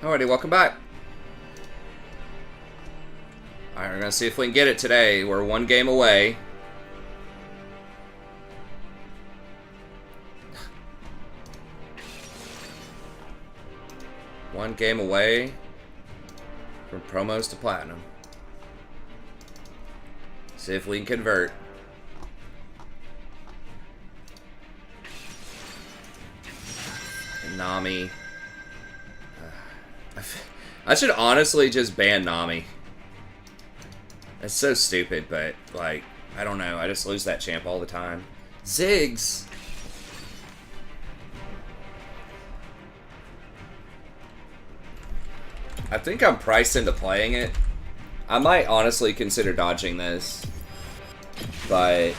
Alrighty, welcome back. Alright, we're gonna see if we can get it today. We're one game away. One game away from promos to platinum. See if we can convert. Nami. I should honestly just ban Nami. It's so stupid, but, like, I don't know. I just lose that champ all the time. Ziggs! I think I'm priced into playing it. I might honestly consider dodging this. But...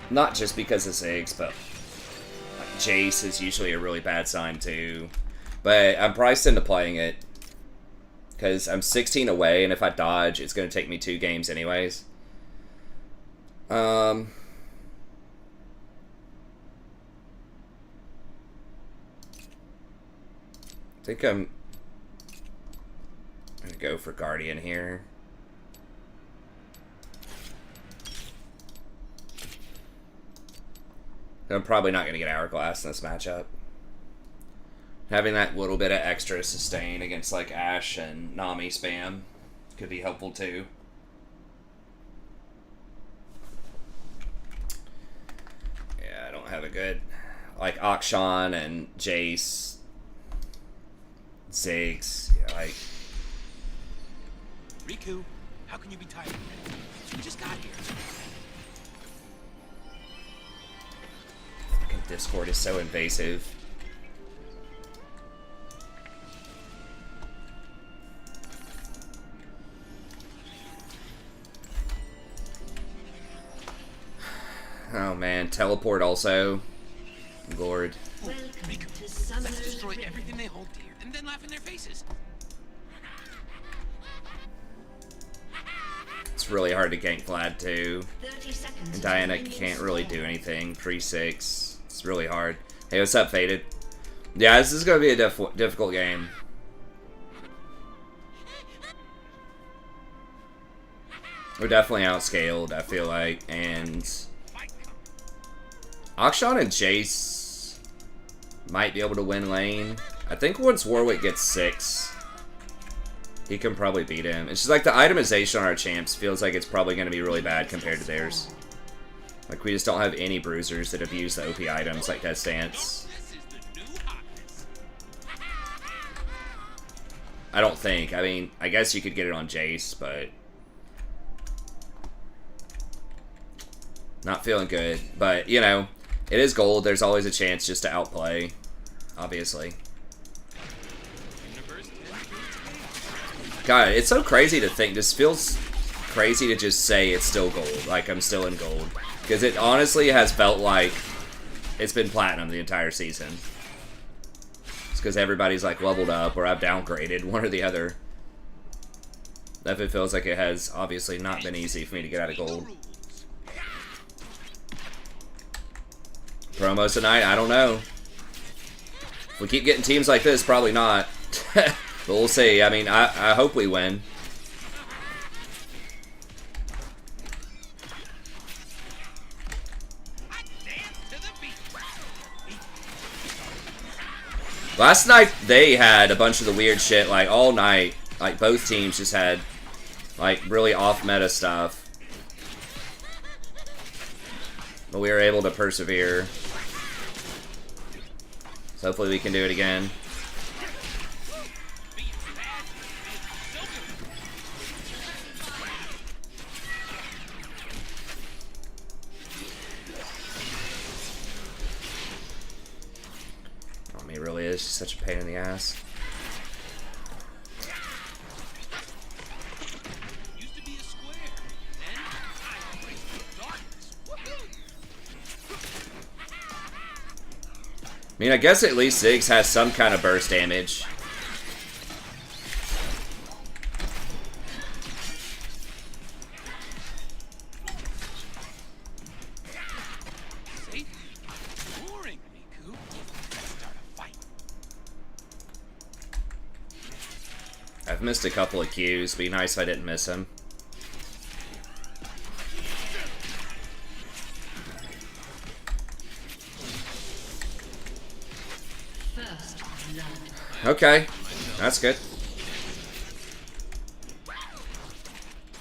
not just because of Ziggs, but... like, Jace is usually a really bad sign, too. But I'm priced into playing it. Because I'm 16 away, and if I dodge, it's going to take me 2 games anyways. I think I'm going to go for Guardian here. I'm probably not going to get Hourglass in this matchup. Having that little bit of extra sustain against like Ashe and Nami spam could be helpful too. Yeah, I don't have a good like Akshan and Jace, Ziggs, like Riku, how can you be tired? You just got here. Fucking Discord is so invasive. Oh man, teleport also. Lord. Riku, let's destroy everything they hold dear and then laugh in their faces. It's really hard to gank Vlad too. And Diana can't really do anything pre-6. It's really hard. Hey, what's up, Faded? Yeah, this is going to be a difficult game. We're definitely outscaled, I feel like, and... Akshan and Jace might be able to win lane. I think once Warwick gets 6, he can probably beat him. It's just like the itemization on our champs feels like it's probably going to be really bad compared to theirs. Like, we just don't have any bruisers that abuse the OP items like Death Stance. I don't think. I mean, I guess you could get it on Jace, but... not feeling good. But, you know... it is gold. There's always a chance just to outplay, obviously. God, it's so crazy to think. This feels crazy to just say it's still gold. Like, I'm still in gold. Because it honestly has felt like it's been platinum the entire season. It's because everybody's, like, leveled up or I've downgraded, one or the other. That it feels like it has obviously not been easy for me to get out of gold. Promos tonight? I don't know. If we keep getting teams like this, probably not. But we'll see. I mean, I hope we win. Last night, they had a bunch of the weird shit, like, all night. Like, both teams just had, like, really off-meta stuff. But we were able to persevere. So hopefully we can do it again. Oh, me really is just such a pain in the ass. I mean, I guess at least Ziggs has some kind of burst damage. I've missed a couple of Qs. Be nice if I didn't miss him. Okay, that's good.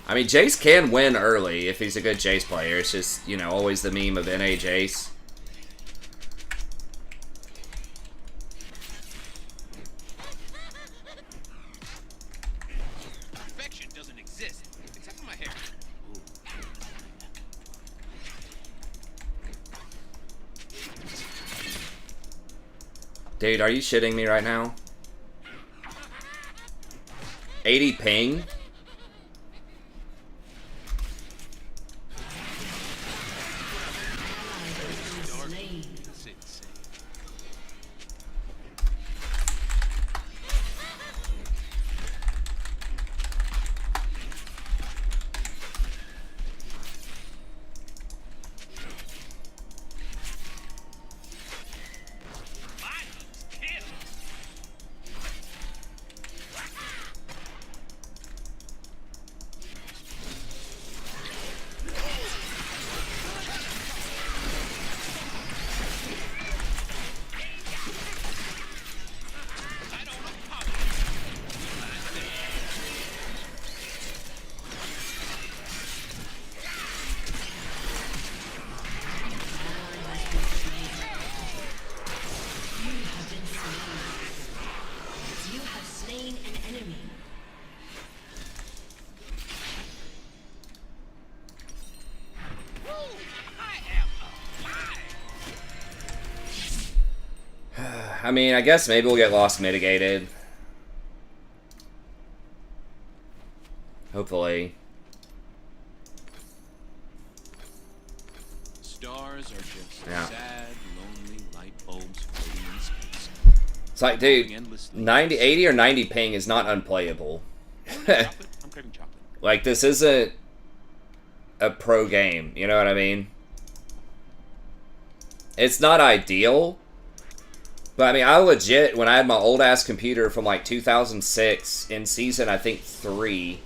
I mean, Jace can win early if he's a good Jace player. It's just, you know, always the meme of NA Jace. Perfection doesn't exist, except for my hair. Dude, are you shitting me right now? 80 ping? I mean, I guess maybe we'll get lost mitigated. Hopefully. Stars are just Yeah. sad, lonely light bulbs floating in space. It's like, dude, 90, 80 or 90 ping is not unplayable. Chocolate? I'm craving chocolate. Like, this isn't a pro game, you know what I mean? It's not ideal, but I mean, I legit, when I had my old-ass computer from like 2006, in season, I think, 3,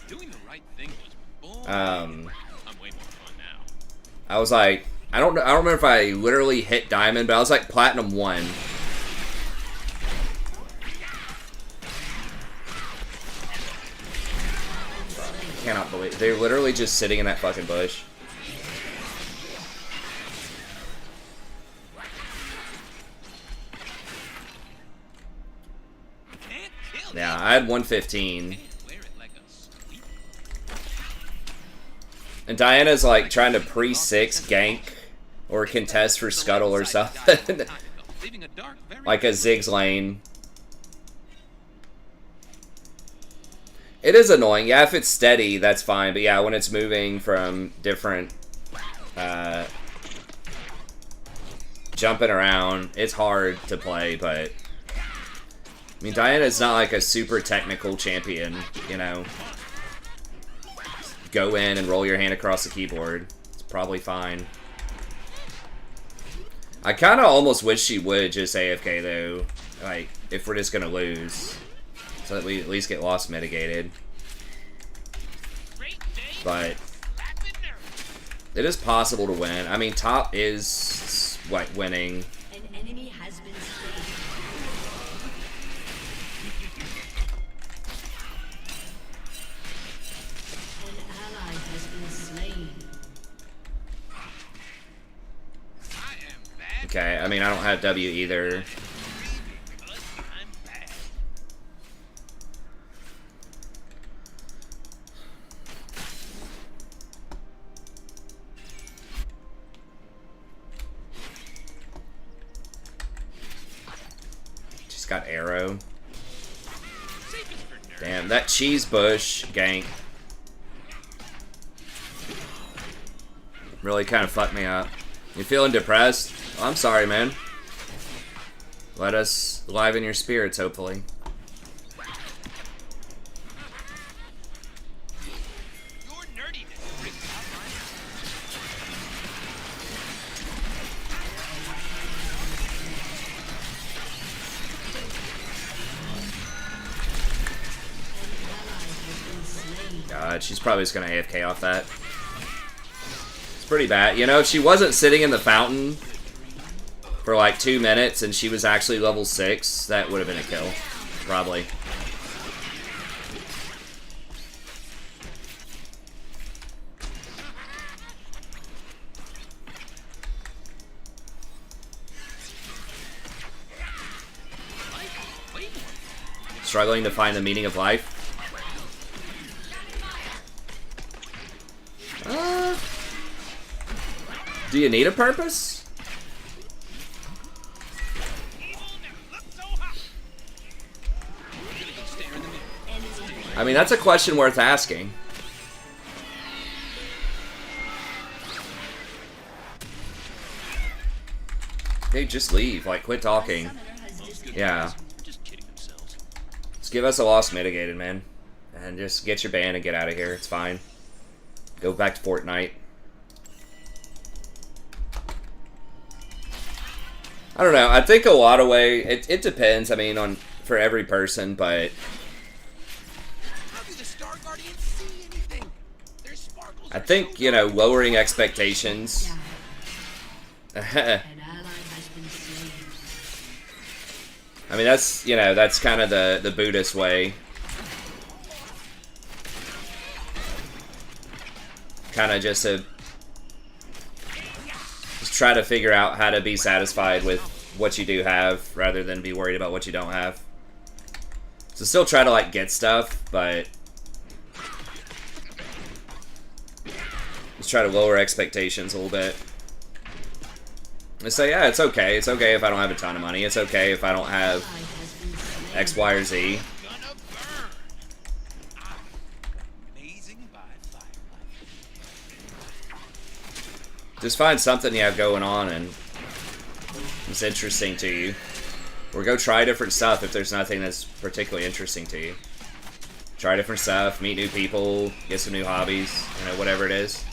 Doing the right thing was boring. um, I'm way more fun now. I was like, I don't remember if I literally hit diamond, but I was like platinum 1. I cannot believe they're literally just sitting in that fucking bush. Yeah, I had 115. And Diana's like trying to pre-6 gank or contest for scuttle or something. Like a Ziggs lane. It is annoying. Yeah, if it's steady, that's fine. But yeah, when it's moving from different jumping around, it's hard to play, but I mean, Diana's not like a super technical champion, you know. Go in and roll your hand across the keyboard. It's probably fine. I kind of almost wish she would just AFK, though. Like, if we're just going to lose. So that we at least get loss mitigated. But it is possible to win. I mean, top is, like, winning. An enemy has been slain. Okay, I mean, I don't have W either. Just got arrow. Damn, that cheese bush gank really kind of fucked me up. You feeling depressed? Well, I'm sorry, man. Let us liven your spirits, hopefully. but she's probably just gonna AFK off that. It's pretty bad. You know, if she wasn't sitting in the fountain for like 2 minutes and she was actually level 6, that would have been a kill. Probably. Struggling to find the meaning of life. Do you need a purpose? I mean, that's a question worth asking. Hey, just leave. Like, quit talking. Yeah. Just give us a loss mitigated, man. And just get your ban and get out of here. It's fine. Go back to Fortnite. I don't know. I think a lot of it depends. I mean, for every person, but I think, you know, lowering expectations. I mean, that's, you know, that's kind of the Buddhist way. Kind of just try to figure out how to be satisfied with what you do have rather than be worried about what you don't have. So still try to, like, get stuff, but just try to lower expectations a little bit. And say, yeah, it's okay. It's okay if I don't have a ton of money. It's okay if I don't have X, Y, or Z. Just find something you have going on and it's interesting to you. Or go try different stuff if there's nothing that's particularly interesting to you. Try different stuff, meet new people, get some new hobbies, you know, whatever it is.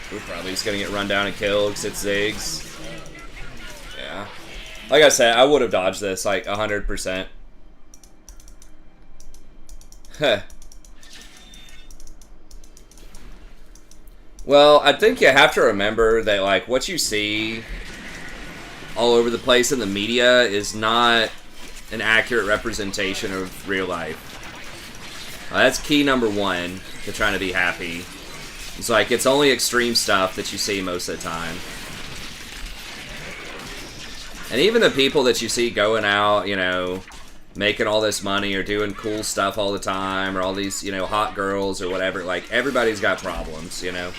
We're probably just gonna get run down and killed because it's Ziggs. Yeah. Like I said, I would have dodged this like 100%. Huh. Well, I think you have to remember that, like, what you see all over the place in the media is not an accurate representation of real life. That's key number one to trying to be happy. It's like, it's only extreme stuff that you see most of the time. And even the people that you see going out, you know, making all this money or doing cool stuff all the time, or all these, you know, hot girls or whatever, like, everybody's got problems, you know?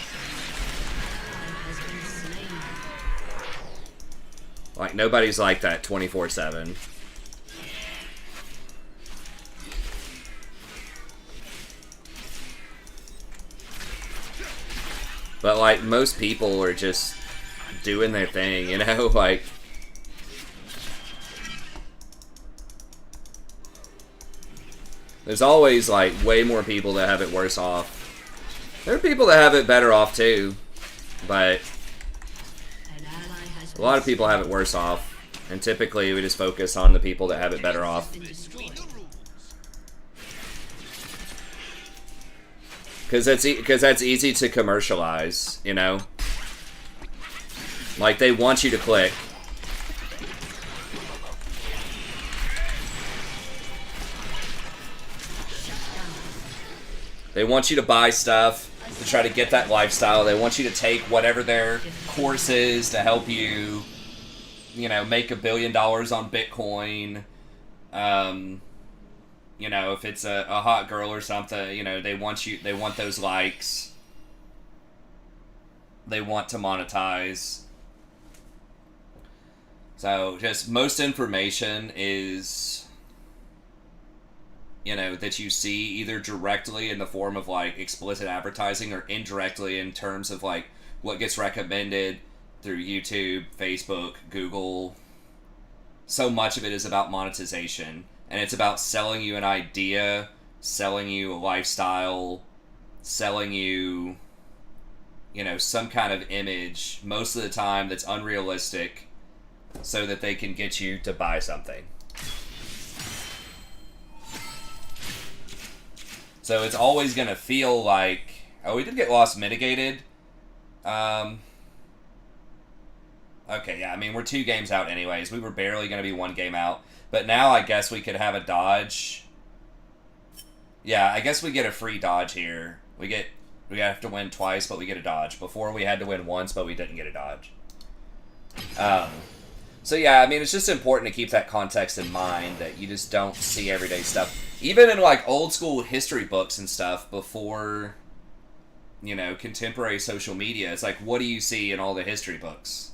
Like, nobody's like that 24/7. But, like, most people are just doing their thing, you know? Like, there's always, like, way more people that have it worse off. There are people that have it better off, too. But a lot of people have it worse off. And typically, we just focus on the people that have it better off. Because that's easy to commercialize, you know? Like, they want you to click. They want you to buy stuff to try to get that lifestyle. They want you to take whatever their course is to help you, you know, make $1 billion on Bitcoin. You know, if it's a hot girl or something, you know, they want those likes. They want to monetize. So, just most information is, you know, that you see either directly in the form of, like, explicit advertising or indirectly in terms of, like, what gets recommended through YouTube, Facebook, Google. So much of it is about monetization. And it's about selling you an idea, selling you a lifestyle, selling you, you know, some kind of image, most of the time that's unrealistic, so that they can get you to buy something. So it's always going to feel like... Oh, we did get loss mitigated. Okay, yeah, I mean, we're 2 games out anyways. We were barely going to be 1 game out. But now I guess we could have a dodge. Yeah, I guess we get a free dodge here. We have to win twice, but we get a dodge. Before we had to win once, but we didn't get a dodge. So yeah, I mean, it's just important to keep that context in mind, that you just don't see everyday stuff. Even in, like, old school history books and stuff, before, you know, contemporary social media, it's like, what do you see in all the history books?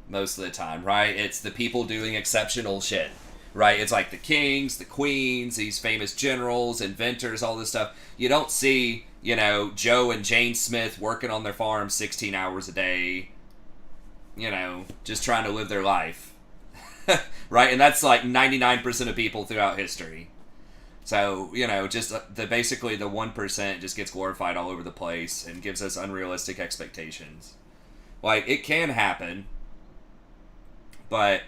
Most of the time, right? It's the people doing exceptional shit, right? It's like the kings, the queens, these famous generals, inventors, all this stuff. You don't see, you know, Joe and Jane Smith working on their farm 16 hours a day, you know, just trying to live their life. Right? And that's like 99% of people throughout history. So, you know, just basically the 1% just gets glorified all over the place and gives us unrealistic expectations. Like, it can happen, but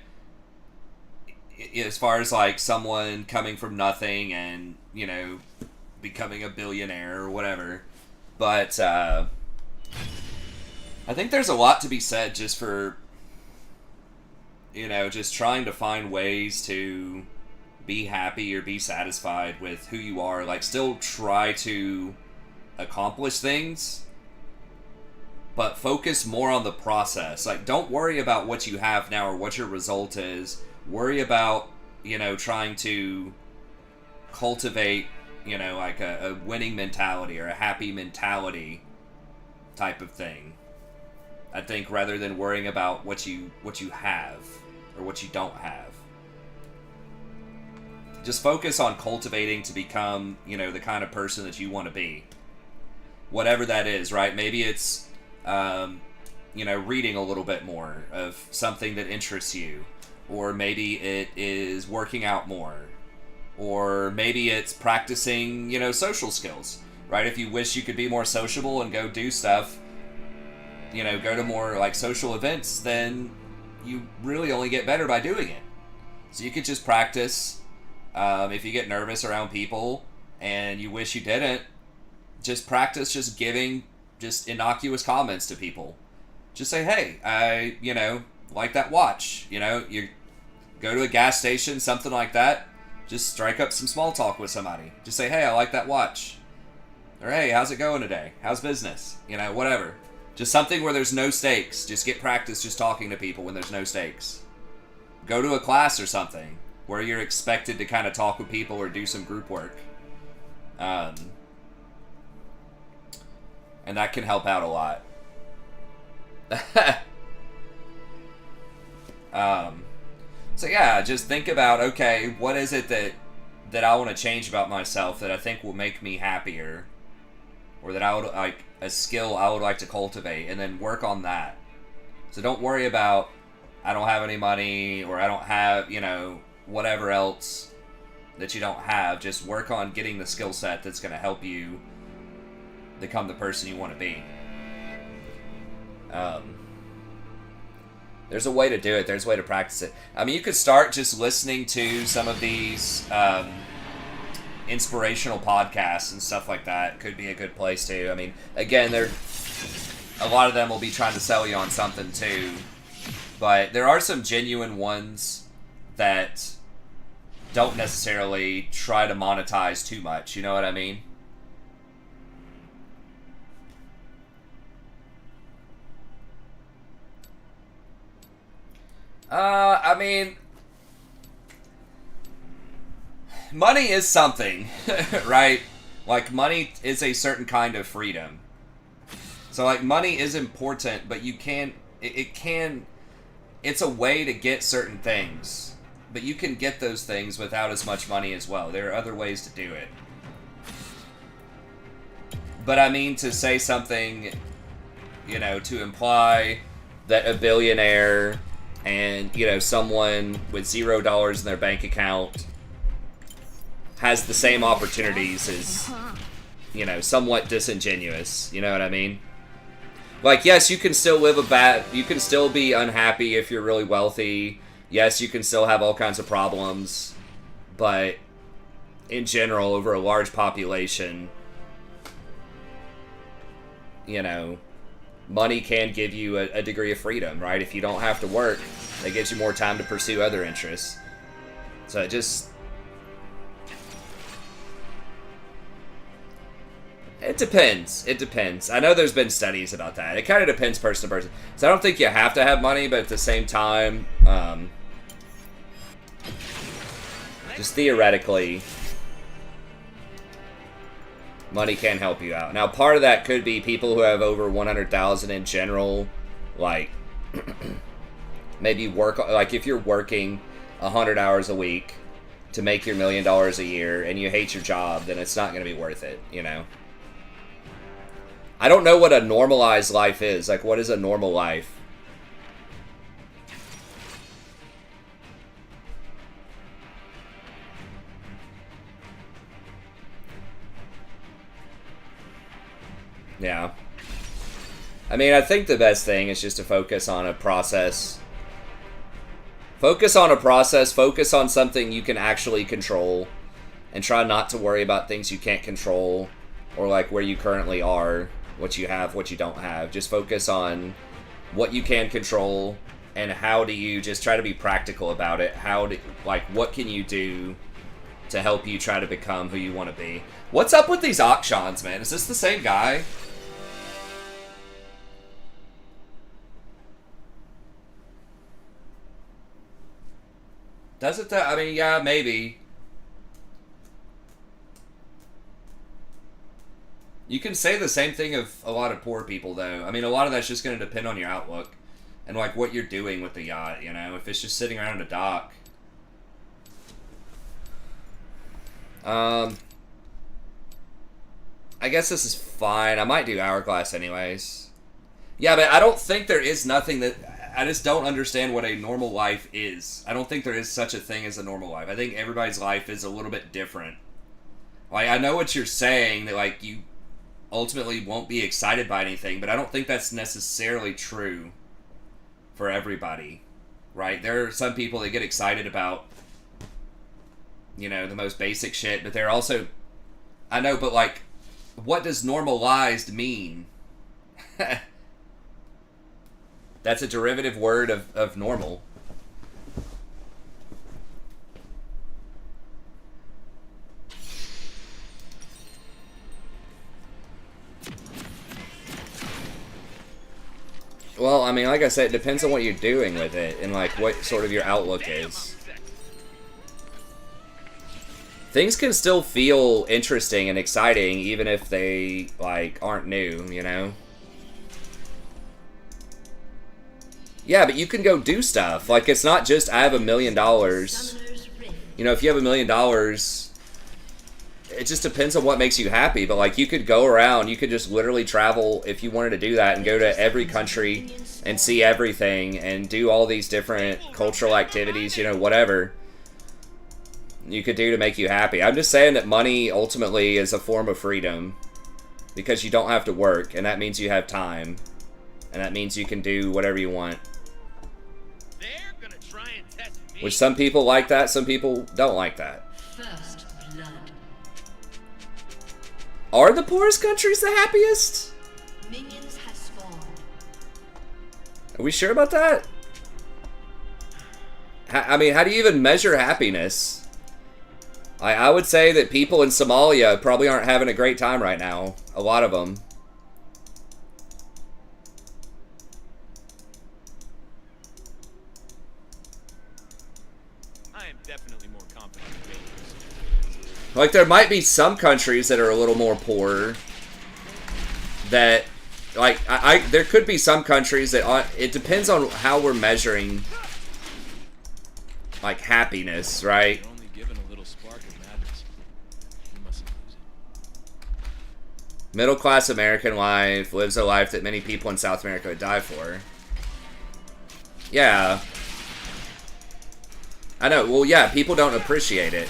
as far as, like, someone coming from nothing and, you know, becoming a billionaire or whatever, but I think there's a lot to be said just for, you know, just trying to find ways to be happy or be satisfied with who you are. Like, still try to accomplish things, but focus more on the process. Like, don't worry about what you have now or what your result is. Worry about, you know, trying to cultivate, you know, like a winning mentality or a happy mentality type of thing. I think, rather than worrying about what you have or what you don't have. Just focus on cultivating to become, you know, the kind of person that you want to be. Whatever that is, right? Maybe it's, you know, reading a little bit more of something that interests you. Or maybe it is working out more. Or maybe it's practicing, you know, social skills, right? If you wish you could be more sociable and go do stuff, you know, go to more, like, social events, then you really only get better by doing it. So you could just practice. If you get nervous around people and you wish you didn't, just practice just giving just innocuous comments to people. Just say, hey, I, you know, like that watch. You know, you go to a gas station, something like that. Just strike up some small talk with somebody. Just say, hey, I like that watch. Or, hey, how's it going today? How's business? You know, whatever. Just something where there's no stakes. Just get practice just talking to people when there's no stakes. Go to a class or something where you're expected to kind of talk with people or do some group work. And that can help out a lot. So yeah, just think about, okay, what is it that I want to change about myself that I think will make me happier, or that I would like, a skill I would like to cultivate, and then work on that. So don't worry about, I don't have any money, or I don't have, you know, whatever else that you don't have. Just work on getting the skill set that's going to help you become the person you want to be. There's a way to do it. There's a way to practice it. I mean, you could start just listening to some of these inspirational podcasts and stuff like that. Could be a good place too. I mean, again, a lot of them will be trying to sell you on something too, but there are some genuine ones that don't necessarily try to monetize too much. You know what I mean? I mean, money is something, right? Like, money is a certain kind of freedom. So, like, money is important, but you can't, it's a way to get certain things. But you can get those things without as much money as well. There are other ways to do it. But I mean, to say something, you know, to imply that a billionaire and, you know, someone with $0 in their bank account has the same opportunities is, you know, somewhat disingenuous. You know what I mean? Like, yes, you can still live a bad... You can still be unhappy if you're really wealthy. Yes, you can still have all kinds of problems. But, in general, over a large population, you know, money can give you a degree of freedom, right? If you don't have to work, that gives you more time to pursue other interests. So it just... It depends. It depends. I know there's been studies about that. It kind of depends person to person. So I don't think you have to have money, but at the same time, just theoretically, money can help you out. Now, part of that could be people who have over 100,000 in general, like, maybe work, like if you're working 100 hours a week to make your $1 million a year and you hate your job, then it's not going to be worth it, you know? I don't know what a normalized life is. Like, what is a normal life? Yeah. I mean, I think the best thing is just to focus on a process. Focus on a process. Focus on something you can actually control. And try not to worry about things you can't control. Or, like, where you currently are. What you have, what you don't have. Just focus on what you can control and how do you just try to be practical about it. What can you do to help you try to become who you want to be? What's up with these auctions, man? Is this the same guy? Does it? I mean, yeah, maybe. You can say the same thing of a lot of poor people, though. I mean, a lot of that's just going to depend on your outlook and, like, what you're doing with the yacht, you know? If it's just sitting around a dock. I guess this is fine. I might do Hourglass anyways. Yeah, but I don't think there is nothing that... I just don't understand what a normal life is. I don't think there is such a thing as a normal life. I think everybody's life is a little bit different. Like, I know what you're saying, that, like, you ultimately won't be excited by anything, but I don't think that's necessarily true for everybody, right? There are some people that get excited about, you know, the most basic shit, but they're also... I know, but, like, what does normalized mean? That's a derivative word of normal. Well, I mean, like I said, it depends on what you're doing with it and, like, what sort of your outlook is. Things can still feel interesting and exciting even if they, like, aren't new, you know? Yeah, but you can go do stuff. Like, it's not just, I have $1 million. You know, if you have $1 million, it just depends on what makes you happy. But, like, you could go around, you could just literally travel if you wanted to do that and go to every country and see everything and do all these different cultural activities, you know, whatever you could do to make you happy. I'm just saying that money ultimately is a form of freedom because you don't have to work, and that means you have time, and that means you can do whatever you want. Which some people like that, some people don't like that. First blood. Are the poorest countries the happiest? Minions have spawned. Are we sure about that? I mean, how do you even measure happiness? I would say that people in Somalia probably aren't having a great time right now. A lot of them. Like, there might be some countries that are a little more poor that, like, there could be some countries that, it depends on how we're measuring, like, happiness, right? Middle-class American life lives a life that many people in South America would die for. Yeah. I know, well, yeah, people don't appreciate it.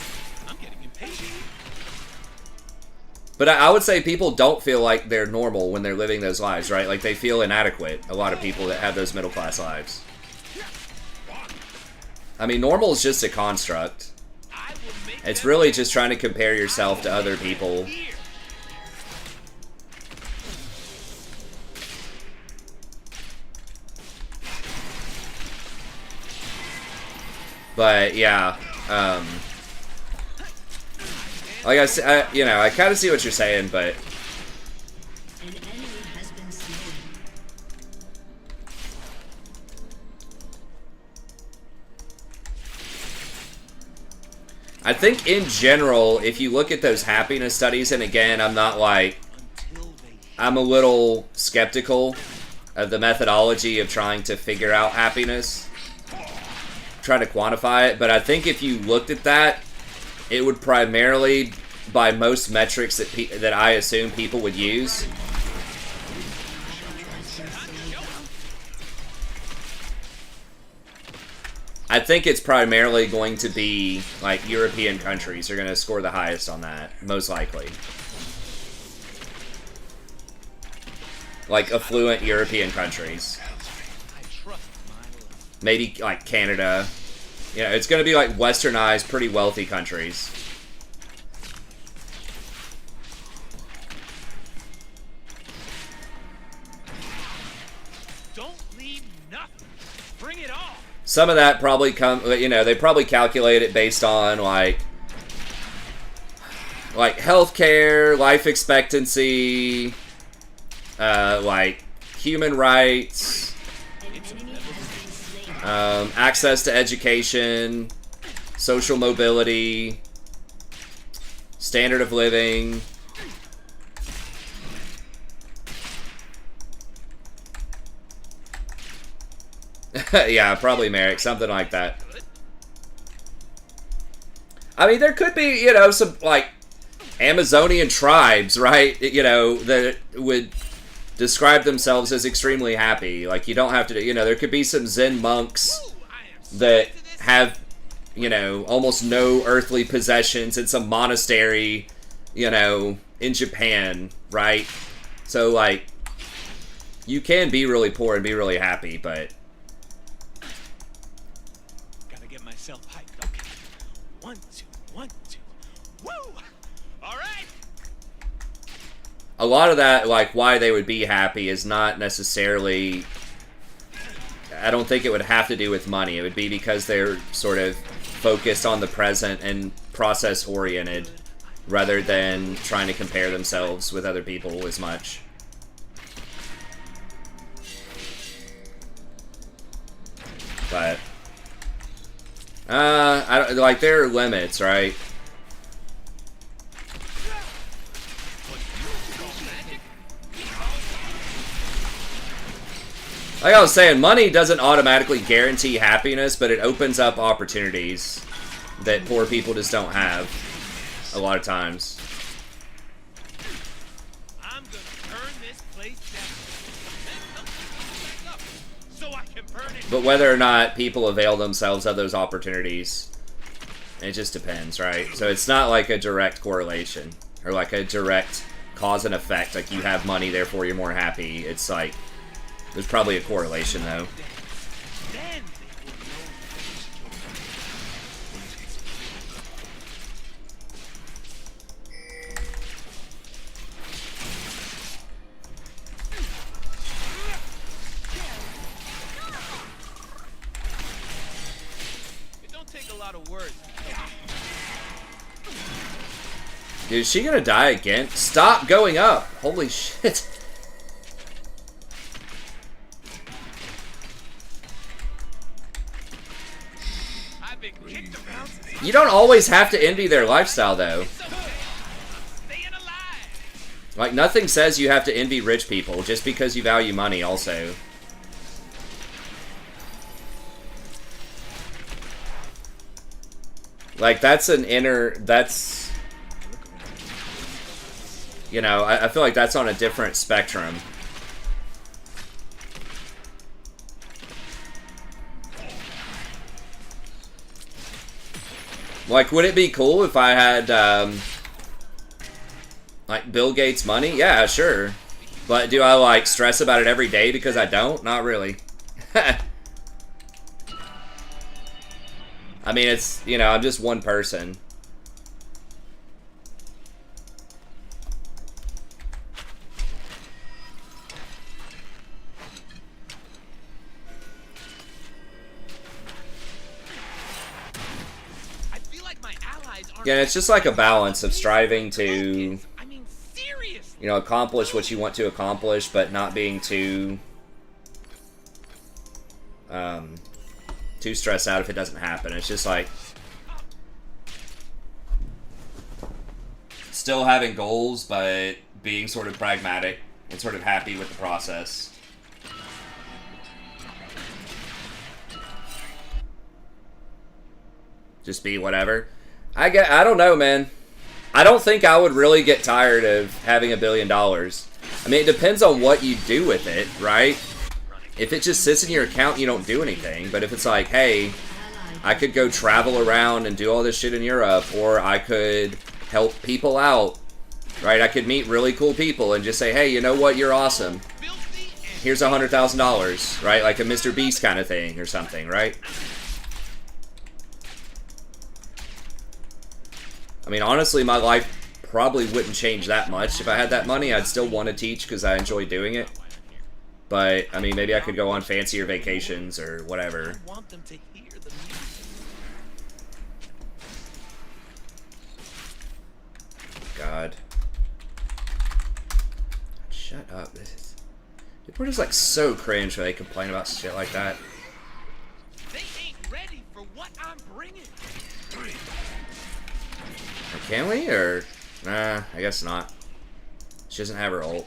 But I would say people don't feel like they're normal when they're living those lives, right? Like, they feel inadequate, a lot of people that have those middle-class lives. I mean, normal is just a construct. It's really just trying to compare yourself to other people. But, yeah, like I said, you know, I kind of see what you're saying, but... An enemy has been slain. I think in general, if you look at those happiness studies, and again, I'm not like... I'm a little skeptical of the methodology of trying to figure out happiness. Try to quantify it, but I think if you looked at that, it would primarily, by most metrics that I assume people would use, I think it's primarily going to be, like, European countries are going to score the highest on that, most likely. Like, affluent European countries. Maybe, like, Canada. You know, it's going to be, like, westernized, pretty wealthy countries. Don't leave nothing. Bring it all. Some of that probably you know, they probably calculate it based on, like healthcare, life expectancy, like, human rights, access to education, social mobility, standard of living. Yeah, probably Merrick, something like that. I mean, there could be, you know, some, like, Amazonian tribes, right? You know, that would describe themselves as extremely happy. Like, you don't have to, you know, there could be some Zen monks that have, you know, almost no earthly possessions in some monastery, you know, in Japan, right? So, like, you can be really poor and be really happy, but... Gotta get myself hyped. Okay. 1, 2, 1, 2. Woo! All right. A lot of that, like, why they would be happy is not necessarily... I don't think it would have to do with money. It would be because they're sort of focused on the present and process-oriented rather than trying to compare themselves with other people as much. But... I don't, like, there are limits, right? Like I was saying, money doesn't automatically guarantee happiness, but it opens up opportunities that poor people just don't have a lot of times. I'm gonna turn this place down. So I can burn it. But whether or not people avail themselves of those opportunities, it just depends, right? So it's not like a direct correlation, or like a direct cause and effect, like you have money, therefore you're more happy. It's like, there's probably a correlation, though. Then it don't take a lot of words. Dude, is she gonna die again? Stop going up! Holy shit. I've been kicked around since You don't always have to envy their lifestyle, though. staying alive. Like, nothing says you have to envy rich people just because you value money, also. Like, that's an inner... That's... You know, I feel like that's on a different spectrum. Like, would it be cool if I had, Like Bill Gates' money? Yeah, sure. But do I like stress about it every day because I don't? Not really. I mean, it's, you know, I'm just one person. I feel like my allies aren't. Yeah, it's just like a balance of striving to, I mean, serious. you know, accomplish what you want to accomplish, but not being too stressed out if it doesn't happen. It's just like still having goals, but being sort of pragmatic and sort of happy with the process. Just be whatever. I don't know, man. I don't think I would really get tired of having $1 billion. I mean, it depends on what you do with it, right? If it just sits in your account, you don't do anything. But if it's like, hey, I could go travel around and do all this shit in Europe, or I could help people out, right? I could meet really cool people and just say, hey, you know what? You're awesome. Here's $100,000, right? Like a Mr. Beast kind of thing or something, right? I mean, honestly, my life probably wouldn't change that much. If I had that money, I'd still want to teach because I enjoy doing it. But, I mean, maybe I could go on fancier vacations or whatever. I want them to hear the music. God. Shut up. People are just, like, so cringe when they complain about shit like that. They ain't ready for what I'm bringing. Can we? Or... Nah, I guess not. She doesn't have her ult.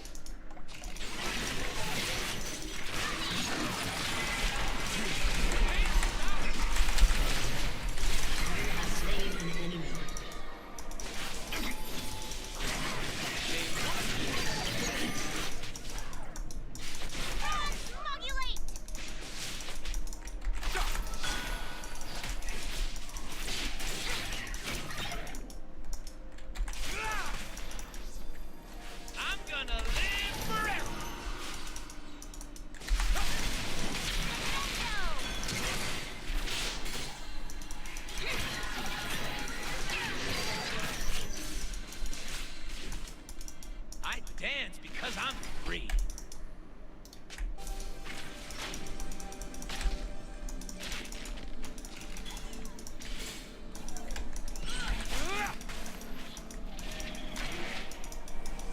Dance because I'm free.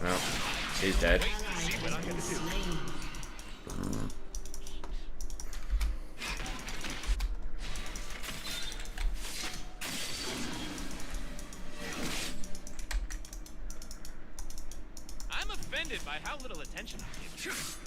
Well, she's dead. See what I'm gonna do. I'm offended by how little attention I give.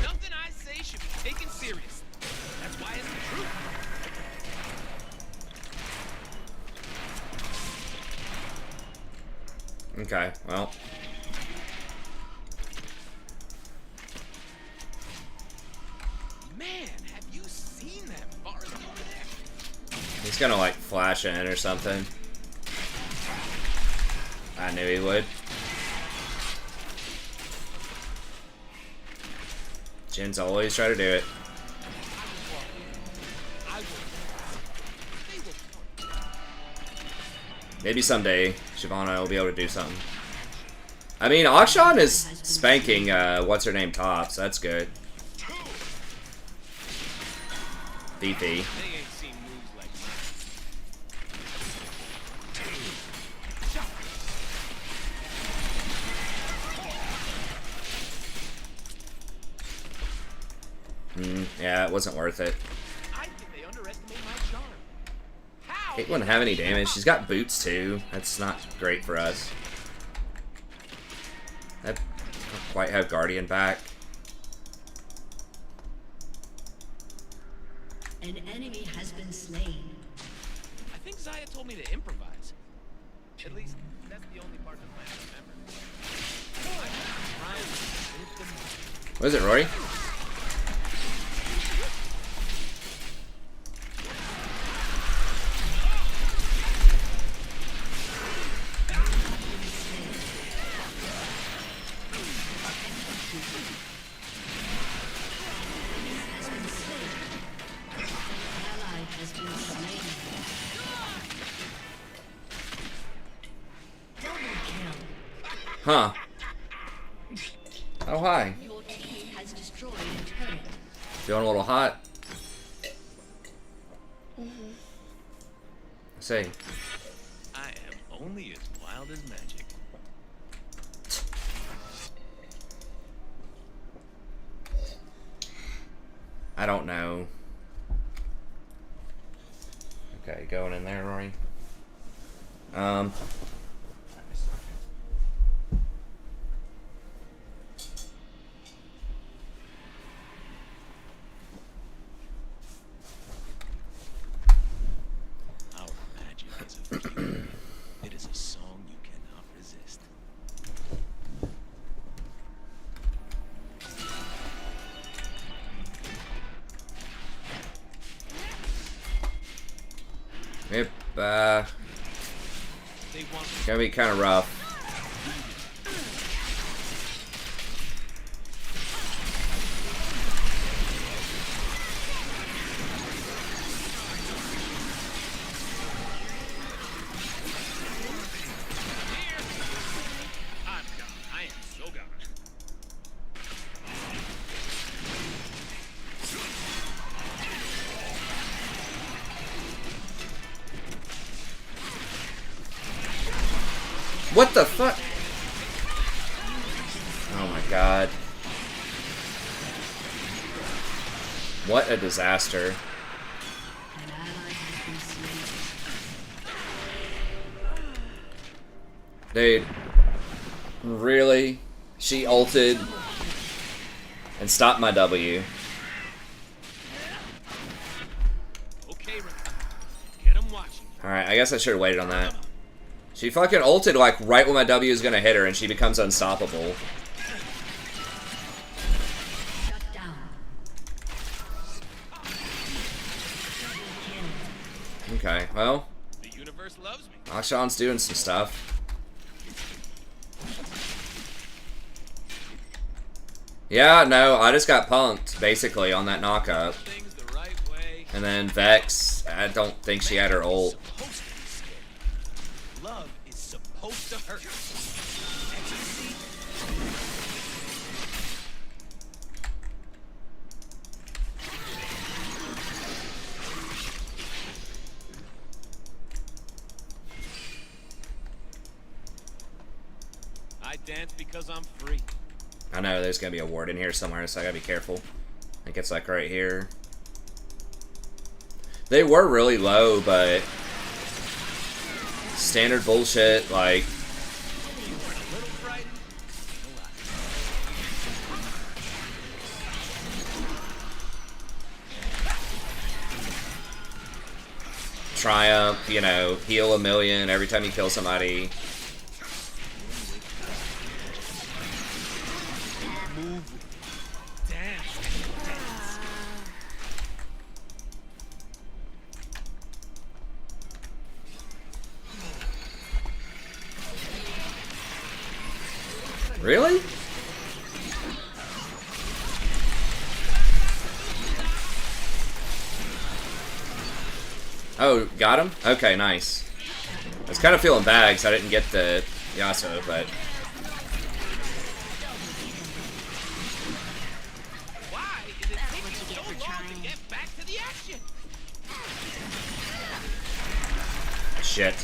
Nothing I say should be taken seriously. That's why it's the truth. Okay, well. Man, have you seen that forest over there? He's gonna, like, flash in or something. I knew he would. Jin's always try to do it. Maybe someday Shyvana will be able to do something. I mean, Akshan is spanking, what's her name, top, so that's good. BP. They ain't seen moves like Yeah, it wasn't worth it. I think they underestimate my charm. How? Kate wouldn't have any damage. She's got boots, too. That's not great for us. I don't quite have Guardian back. An enemy has been slain. I think Zaya told me to improvise. At least, that's the only part of the plan I remember. I'm trying to What is it, Rory? Huh. Oh, hi. Your team has destroyed a turret. Feeling a little hot? I see. I am only as wild as magic. I don't know. Okay, going in there, Rory. Our magic is a feeling. It is a song you cannot resist. Yep, They want gonna be kind of rough. I'm gone. I am so gone. What the fuck? Oh my god. What a disaster. An ally has been slain. Dude. Really? She ulted and stopped my W. Okay, Rakan. Get him watching. Alright, I guess I should have waited on that. She fucking ulted like right when my W is gonna hit her and she becomes unstoppable. Shut down. Okay, well, The universe loves me. Akshan's doing some stuff. Yeah, no, I just got punked, basically, on that knockup. Things the right way. And then Vex, I don't think she had her ult. Supposed to be scary. Love is supposed to hurt. Ecstasy. I dance because I'm free. I know there's gonna be a ward in here somewhere, so I gotta be careful. I think it's like right here. They were really low, but standard bullshit, like, You were a little frightened. Triumph, you know, heal a million every time you kill somebody. Move. Dance. Dance. Really? Oh, got him? Okay, nice. I was kind of feeling bad because I didn't get the Yasuo, but... Why is it taking so long to get back to the action? Shit.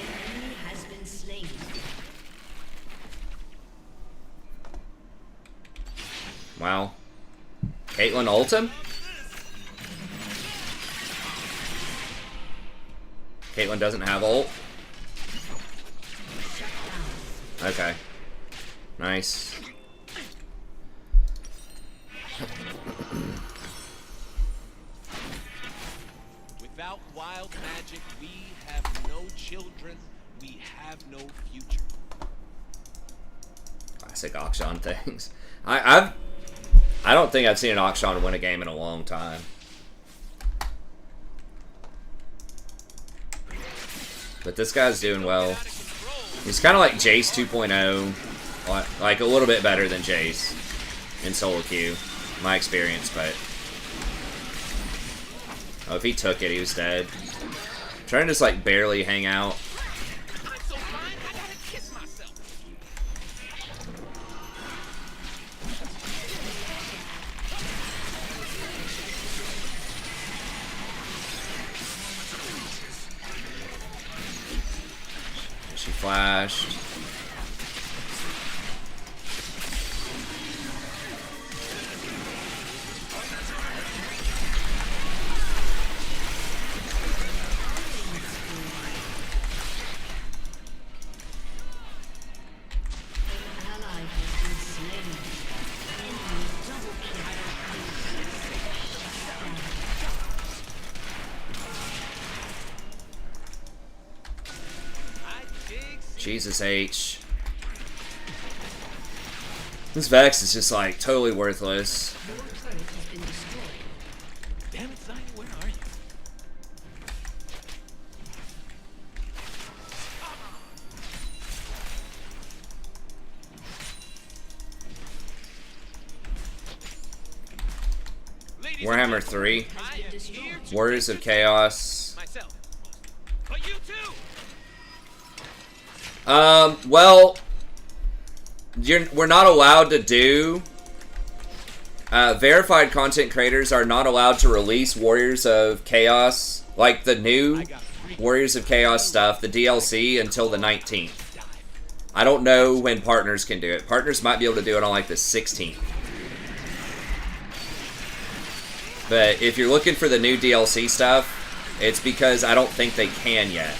Enemy has been slain. Wow. Caitlyn ult him? Caitlyn doesn't have ult? Okay. Nice. Without wild magic, we have no children, we have no future. Classic Akshan things. I don't think I've seen an Akshan win a game in a long time. But this guy's doing well. He's kind of like Jace 2.0, like a little bit better than Jace in solo queue, my experience. But oh, if he took it, he was dead. I'm trying to just like barely hang out. I'm so fine, I gotta kiss myself. She flashed. Ally has been slain. Enemy double kill. I dig Jesus H. This Vex is just like totally worthless. Your turret has been destroyed. Damn it, Zion, where are you? Ladies and Warhammer gentlemen, 3. I am here to Warriors of Chaos. myself. But you too! Well, we're not allowed to do... verified content creators are not allowed to release Warriors of Chaos, like the new Warriors of Chaos stuff, the DLC, until the 19th. I don't know when partners can do it. Partners might be able to do it on like the 16th. But if you're looking for the new DLC stuff, it's because I don't think they can yet.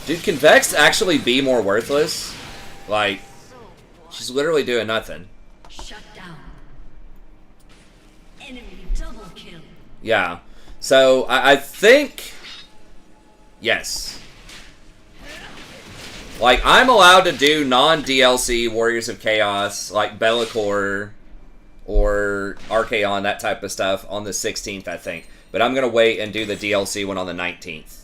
Dude, can Vex actually be more worthless? Like, she's literally doing nothing. Shut down. Enemy double kill. Yeah. So, I think... Yes. Like, I'm allowed to do non-DLC Warriors of Chaos, like Be'lakor or Archaon, that type of stuff, on the 16th, I think. But I'm going to wait and do the DLC one on the 19th.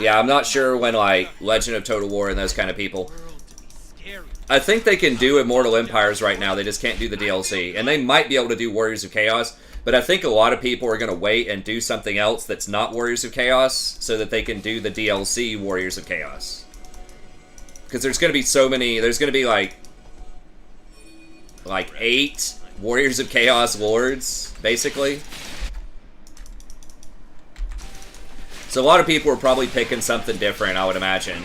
Yeah, I'm not sure when, like, Legend of Total War and those kind of people. I think they can do Immortal Empires right now, they just can't do the DLC. And they might be able to do Warriors of Chaos, but I think a lot of people are going to wait and do something else that's not Warriors of Chaos so that they can do the DLC Warriors of Chaos. Because there's going to be so many, there's going to be like 8 Warriors of Chaos Lords, basically. So a lot of people are probably picking something different, I would imagine.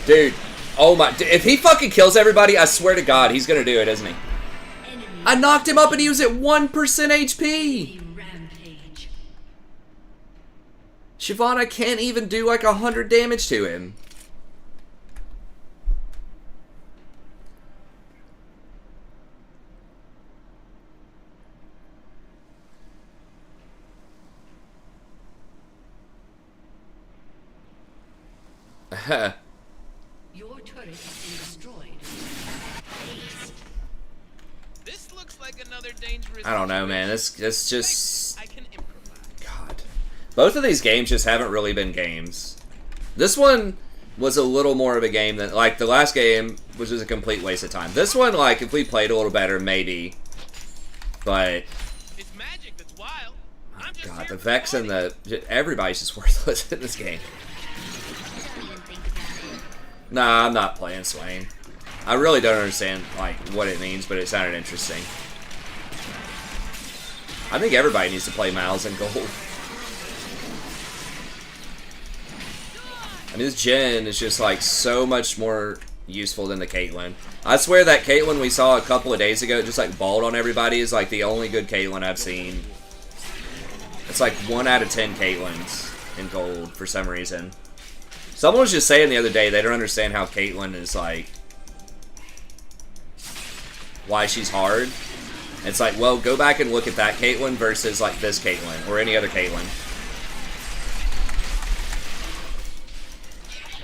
Dude, oh my, if he fucking kills everybody, I swear to God, he's gonna do it, isn't he? I knocked him up and he was at 1% HP! Rampage. Shyvana can't even do like 100 damage to him. Your turret has been destroyed. Ace. This looks like another dangerous I don't know, man. This situation. just... I can improvise. God. Both of these games just haven't really been games. This one was a little more of a game than... Like, the last game was just a complete waste of time. This one, like, if we played a little better, maybe. But... It's magic that's wild. I'm just God, here the for Vex and party. the... Everybody's just worthless in this game. Nah, I'm not playing Swain. I really don't understand, like, what it means, but it sounded interesting. I think everybody needs to play Miles in Gold. I mean, this Jhin is just like so much more useful than the Caitlyn. I swear that Caitlyn we saw a couple of days ago just like balled on everybody is like the only good Caitlyn I've seen. It's like 1 out of 10 Caitlyns in gold for some reason. Someone was just saying the other day they don't understand how Caitlyn is like, why she's hard. It's like, well, go back and look at that Caitlyn versus like this Caitlyn or any other Caitlyn.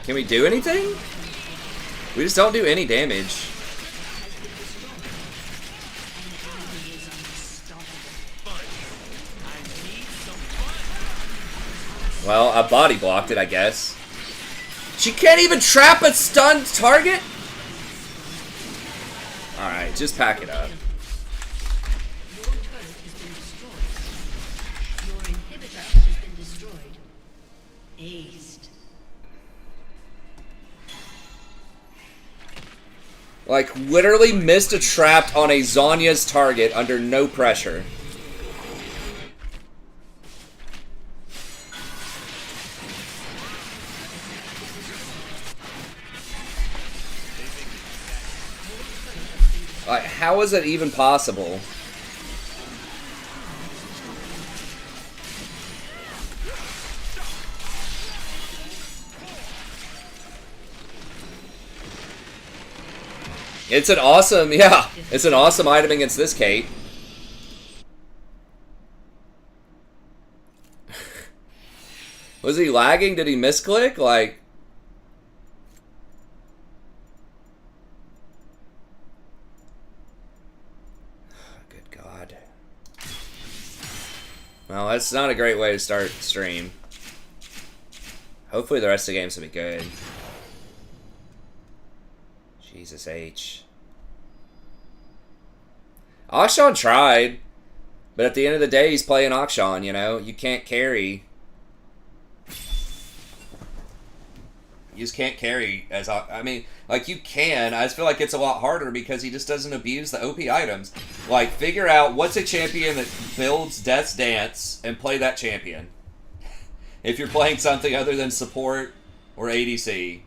Can we do anything? We just don't do any damage. Well, I body blocked it, I guess. She can't even trap a stunned target? Alright, just pack it up. Your inhibitor has been destroyed. Aced. Like, literally missed a trap on a Zhonya's target under no pressure. Like, how is it even possible? It's an awesome, yeah, it's an awesome item against this Kate. Was he lagging? Did he misclick? Like... Good God. Well, that's not a great way to start the stream. Hopefully the rest of the games will be good. Jesus H. Akshan tried, but at the end of the day, he's playing Akshan, you know? You can't carry. You just can't carry as... I mean, like, you can. I just feel like it's a lot harder because he just doesn't abuse the OP items. Like, figure out what's a champion that builds Death's Dance and play that champion. If you're playing something other than support or ADC.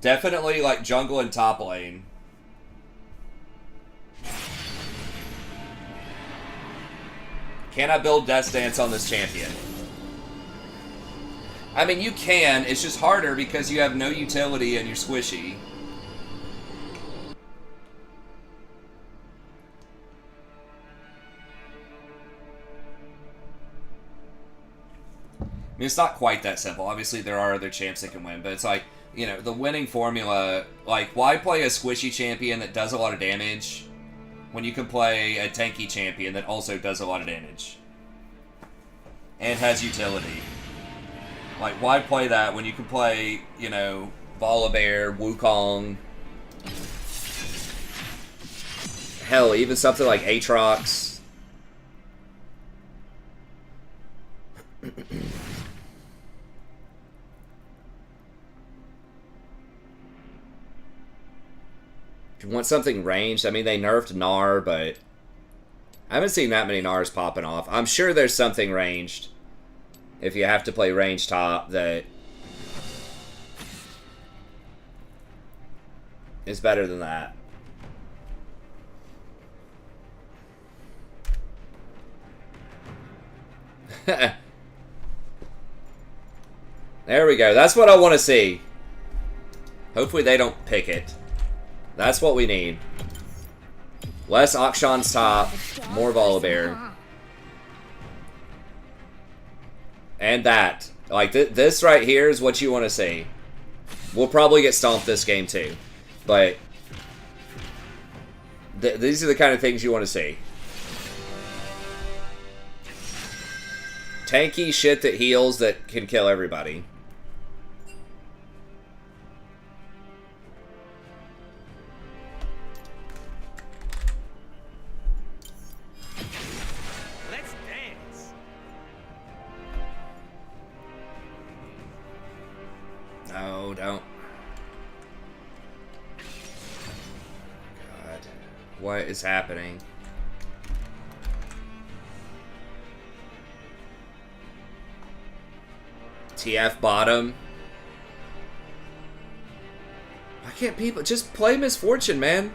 Definitely, like, jungle and top lane. Can I build Death's Dance on this champion? I mean, you can. It's just harder because you have no utility and you're squishy. I mean, it's not quite that simple. Obviously, there are other champs that can win, but it's like, you know, the winning formula, like, why play a squishy champion that does a lot of damage when you can play a tanky champion that also does a lot of damage and has utility? Like, why play that when you can play, you know, Volibear, Wukong, hell, even something like Aatrox. Do you want something ranged? I mean, they nerfed Gnar, but I haven't seen that many Gnars popping off. I'm sure there's something ranged. If you have to play range top, that is better than that. There we go. That's what I want to see. Hopefully they don't pick it. That's what we need. Less Akshan's top, more Volibear. And that. Like, this right here is what you want to see. We'll probably get stomped this game too. But these are the kind of things you want to see. Tanky shit that heals that can kill everybody. No, don't. God. What is happening? TF bottom. can't people just play Misfortune, man?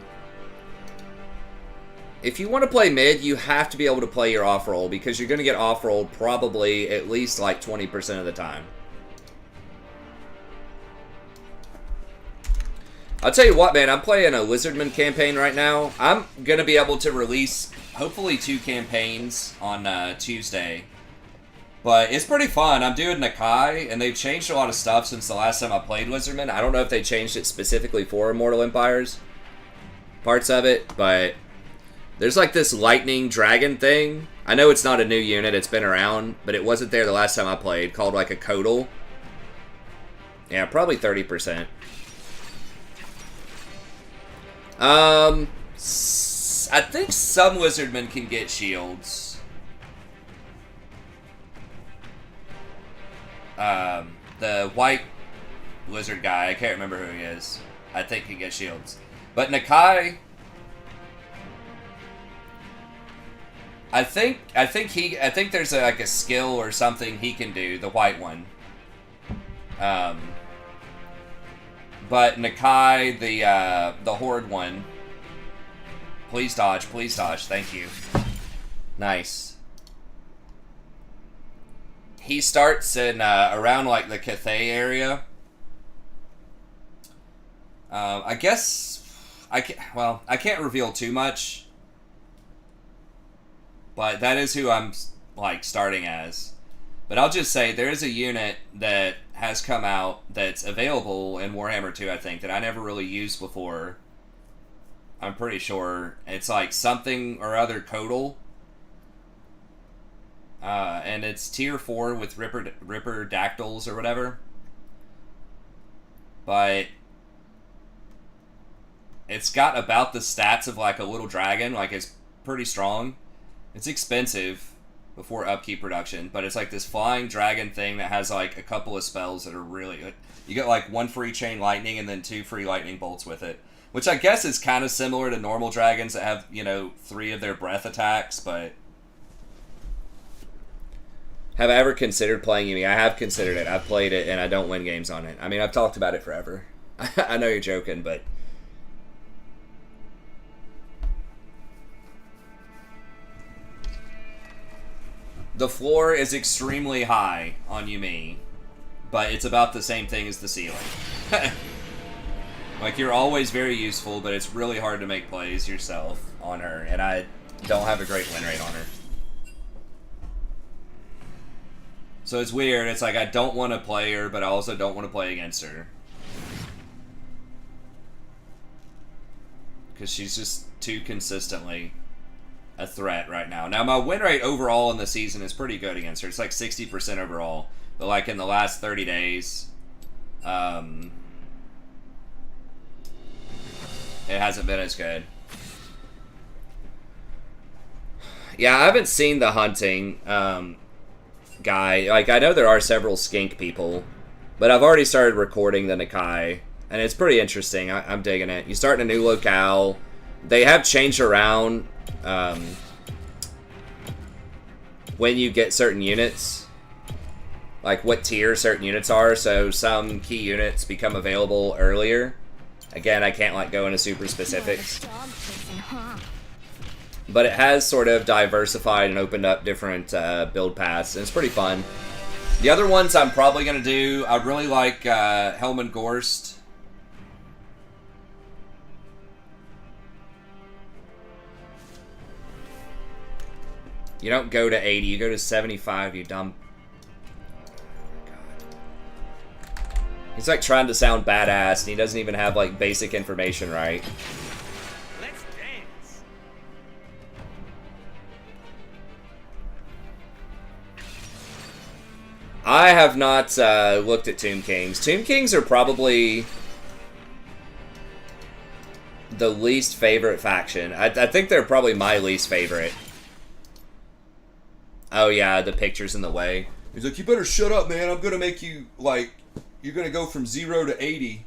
If you want to play mid, you have to be able to play your off-roll, because you're going to get off-rolled probably at least like 20% of the time. I'll tell you what, man, I'm playing a Lizardman campaign right now. I'm going to be able to release, hopefully, 2 campaigns on Tuesday. But it's pretty fun. I'm doing Nakai, and they've changed a lot of stuff since the last time I played Lizardman. I don't know if they changed it specifically for Immortal Empires, parts of it, but there's like this lightning dragon thing. I know it's not a new unit, it's been around, but it wasn't there the last time I played, called like a Codal. Yeah, probably 30%. I think some Lizardmen can get shields. The white lizard guy, I can't remember who he is, I think can get shields. But Nakai, I think there's like a skill or something he can do, the white one. But Nakai, the Horde one, please dodge, thank you. Nice. He starts in around like the Cathay area. I guess I can't reveal too much, but that is who I'm like starting as. But I'll just say there is a unit that has come out that's available in Warhammer 2, I think, that I never really used before. I'm pretty sure it's like something or other Codal. And it's tier 4 with Ripper Dactyls or whatever. But it's got about the stats of like a little dragon. Like, it's pretty strong. It's expensive before upkeep production, but it's like this flying dragon thing that has like a couple of spells that are really good. You get like 1 free chain lightning and then 2 free lightning bolts with it, which I guess is kind of similar to normal dragons that have, you know, 3 of their breath attacks. But have I ever considered playing Yumi? I have considered it. I've played it, and I don't win games on it. I mean, I've talked about it forever. I know you're joking, but the floor is extremely high on Yumi, but it's about the same thing as the ceiling. Like, you're always very useful, but it's really hard to make plays yourself on her, and I don't have a great win rate on her. So it's weird. It's like I don't want to play her, but I also don't want to play against her, because she's just too consistently a threat right now. Now, my win rate overall in the season is pretty good against her. It's like 60% overall. But like in the last 30 days, it hasn't been as good. Yeah, I haven't seen the hunting guy. Like, I know there are several skink people, but I've already started recording the Nakai, and it's pretty interesting. I'm digging it. You start in a new locale. They have changed around when you get certain units, like what tier certain units are, so some key units become available earlier. Again, I can't like go into super specifics, but it has sort of diversified and opened up different build paths, and it's pretty fun. The other ones I'm probably going to do, I really like Helman Gorst. You don't go to 80, you go to 75, you dumb. God. He's like trying to sound badass, and he doesn't even have like basic information right. Let's dance. I have not looked at Tomb Kings. Tomb Kings are probably the least favorite faction. I think they're probably my least favorite. Oh yeah, the picture's in the way. He's like, you better shut up, man. I'm gonna make you, like, you're gonna go from 0 to 80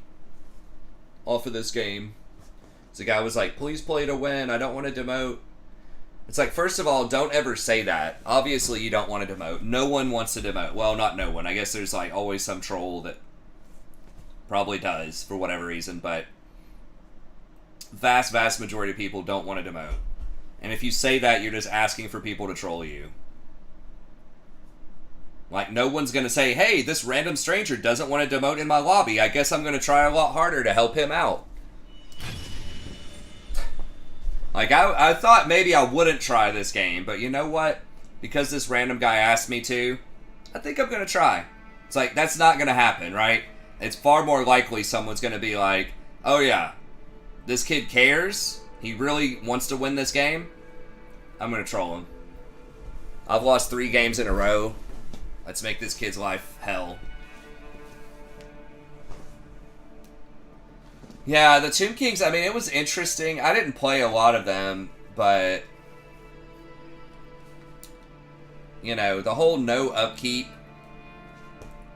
off of this game. So the guy was like, please play to win. I don't want to demote. It's like, first of all, don't ever say that. Obviously, you don't want to demote. No one wants to demote. Well, not no one. I guess there's, like, always some troll that probably does, for whatever reason. But vast majority of people don't want to demote. And if you say that, you're just asking for people to troll you. Like, no one's going to say, hey, this random stranger doesn't want to demote in my lobby. I guess I'm going to try a lot harder to help him out. Like, I thought maybe I wouldn't try this game, but you know what? Because this random guy asked me to, I think I'm going to try. It's like, that's not going to happen, right? It's far more likely someone's going to be like, oh yeah, this kid cares. He really wants to win this game. I'm going to troll him. I've lost 3 games in a row. Let's make this kid's life hell. Yeah, the Tomb Kings, I mean, it was interesting. I didn't play a lot of them, but... You know, the whole no upkeep...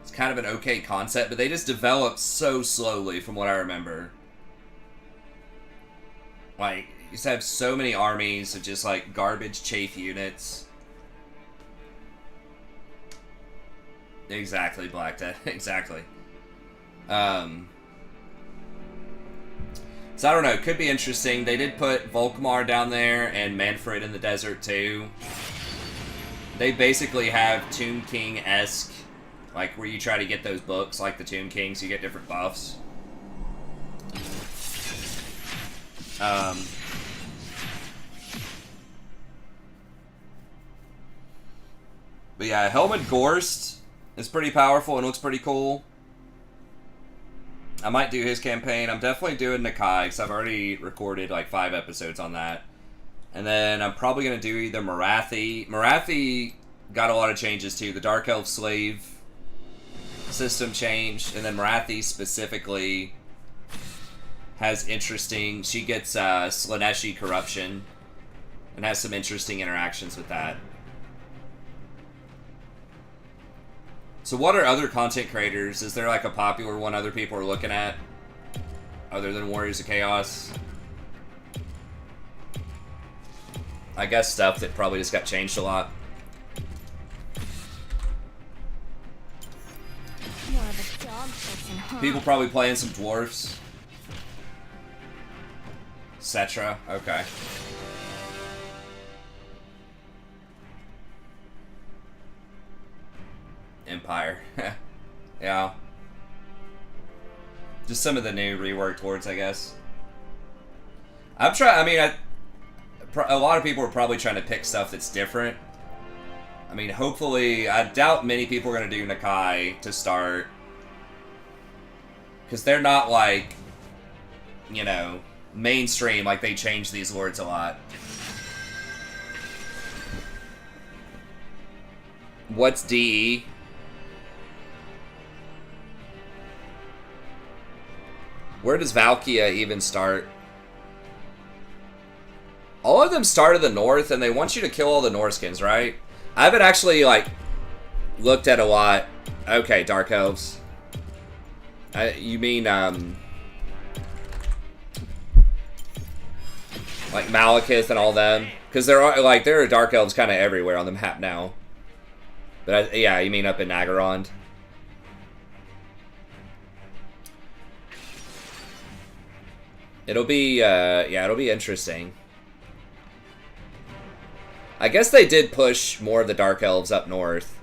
It's kind of an okay concept, but they just developed so slowly from what I remember. Like, you used to have so many armies of just, like, garbage chafe units. Exactly, Black Death. Exactly. So I don't know. It could be interesting. They did put Volkmar down there and Manfred in the desert too. They basically have Tomb King-esque, like where you try to get those books, like the Tomb King, so you get different buffs. But yeah, Helmut Gorst is pretty powerful and looks pretty cool. I might do his campaign. I'm definitely doing Nakai, because I've already recorded like 5 episodes on that. And then I'm probably going to do either Marathi. Marathi got a lot of changes too. The Dark Elf Slave system changed. And then Marathi specifically has interesting... She gets Slaneshi Corruption. And has some interesting interactions with that. So what are other content creators? Is there like a popular one other people are looking at? Other than Warriors of Chaos? I guess stuff that probably just got changed a lot. More of a dog person, huh? People probably playing some dwarfs. Cetra, okay. Empire. Yeah. Just some of the new reworked words, I guess. I'm trying, I mean, a lot of people are probably trying to pick stuff that's different. I mean, hopefully, I doubt many people are going to do Nakai to start. Because they're not like, you know, mainstream, like they change these lords a lot. What's DE? Where does Valkia even start? All of them start in the north, and they want you to kill all the Norskins, right? I haven't actually, like, looked at a lot. Okay, Dark Elves. You mean, like Malekith and all them? Because there are Dark Elves kind of everywhere on the map now. But, yeah, you mean up in Nagarond? It'll be, yeah, it'll be interesting. I guess they did push more of the Dark Elves up north.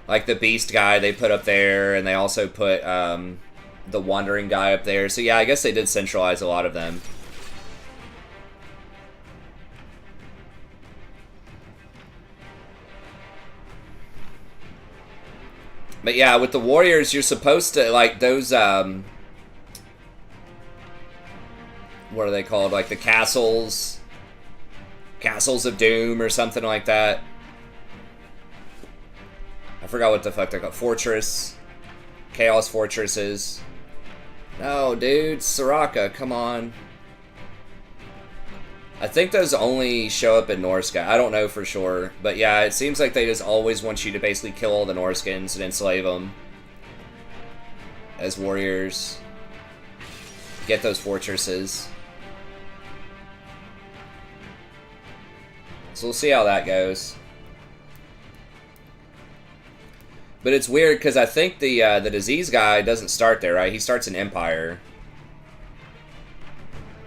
Like the Beast guy they put up there, and they also put the Wandering guy up there. So yeah, I guess they did centralize a lot of them. But yeah, with the Warriors, you're supposed to, like, those, what are they called? Like the castles of Doom or something like that. I forgot what the fuck they're called. Fortress. Chaos Fortresses. No, dude. Soraka, come on. I think those only show up in Norska. I don't know for sure. But yeah, it seems like they just always want you to basically kill all the Norskins and enslave them. As warriors. Get those fortresses. So we'll see how that goes. But it's weird because I think the disease guy doesn't start there, right? He starts in Empire.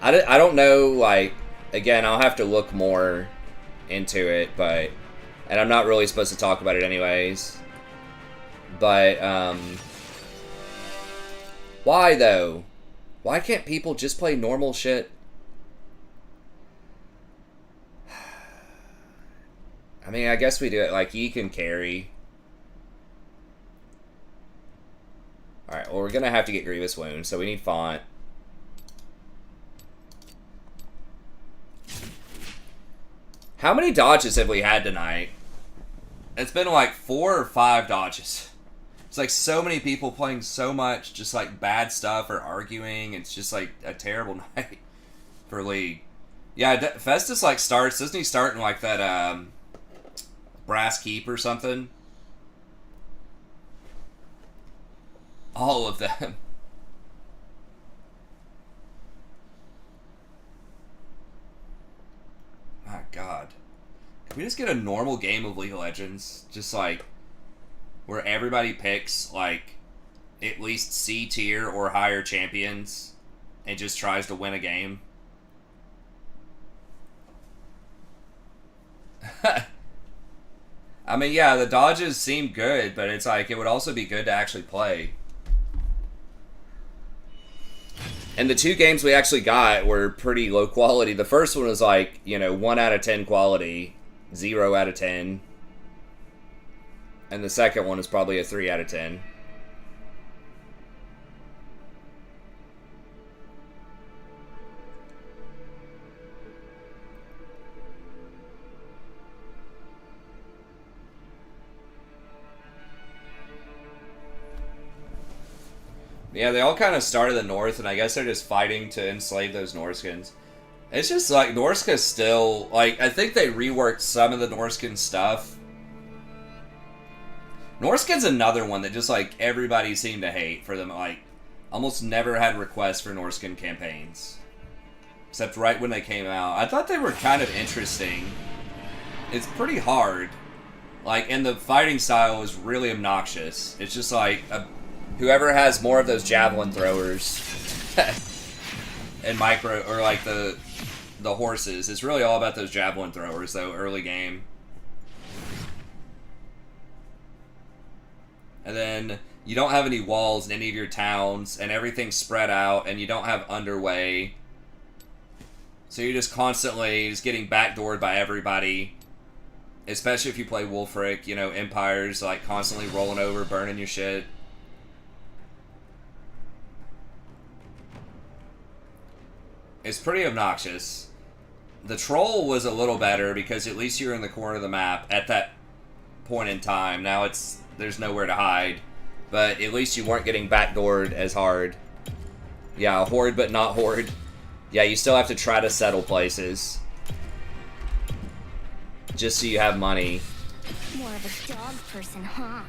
I don't know, like, again, I'll have to look more into it, but, and I'm not really supposed to talk about it anyways, but, why, though? Why can't people just play normal shit? I mean, I guess we do it, like, Yi can carry. Alright, well, we're gonna have to get Grievous Wound, so we need Font. How many dodges have we had tonight? It's been like 4 or 5 dodges. It's like so many people playing so much, just like bad stuff or arguing. It's just like a terrible night for League. Yeah, Festus like starts, doesn't he start in like that Brass Keep or something? All of them. My God. Can we just get a normal game of League of Legends? Just like, where everybody picks like at least C tier or higher champions and just tries to win a game? I mean, yeah, the dodges seem good, but it's like, it would also be good to actually play. And the 2 games we actually got were pretty low quality. The first one was like, you know, 1 out of 10 quality, 0 out of 10. And the second one is probably a 3 out of 10. Yeah, they all kind of start in the north, and I guess they're just fighting to enslave those Norskins. It's just like, Norska's still, like, I think they reworked some of the Norskin stuff. Norskin's another one that just, like, everybody seemed to hate for them, like, almost never had requests for Norskin campaigns. Except right when they came out. I thought they were kind of interesting. It's pretty hard. Like, and the fighting style is really obnoxious. It's just like, whoever has more of those javelin throwers and micro, or like the horses, it's really all about those javelin throwers though, early game. And then you don't have any walls in any of your towns, and everything's spread out, and you don't have underway. So you're just constantly just getting backdoored by everybody. Especially if you play Wolfric, you know, Empire's like constantly rolling over, burning your shit. It's pretty obnoxious. The Troll was a little better because at least you're in the corner of the map at that point in time. Now there's nowhere to hide. But at least you weren't getting backdoored as hard. Yeah, Horde but not Horde. Yeah, you still have to try to settle places. Just so you have money. More of a dog person, huh?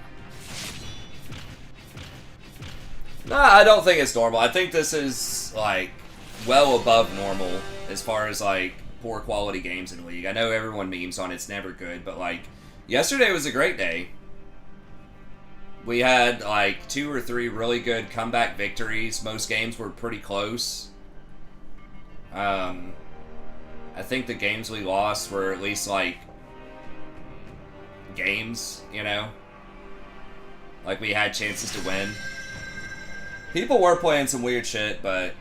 Nah, I don't think it's normal. I think this is, like, well above normal as far as, like, poor quality games in League. I know everyone memes on it's never good, but, like, yesterday was a great day. We had, like, 2 or 3 really good comeback victories. Most games were pretty close. I think the games we lost were at least, like, games, you know? Like, we had chances to win. People were playing some weird shit, but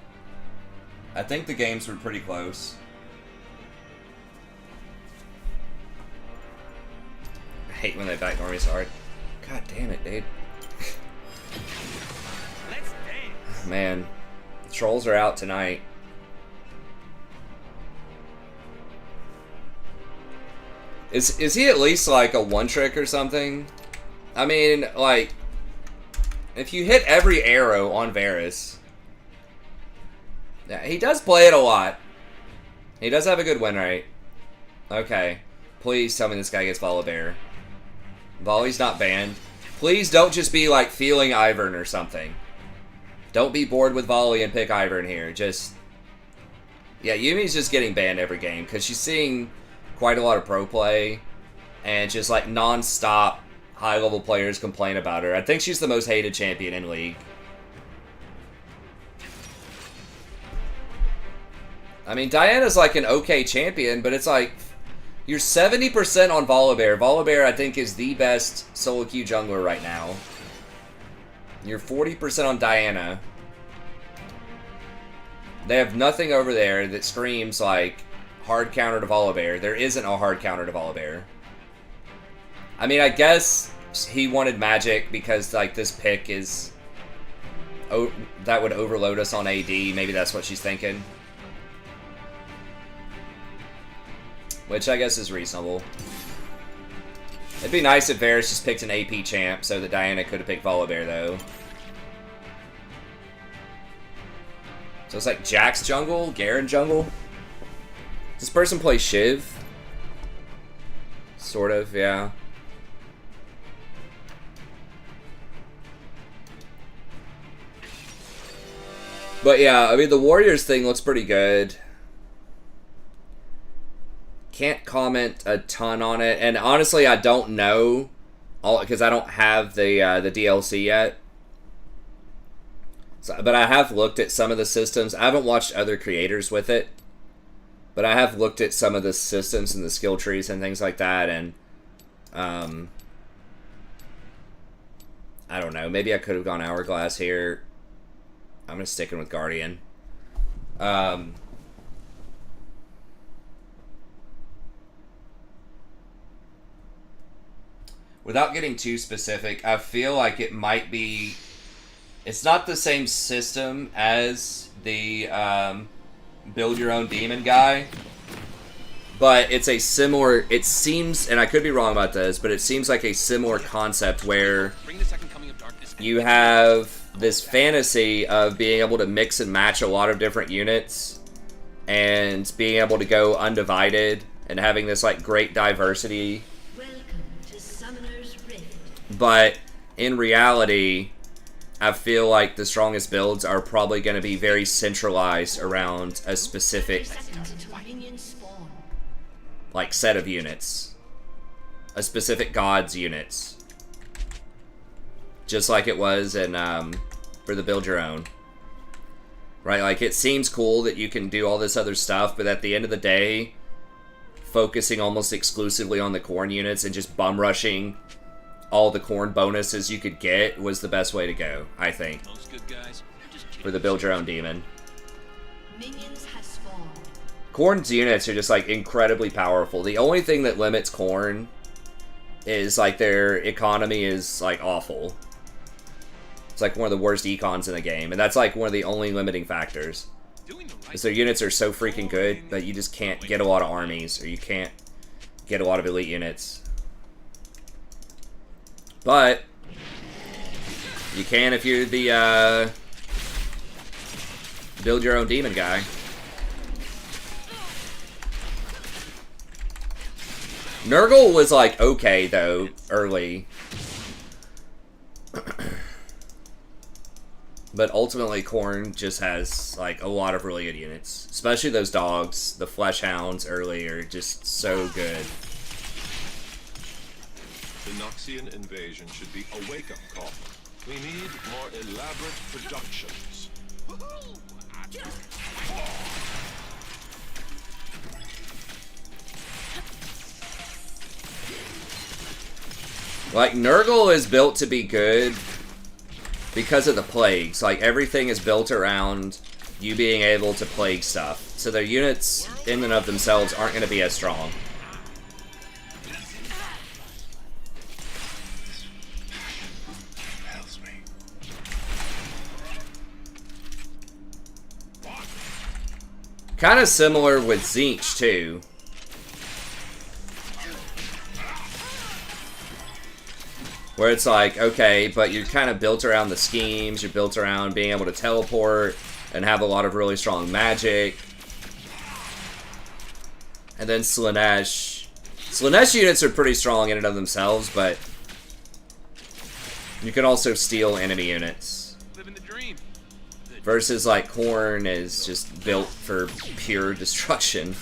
I think the games were pretty close. I hate when they backdoor me so hard. God damn it, dude. Let's dance. Man, the trolls are out tonight. Is he at least like a one trick or something? I mean, like, if you hit every arrow on Varus, yeah, he does play it a lot. He does have a good win rate. Okay, please tell me this guy gets Volibear. Volley's not banned. Please don't just be like feeling Ivern or something. Don't be bored with Volley and pick Ivern here. Just, yeah, Yumi's just getting banned every game because she's seeing quite a lot of pro play and just like non-stop high-level players complain about her. I think she's the most hated champion in League. I mean, Diana's like an okay champion, but it's like you're 70% on Volibear. Volibear, I think, is the best solo queue jungler right now. You're 40% on Diana. They have nothing over there that screams like hard counter to Volibear. There isn't a hard counter to Volibear. I mean, I guess he wanted magic because like this pick is that would overload us on AD. Maybe that's what she's thinking. Which I guess is reasonable. It'd be nice if Varus just picked an AP champ so that Diana could have picked Volibear, though. So it's like Jax jungle, Garen jungle. Does this person play Shiv? Sort of, yeah. But yeah, I mean, the Warriors thing looks pretty good. Can't comment a ton on it, and honestly, I don't know, all because I don't have the DLC yet. So, but I have looked at some of the systems. I haven't watched other creators with it, but I have looked at some of the systems and the skill trees and things like that, and I don't know. Maybe I could have gone Hourglass here. I'm gonna stick in with Guardian. Without getting too specific, I feel like it might be... It's not the same system as the build your own demon guy, but it's a similar... It seems, and I could be wrong about this, but it seems like a similar concept where you have this fantasy of being able to mix and match a lot of different units and being able to go undivided and having this like great diversity. But in reality, I feel like the strongest builds are probably going to be very centralized around a specific like set of units. A specific god's units. Just like it was in for the build your own. Right, like it seems cool that you can do all this other stuff, but at the end of the day, focusing almost exclusively on the corn units and just bum rushing all the corn bonuses you could get was the best way to go, I think. For the build your own demon. Corn's units are just like incredibly powerful. The only thing that limits corn is like their economy is like awful. It's like one of the worst econs in the game, and that's like one of the only limiting factors. Because their units are so freaking good, but you just can't get a lot of armies, or you can't get a lot of elite units. But you can if you're the build your own demon guy. Nurgle was like okay though early. But ultimately Khorne just has like a lot of really good units. Especially those dogs, the flesh hounds early are just so good. The Noxian invasion should be a wake-up call. We need more elaborate productions. Like, Nurgle is built to be good because of the plagues. Like, everything is built around you being able to plague stuff. So their units, in and of themselves, aren't going to be as strong. Kind of similar with Tzeentch, too. Where it's like, okay, but you're kind of built around the schemes, you're built around being able to teleport and have a lot of really strong magic. And then Slaanesh. Slaanesh units are pretty strong in and of themselves, but you can also steal enemy units. Living the dream. Versus, like, Khorne is just built for pure destruction.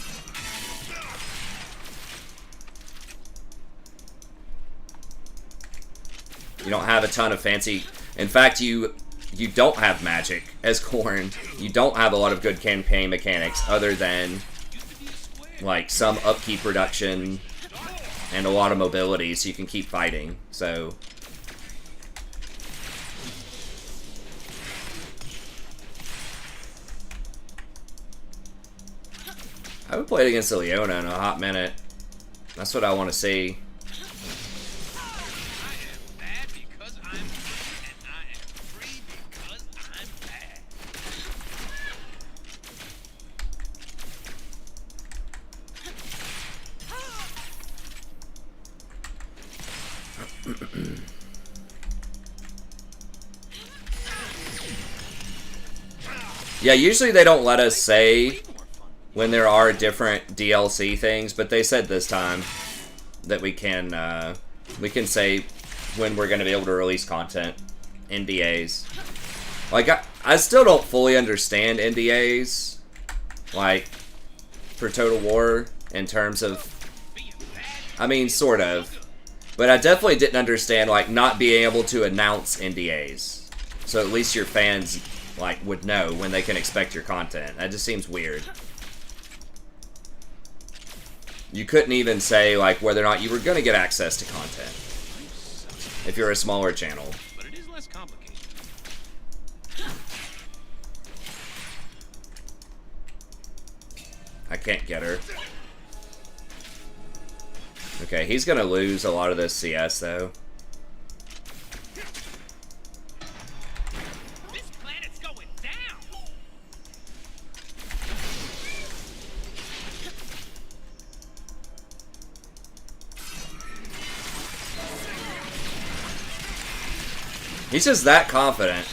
You don't have a ton of fancy... In fact, you you don't have magic as Corn. You don't have a lot of good campaign mechanics other than like some upkeep reduction and a lot of mobility, so you can keep fighting. So I haven't played against a Leona in a hot minute. That's what I want to see. Yeah, usually they don't let us say when there are different DLC things, but they said this time that we can say when we're going to be able to release content. NDAs. Like, I still don't fully understand NDAs, like, for Total War, in terms of, I mean, sort of. But I definitely didn't understand, like, not being able to announce NDAs. So at least your fans, like, would know when they can expect your content. That just seems weird. You couldn't even say, like, whether or not you were going to get access to content if you're a smaller channel. But it is less complicated. I can't get her. Okay, he's going to lose a lot of this CS, though. This planet's going down. He's just that confident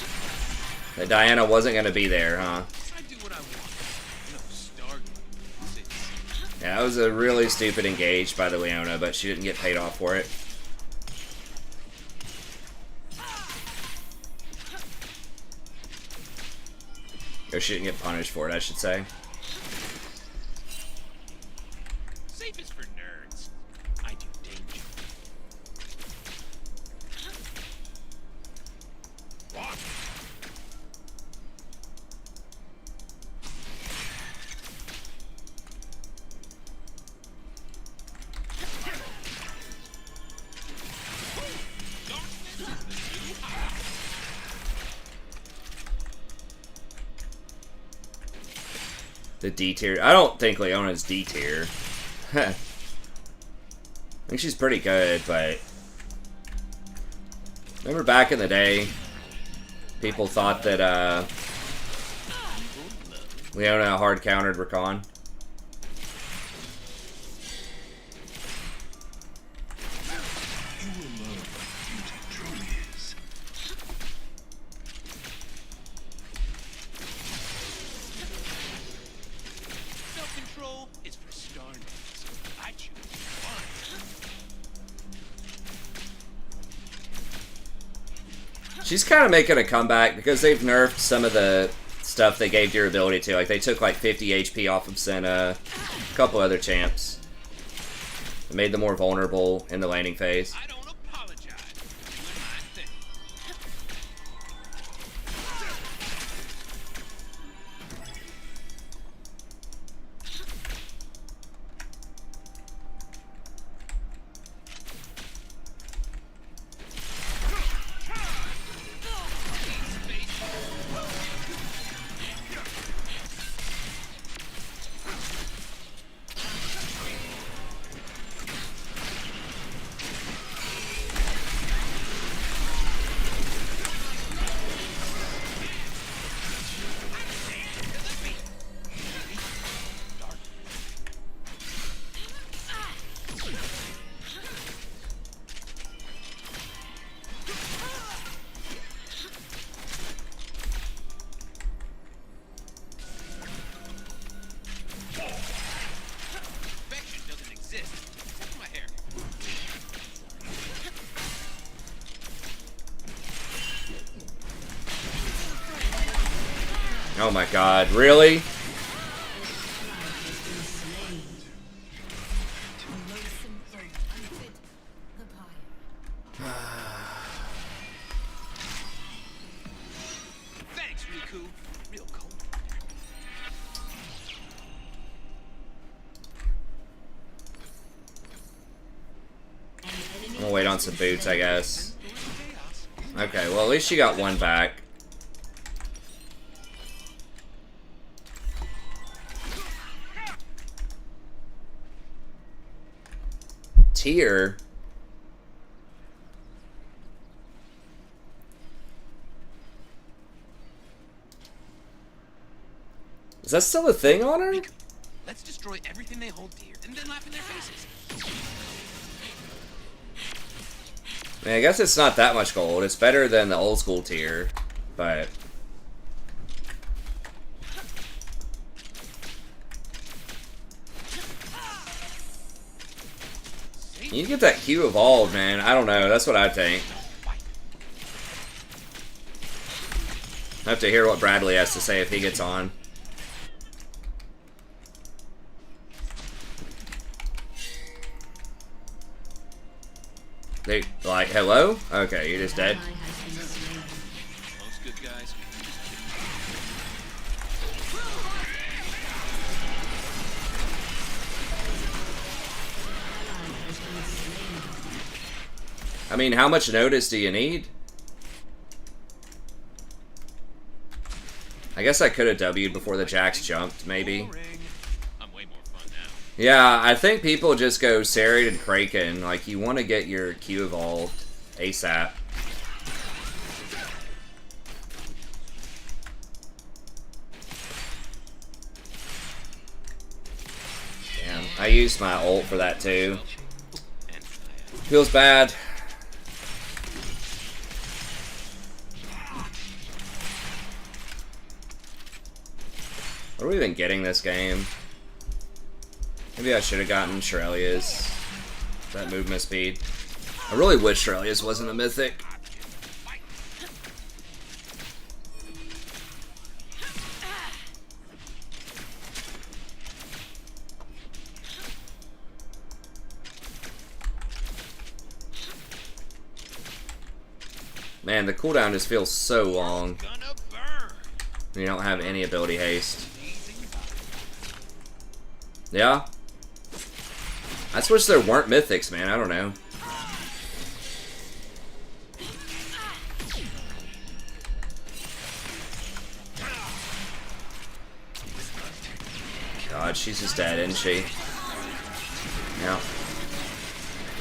that Diana wasn't going to be there, huh? I do what I want. No Stargate. Yeah, that was a really stupid engage by the Leona, but she didn't get paid off for it. Or she didn't get punished for it, I should say. Safe is for nerds. I do danger. What? The D tier. I don't think Leona's D tier. I think she's pretty good, but remember back in the day, people thought that Leona hard countered Rakan. Self-control is for star nerds. I choose fun. She's kind of making a comeback because they've nerfed some of the stuff they gave durability to. Like, they took like 50 HP off of Senna, a couple other champs. It made them more vulnerable in the laning phase. I don't apologize. Doing my thing. Perfection doesn't exist. Except my hair. Oh my god, really? through real cold. I'm gonna wait on some boots, I guess. Okay, well, at least she got one back. Tier. Is that still a thing on her? Let's destroy everything they hold dear and then laugh in their faces. I mean, I guess it's not that much gold. It's better than the old school tier, but... You need to get that Q evolved, man. I don't know. That's what I think. I have to hear what Bradley has to say if he gets on. They, like, hello? Okay, you're just dead. Most good guys. I mean, how much notice do you need? I guess I could have W'd before the Jax jumped, maybe. I'm way more fun now. Yeah, I think people just go Serried and Kraken. Like, you want to get your Q evolved ASAP. Damn, I used my ult for that too. Feels bad. What are we even getting this game? Maybe I should have gotten Shirelia's. That movement speed. I really wish Shirelia's wasn't a mythic. Man, the cooldown just feels so long. Gonna burn. You don't have any ability haste. Yeah? I just wish there weren't mythics, man. I don't know. God, she's just dead, isn't she? Yeah.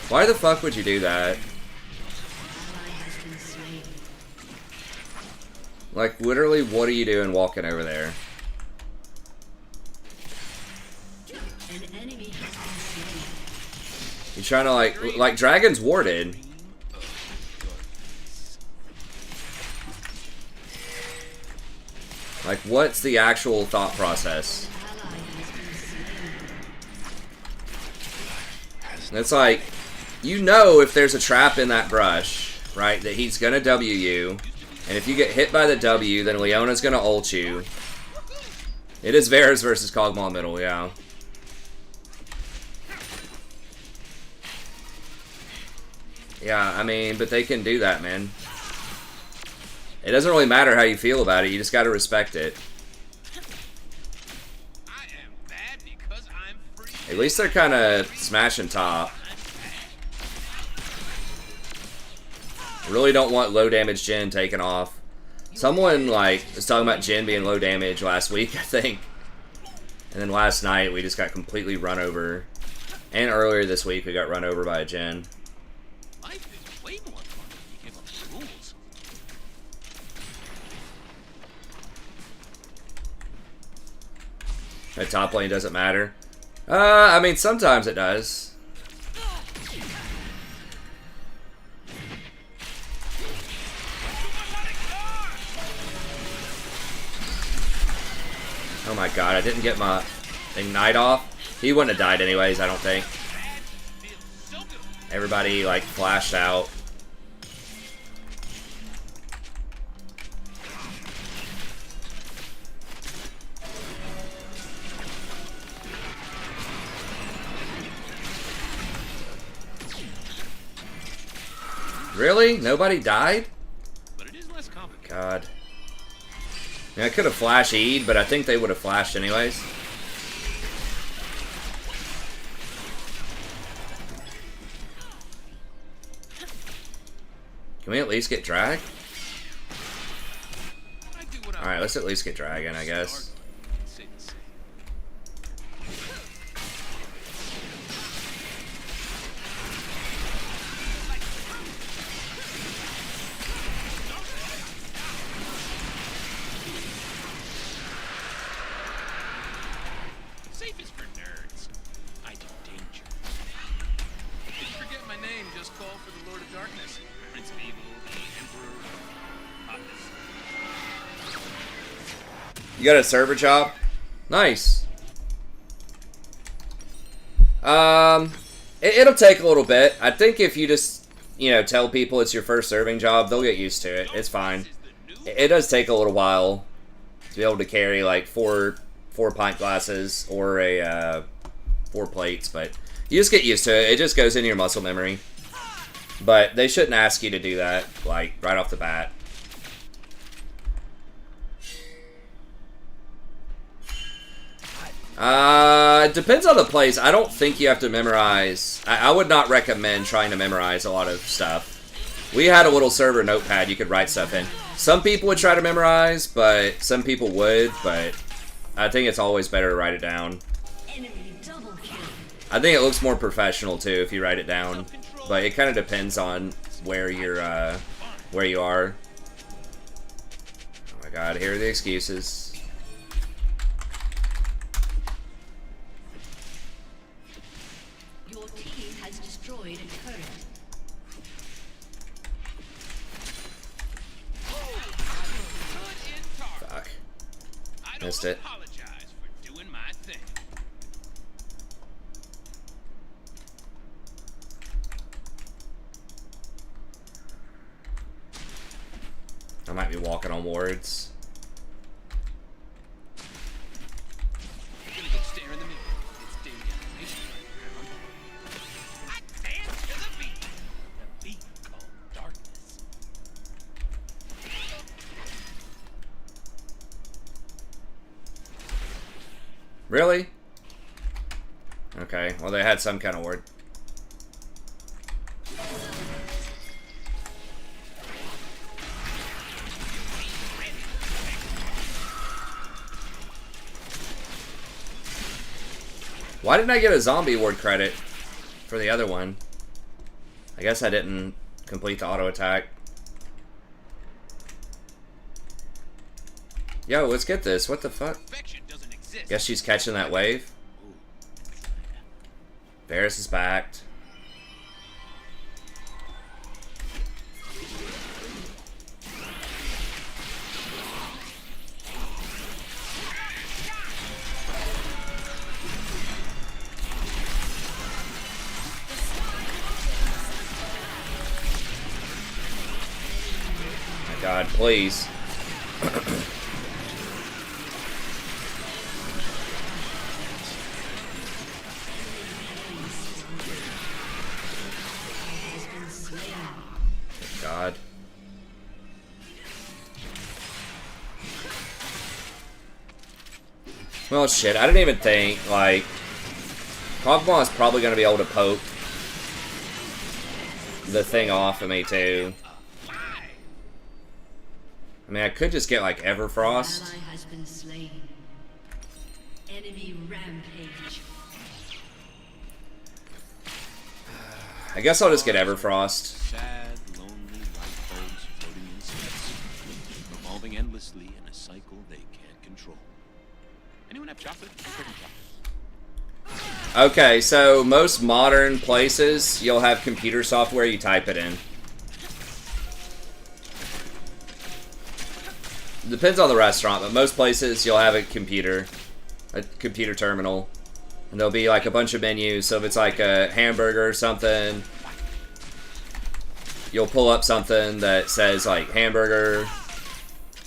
Why the fuck would you do that? Like, literally, what are you doing walking over there? You trying to like Dragon's warded. Like, what's the actual thought process? It's like, you know if there's a trap in that brush, right, that he's gonna W you, and if you get hit by the W, then Leona's gonna ult you. It is Varus versus Kog'Maw middle, yeah. Yeah, I mean, but they can do that, man. It doesn't really matter how you feel about it, you just gotta respect it. I am bad because I'm free. At least they're kinda smashing top. Really don't want low damage Jhin taken off. Someone, like, was talking about Jhin being low damage last week, I think. And then last night, we just got completely run over. And earlier this week, we got run over by a Jhin. Life is way more fun when you give up the rules. That top lane doesn't matter. I mean, sometimes it does. Oh my god, I didn't get my Ignite off. He wouldn't have died anyways, I don't think. Everybody, like, flashed out. Really? Nobody died? But it is less complicated. God. Yeah, I could have flash E'd, but I think they would have flashed anyways. Can we at least get drag? Alright, let's at least get dragon, I guess. Safe is for nerds. I do danger. If you forget my name, just call for the Lord of Darkness. Prince of Evil, the Emperor of Hotness. You got a server job? Nice. It'll take a little bit. I think if you just, you know, tell people it's your first serving job, they'll get used to it. It's fine. It does take a little while to be able to carry like four pint glasses or a 4 plates, but you just get used to it. It just goes into your muscle memory. But they shouldn't ask you to do that, like, right off the bat. It depends on the place. I don't think you have to memorize. I would not recommend trying to memorize a lot of stuff. We had a little server notepad you could write stuff in. Some people would try to memorize, but some people would, but I think it's always better to write it down. Enemy double kill. I think it looks more professional too if you write it down, but it kind of depends on where you're, where you are. Oh my god, here are the excuses. Your team has destroyed a turret. Fuck. I Missed don't it. apologize for doing my thing. I might be walking on wards. You're gonna go stare in the mirror. It's daily animation. I dance to the beat. The beat called darkness. Really? Okay, well they had some kind of word. Why didn't I get a zombie ward credit for the other one? I guess I didn't complete the auto attack. Yo, let's get this. What the fuck? Perfection doesn't exist. Guess she's catching that wave. Varus is backed. My God, please. God. Well, shit, I didn't even think, like, Kog'Maw is probably going to be able to poke the thing off of me, too. I mean, I could just get, like, Everfrost. Ally has been slain. Enemy rampage. I guess I'll just get Everfrost. Sad, lonely light bulbs floating in space, revolving endlessly in a cycle they can't control. Anyone have chocolate? Freaking chocolate. Okay, so most modern places, you'll have computer software, you type it in. Depends on the restaurant, but most places you'll have a computer terminal. And there'll be like a bunch of menus, so if it's like a hamburger or something, you'll pull up something that says like hamburger,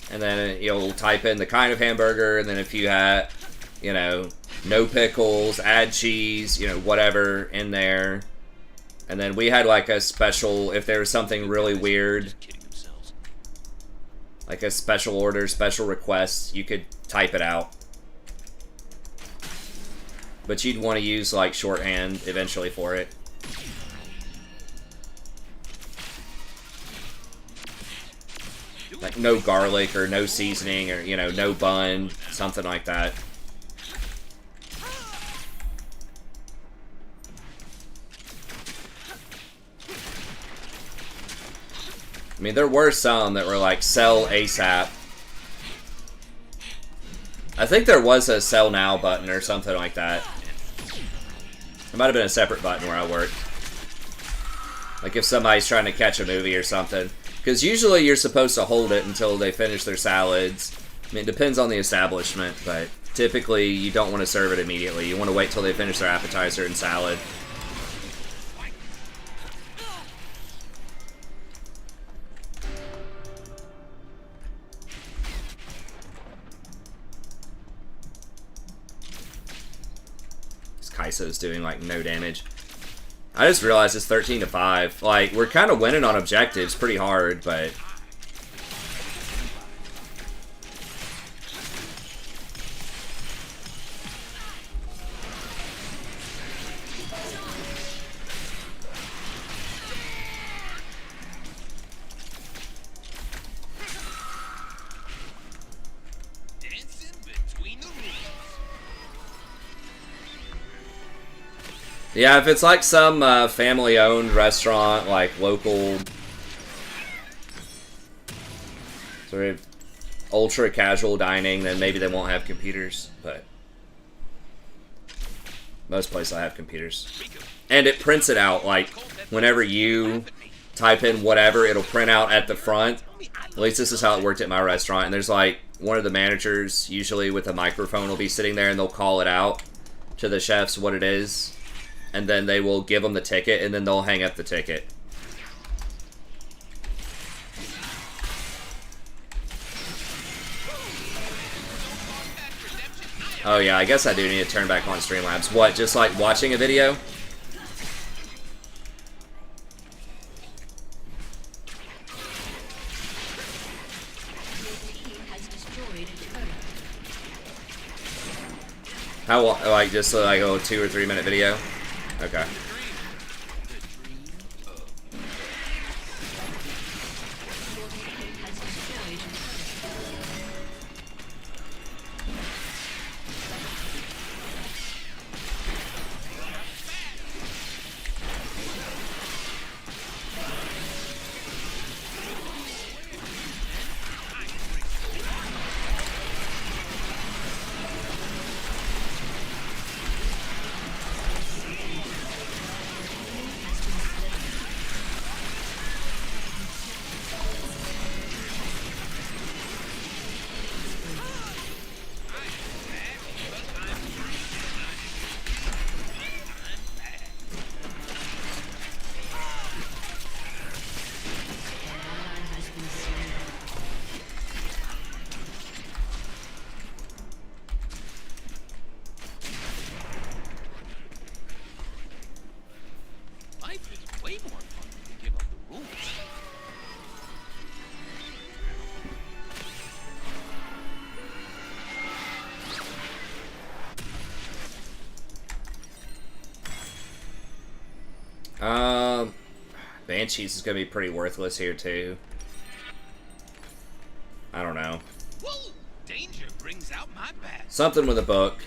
and then you'll type in the kind of hamburger, and then if you had, you know, no pickles, add cheese, you know, whatever in there. And then we had like a special, if there was something really weird, like a special order, special request, you could type it out. But you'd want to use like shorthand eventually for it. Like no garlic or no seasoning or, you know, no bun, something like that. I mean, there were some that were like sell ASAP. I think there was a sell now button or something like that. It might have been a separate button where I worked. Like if somebody's trying to catch a movie or something. Because usually you're supposed to hold it until they finish their salads. I mean, it depends on the establishment, but typically you don't want to serve it immediately. You want to wait till they finish their appetizer and salad. Kaisa's doing like no damage. I just realized it's 13-5. Like, we're kind of winning on objectives pretty hard, but yeah, if it's like some family-owned restaurant, like local, sort of ultra-casual dining, then maybe they won't have computers, but most places have computers. And it prints it out, like, whenever you type in whatever, it'll print out at the front. At least this is how it worked at my restaurant, and there's like, one of the managers, usually with a microphone, will be sitting there and they'll call it out to the chefs what it is. And then they will give them the ticket, and then they'll hang up the ticket. Oh yeah, I guess I do need to turn back on Streamlabs. What, just like watching a video? How, like, just like a 2 or 3 minute video? Okay. Banshees is going to be pretty worthless here, too. I don't know. Whoa! Danger brings out my bad. Something with a book.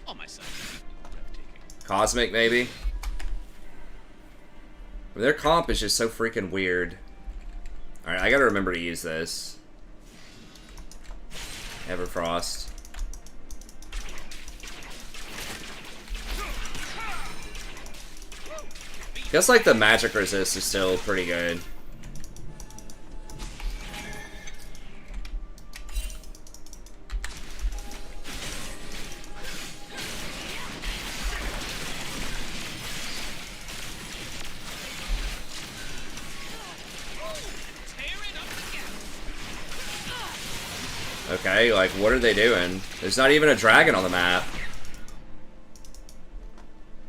All my sons are breathtaking. Cosmic, maybe? I mean, their comp is just so freaking weird. Alright, I gotta remember to use this. Everfrost. Guess like the magic resist is still pretty good. Okay, like what are they doing? There's not even a dragon on the map.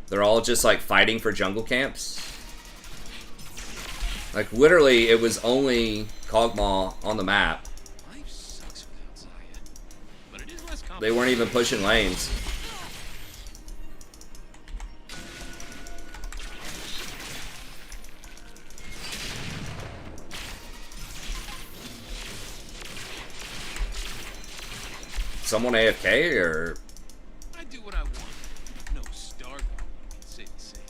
They're all just like fighting for jungle camps. Like literally it was only Kog'Maw on the map. They weren't even pushing lanes. Someone AFK or? I do what I want. No star can say the same.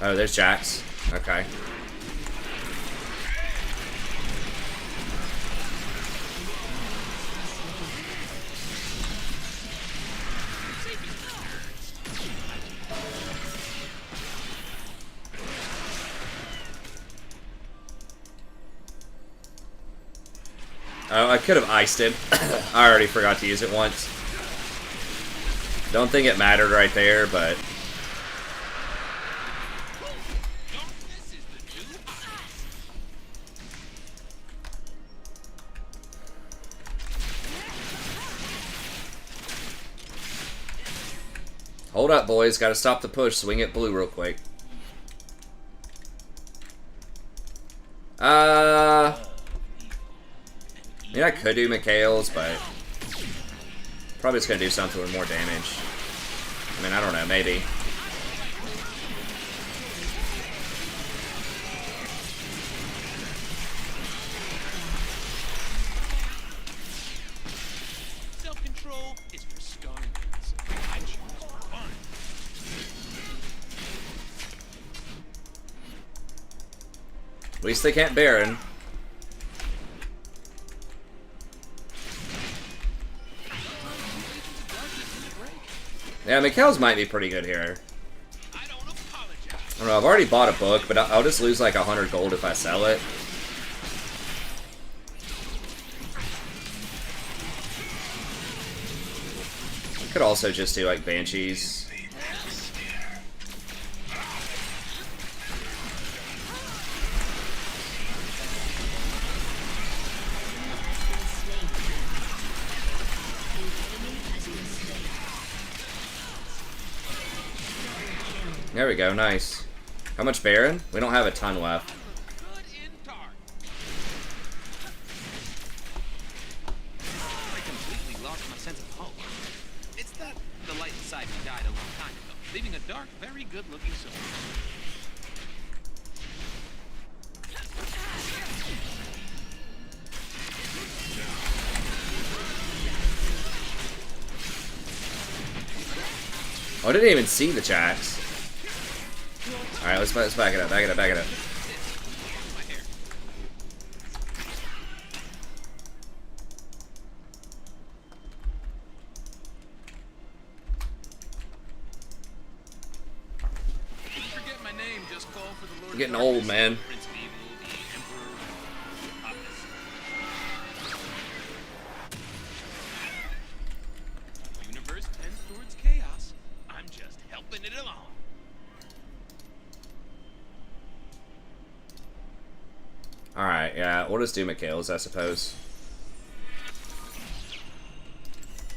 Oh, there's Jax. Okay. Oh, I could have iced him. I already forgot to use it once. Don't think it mattered right there, but... Darkness is the new Hold up, boys. Gotta stop the push. Swing it blue real quick. I mean, I could do Mikhail's, but probably just gonna do something with more damage. I mean, I don't know, maybe. self-control is for scarmans. I choose fun. At least they can't Baron. Yeah, Mikhail's might be pretty good here. I don't apologize. I don't know, I've already bought a book, but I'll just lose like 100 gold if I sell it. I could also just do like Banshees. There we go, nice. How much Baron? We don't have a ton left. Good in dark. I completely lost my sense of hope. It's that the light inside me died a long time ago, leaving a dark, very good-looking soul. Oh, I didn't even see the Jax. Alright, let's back it up, back it up, back it up. My hair. Forget my name, just call for the Lord I'm getting of old, Darkness, man. Prince of Evil, the Emperor, Hotness. Universe tends towards chaos. I'm just helping it along. Alright, yeah, we'll just do Mikhail's, I suppose.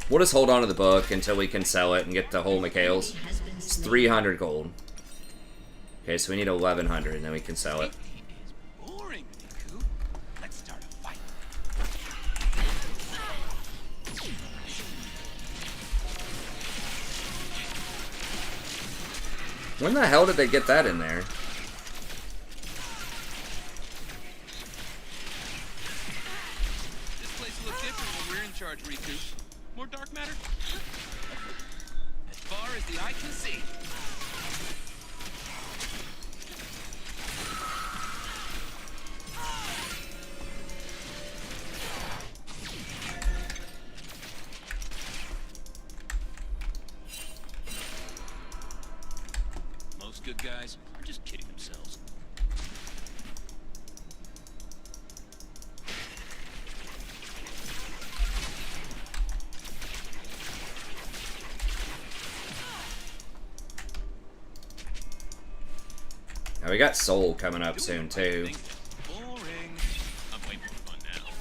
We'll just hold on to the book until we can sell it and get the whole Mikhail's. It's 300 gold. Okay, so we need 1100 and then we can sell it. Safety is boring, Miku. Let's start a fight. When the hell did they get that in there? This place will look different when we're in charge, Riku. More dark matter? As far as the eye can see. Most good guys are just kidding themselves. Now we got Soul coming up soon too. Boring. I'm waiting for fun now.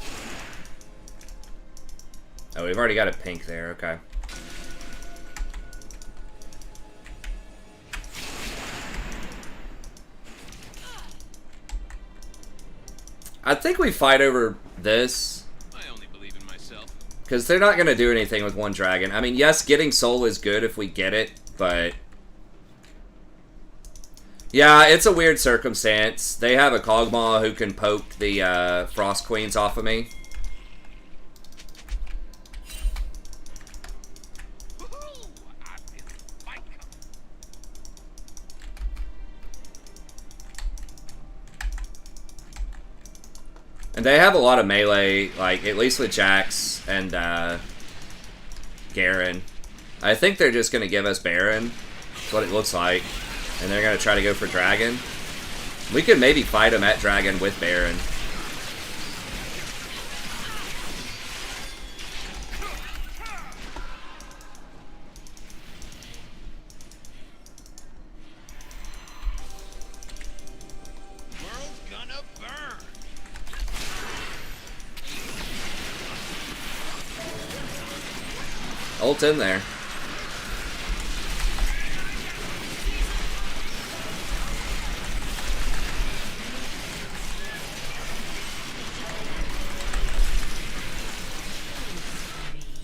Oh, we've already got a pink there, okay. I think we fight over this. I only believe in myself. Because they're not going to do anything with one dragon. I mean, yes, getting soul is good if we get it, but... Yeah, it's a weird circumstance. They have a Kog'Maw who can poke the Frost Queens off of me. And they have a lot of melee, like, at least with Jax and Garen. I think they're just going to give us Baron. That's what it looks like. And they're going to try to go for Dragon. We could maybe fight them at Dragon with Baron. World's gonna burn. Ult in there.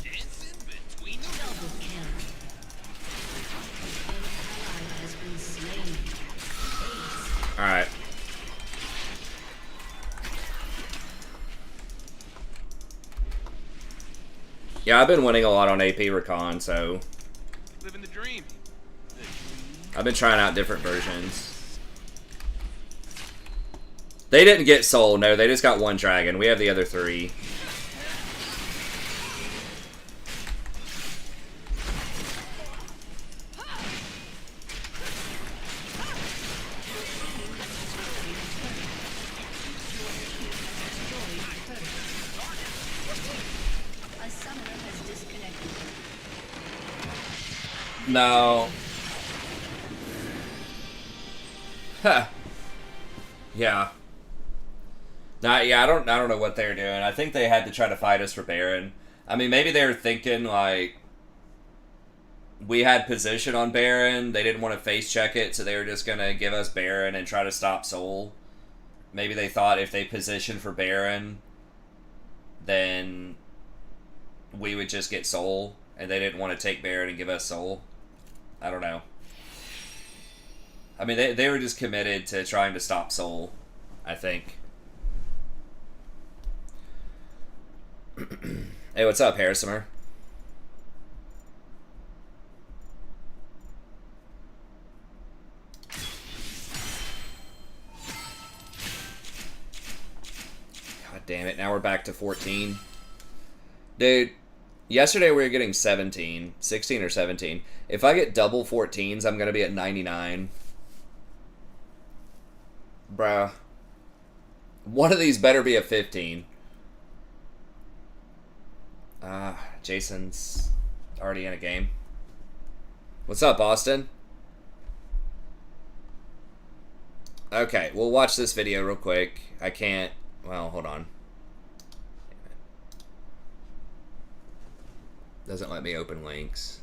Dancing between the Double kill. An ally has been slain. Ace. Alright. Yeah, I've been winning a lot on AP Rakan, so living the dream. I've been trying out different versions. They didn't get soul, no, they just got one dragon. We have the other three. A summoner has disconnected. No. Huh. Yeah. Nah, yeah, I don't know what they're doing. I think they had to try to fight us for Baron. I mean, maybe they were thinking, like, we had position on Baron. They didn't want to face check it, so they were just going to give us Baron and try to stop Soul. Maybe they thought if they positioned for Baron, then we would just get Soul, and they didn't want to take Baron and give us Soul. I don't know. I mean, they were just committed to trying to stop Soul, I think. Hey, what's up, Harrisimer? God damn it, now we're back to 14. Dude, yesterday we were getting 17. 16 or 17. If I get double 14s, I'm going to be at 99. Bruh. One of these better be a 15. Jason's already in a game. What's up, Austin? Okay, we'll watch this video real quick. I can't... Well, hold on. Doesn't let me open links.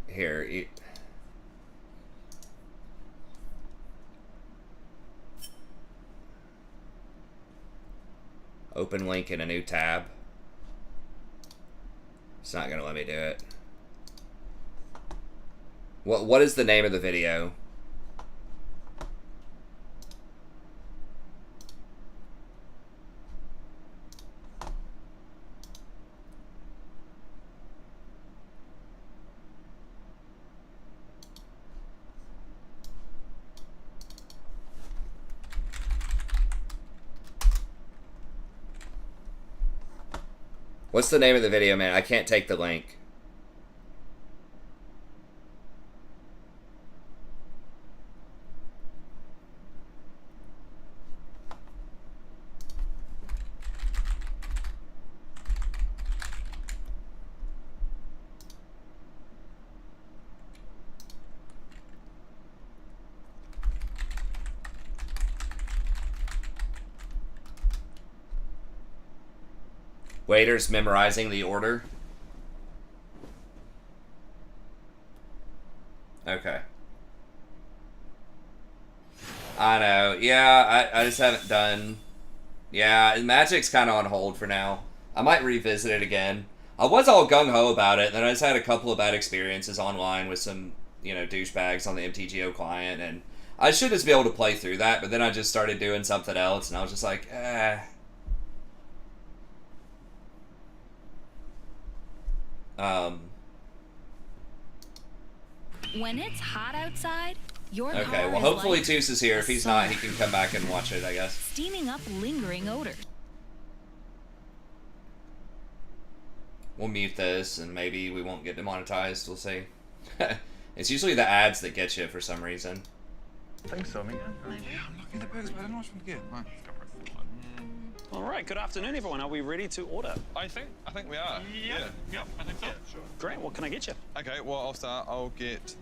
Here. Open link in a new tab. It's not gonna let me do it. What is the name of the video? What's the name of the video, man? I can't take the link. Waiters memorizing the order. Okay. I know. Yeah, I just haven't done... Yeah, Magic's kind of on hold for now. I might revisit it again. I was all gung-ho about it, and then I just had a couple of bad experiences online with some, douchebags on the MTGO client, and I should just be able to play through that, but then I just started doing something else, and I was just like, When it's hot outside, your Okay, car well, is hopefully like Toos is here. If he's not, sun, he can come back and watch it, I guess. steaming up lingering odor. We'll mute this, and maybe we won't get demonetized. We'll see. It's usually the ads that get you for some reason. I think so, mate. Yeah, I'm looking at the burgers, but I don't know which one to get. Right. All right, good afternoon, everyone. Are we ready to order? I think we are. Yeah, I think so. Sure. Great. What can I get you? Okay, well, I'll start. I'll just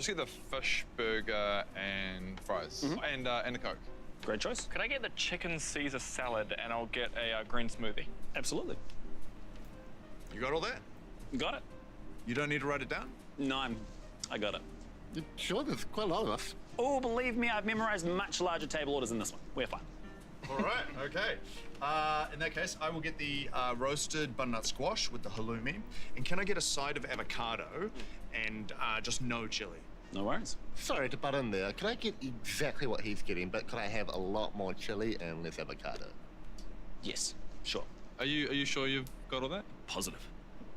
get the fish burger and fries. And a Coke. Great choice. Could I get the chicken Caesar salad and I'll get a green smoothie? Absolutely. You got all that? Got it. You don't need to write it down? No, I got it. Sure, there's quite a lot of us. Oh, believe me, I've memorized much larger table orders than this one. We're fine. All right, okay. In that case, I will get the roasted butternut squash with the halloumi. And can I get a side of avocado and just no chili? No worries. Sorry to butt in there. Can I get exactly what he's getting, but could I have a lot more chili and less avocado? Yes, sure. Are you sure you've got all that? Positive.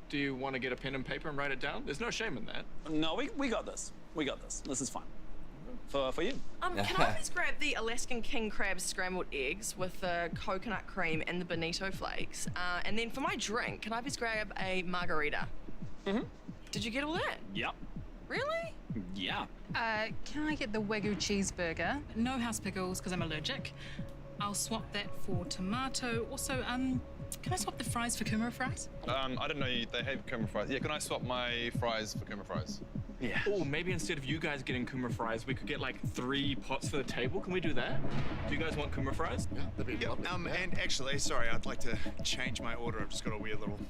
Do you want to get a pen and paper and write it down? There's no shame in that. No, we got this. We got this. This is fine. For you. Can I please grab the Alaskan king crab scrambled eggs with the coconut cream and the bonito flakes? And then for my drink, can I please grab a margarita? Did you get all that? Yep. Really? Yeah. Can I get the Wagyu cheeseburger? No house pickles because I'm allergic. I'll swap that for tomato. Also, can I swap the fries for kumara fries? I don't know. They have kumara fries. Yeah, can I swap my fries for kumara fries? Yeah. Oh, maybe instead of you guys getting kumara fries, we could get like 3 pots for the table. Can we do that? Do you guys want kumara fries? Yeah, that'd be lovely. And actually, sorry, I'd like to change my order. I've just got a weird little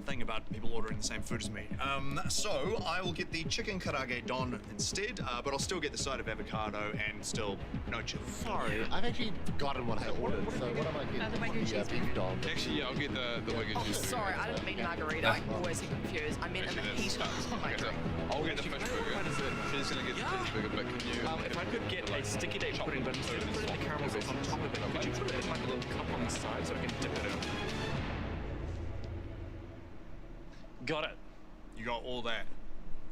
thing about people ordering the same food as me. So I will get the chicken karaage don instead, but I'll still get the side of avocado and still no chili. Sorry, I've actually forgotten what I ordered, so what am I getting? The Wagyu cheeseburger. Don. Actually, yeah, I'll get the Wagyu Oh, cheeseburger. sorry, I didn't mean margarita. I always get confused. I meant in the heat of my drink. I'll get the fish burger. She's gonna get the cheeseburger, but can you? If I could get a sticky date pudding, but instead of putting the caramel sauce on top of it, could you put it in like a little cup on the side so I can dip it in? Got it. You got all that?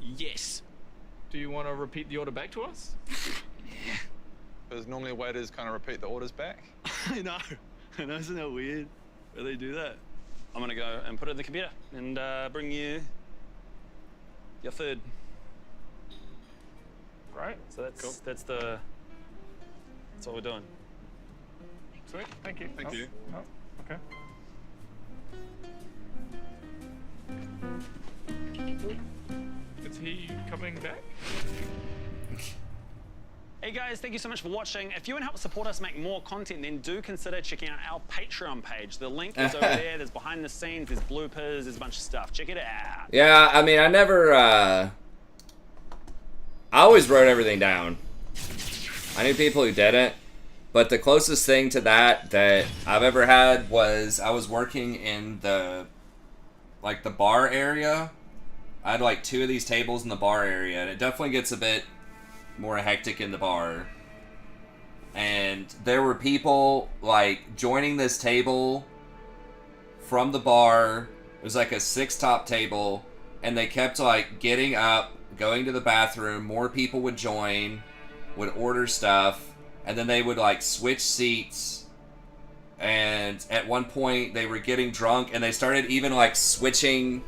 Yes. Do you want to repeat the order back to us? Because normally waiters kind of repeat the orders back. I know. Isn't that weird? Where they do that? I'm gonna go and put it in the computer and bring you your food. Right. So that's Cool. that's what we're doing. Sweet. Thank you. Thank you. Oh, okay. Is he coming back? Hey guys, thank you so much for watching. If you want to help support us make more content, then do consider checking out our Patreon page. The link is over there. There's behind the scenes, there's bloopers, there's a bunch of stuff. Check it out. Yeah, I mean, I never, I always wrote everything down. I knew people who didn't, but the closest thing to that I've ever had was I was working in the bar area. I had like 2 of these tables in the bar area, and it definitely gets a bit more hectic in the bar. And there were people like joining this table from the bar. It was like a 6-top table, and they kept like getting up, going to the bathroom. More people would join, would order stuff, and then they would like switch seats. And at one point they were getting drunk, and they started even like switching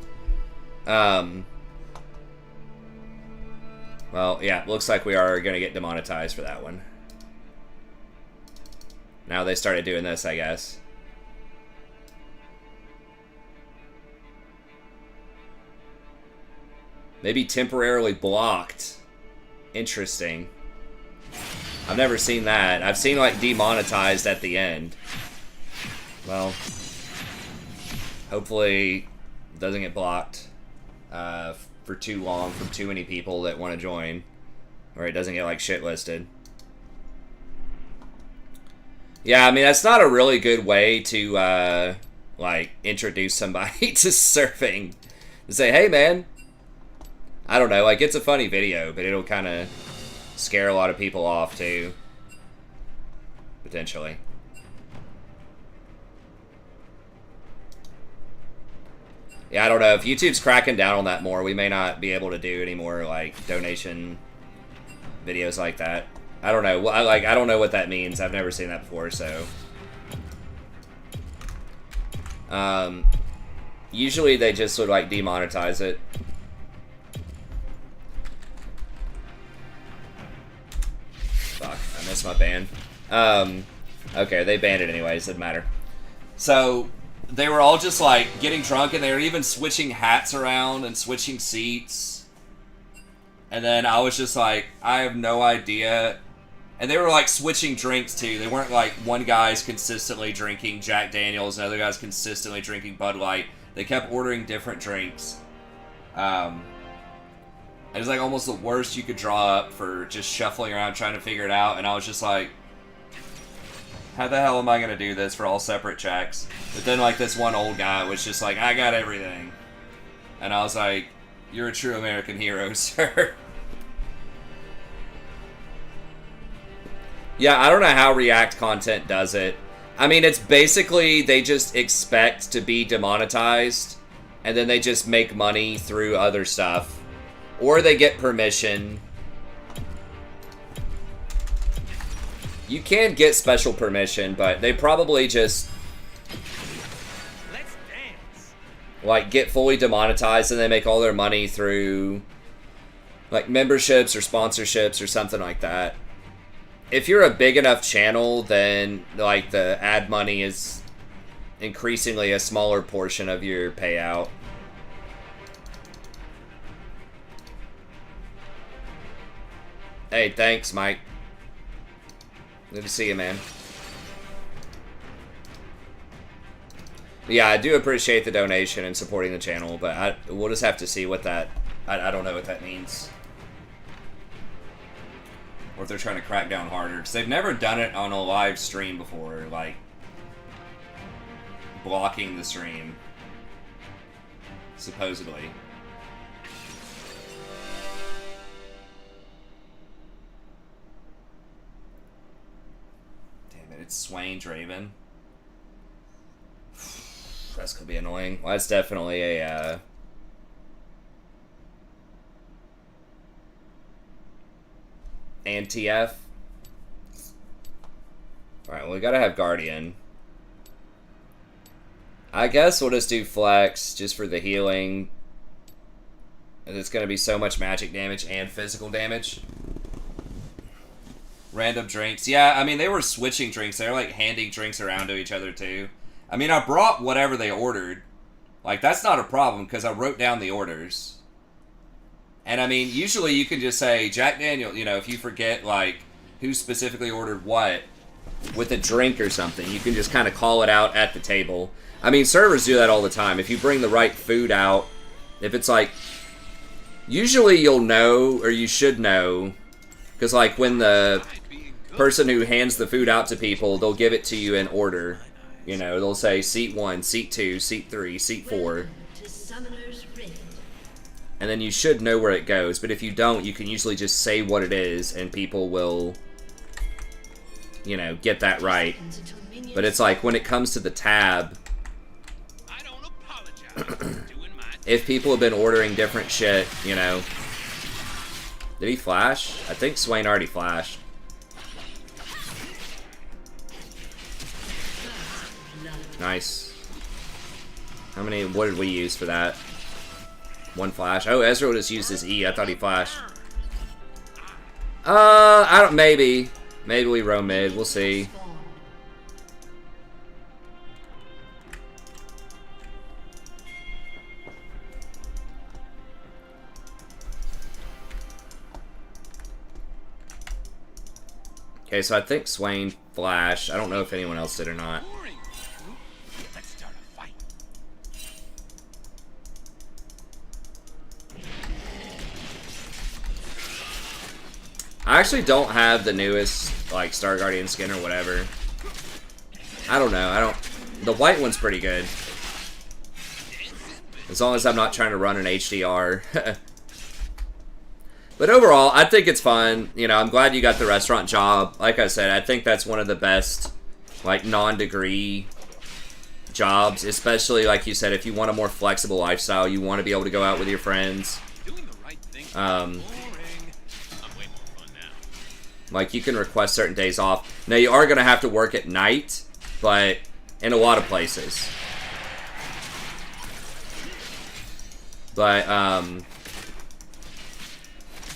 well, yeah, looks like we are going to get demonetized for that one. Now they started doing this, I guess. Maybe temporarily blocked. Interesting. I've never seen that. I've seen, like, demonetized at the end. Well, hopefully it doesn't get blocked for too long from too many people that want to join, or it doesn't get like shit listed. Yeah, I mean, that's not a really good way to, like, introduce somebody to surfing. To say, hey, man, I don't know, like, it's a funny video, but it'll kind of scare a lot of people off, too. Potentially. Yeah, I don't know. If YouTube's cracking down on that more, we may not be able to do any more, like, donation videos like that. I don't know. I don't know what that means. I've never seen that before, so. Usually they just would, like, demonetize it. Fuck, I missed my ban. Okay, they banned it anyways, doesn't matter. So, they were all just, like, getting drunk, and they were even switching hats around and switching seats. And then I was just like, I have no idea. And they were, like, switching drinks, too. They weren't, like, one guy's consistently drinking Jack Daniels, and another guy's consistently drinking Bud Light. They kept ordering different drinks. It was, like, almost the worst you could draw up for just shuffling around trying to figure it out. And I was just like, how the hell am I going to do this for all separate checks? But then, like, this one old guy was just like, I got everything. And I was like, you're a true American hero, sir. Yeah, I don't know how React content does it. I mean, it's basically they just expect to be demonetized, and then they just make money through other stuff. Or they get permission. You can get special permission, but they probably just like get fully demonetized, and they make all their money through like memberships or sponsorships or something like that. If you're a big enough channel, then like the ad money is increasingly a smaller portion of your payout. Hey, thanks, Mike. Good to see you, man. Yeah, I do appreciate the donation and supporting the channel, but we'll just have to see what that... I don't know what that means. Or if they're trying to crack down harder. Because they've never done it on a live stream before, like... blocking the stream. Supposedly. It's Swain Draven. That's gonna be annoying. Well, that's definitely a anti-F. Alright, well, we gotta have Guardian. I guess we'll just do Flex just for the healing. And it's gonna be so much magic damage and physical damage. Random drinks. Yeah, I mean, they were switching drinks. They were, like, handing drinks around to each other, too. I mean, I brought whatever they ordered. Like, that's not a problem, because I wrote down the orders. And, I mean, usually you can just say, Jack Daniel, you know, if you forget, like, who specifically ordered what with a drink or something, you can just kind of call it out at the table. I mean, servers do that all the time. If you bring the right food out, if it's, like... Usually you'll know, or you should know... Because, like, when the person who hands the food out to people, they'll give it to you in order. You know, they'll say seat 1, seat 2, seat 3, seat 4. And then you should know where it goes. But if you don't, you can usually just say what it is, and people will, you know, get that right. But it's like, when it comes to the tab, if people have been ordering different shit, you know... Did he flash? I think Swain already flashed. Nice. How many, what did we use for that? One flash. Oh, Ezreal just used his E. I thought he flashed. I don't, maybe. Maybe we roam mid. We'll see. Okay, so I think Swain flashed. I don't know if anyone else did or not. I actually don't have the newest, like, Star Guardian skin or whatever. I don't know. The white one's pretty good. As long as I'm not trying to run an HDR. But overall, I think it's fun. You know, I'm glad you got the restaurant job. Like I said, I think that's one of the best, like, non-degree jobs. Especially, like you said, if you want a more flexible lifestyle, you want to be able to go out with your friends. Like, you can request certain days off. Now, you are going to have to work at night, but in a lot of places. But,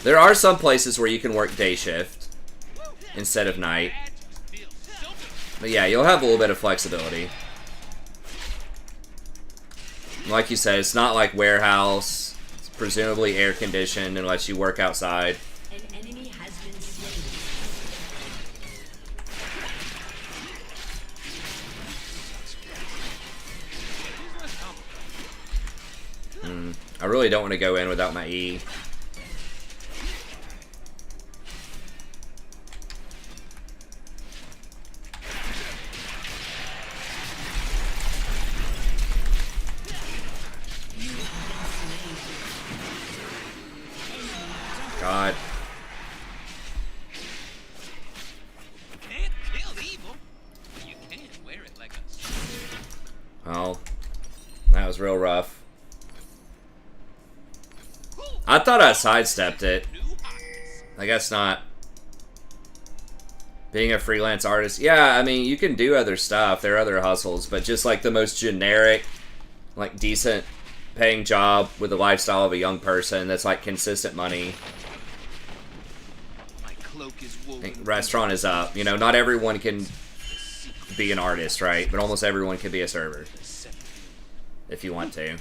there are some places where you can work day shift instead of night. But yeah, you'll have a little bit of flexibility. Like you said, it's not like warehouse. It's presumably air conditioned unless you work outside. An enemy has been slain. I really don't want to go in without my E. God. Oh, that was real rough. I thought I sidestepped it. I guess not. Being a freelance artist, yeah, I mean, you can do other stuff. There are other hustles, but just like the most generic, like decent paying job with the lifestyle of a young person that's like consistent money. Restaurant is up. You know, not everyone can be an artist, right? But almost everyone can be a server if you want to.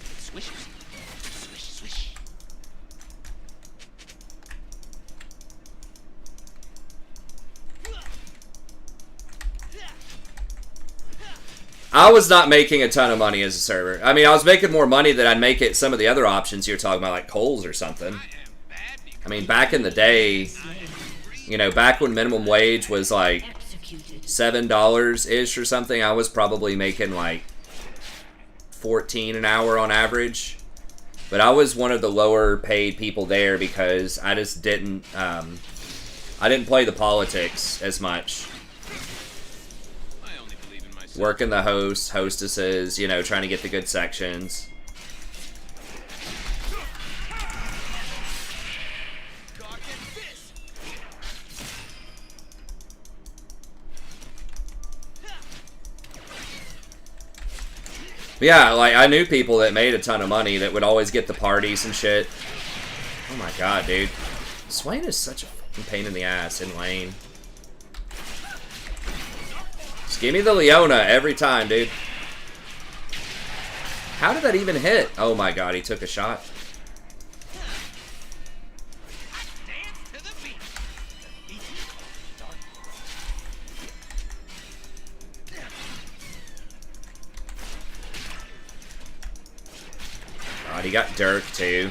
I was not making a ton of money as a server. I mean, I was making more money than I'd make at some of the other options you're talking about, like Kohl's or something. I mean, back in the day, you know, back when minimum wage was like $7-ish or something, I was probably making like $14 an hour on average. But I was one of the lower paid people there because I just didn't, I didn't play the politics as much. Working the hosts, hostesses, you know, trying to get the good sections. But yeah, like, I knew people that made a ton of money that would always get the parties and shit. Oh my god, dude. Swain is such a fucking pain in the ass in lane. Just give me the Leona every time, dude. How did that even hit? Oh my god, he took a shot. God, he got Dirk too.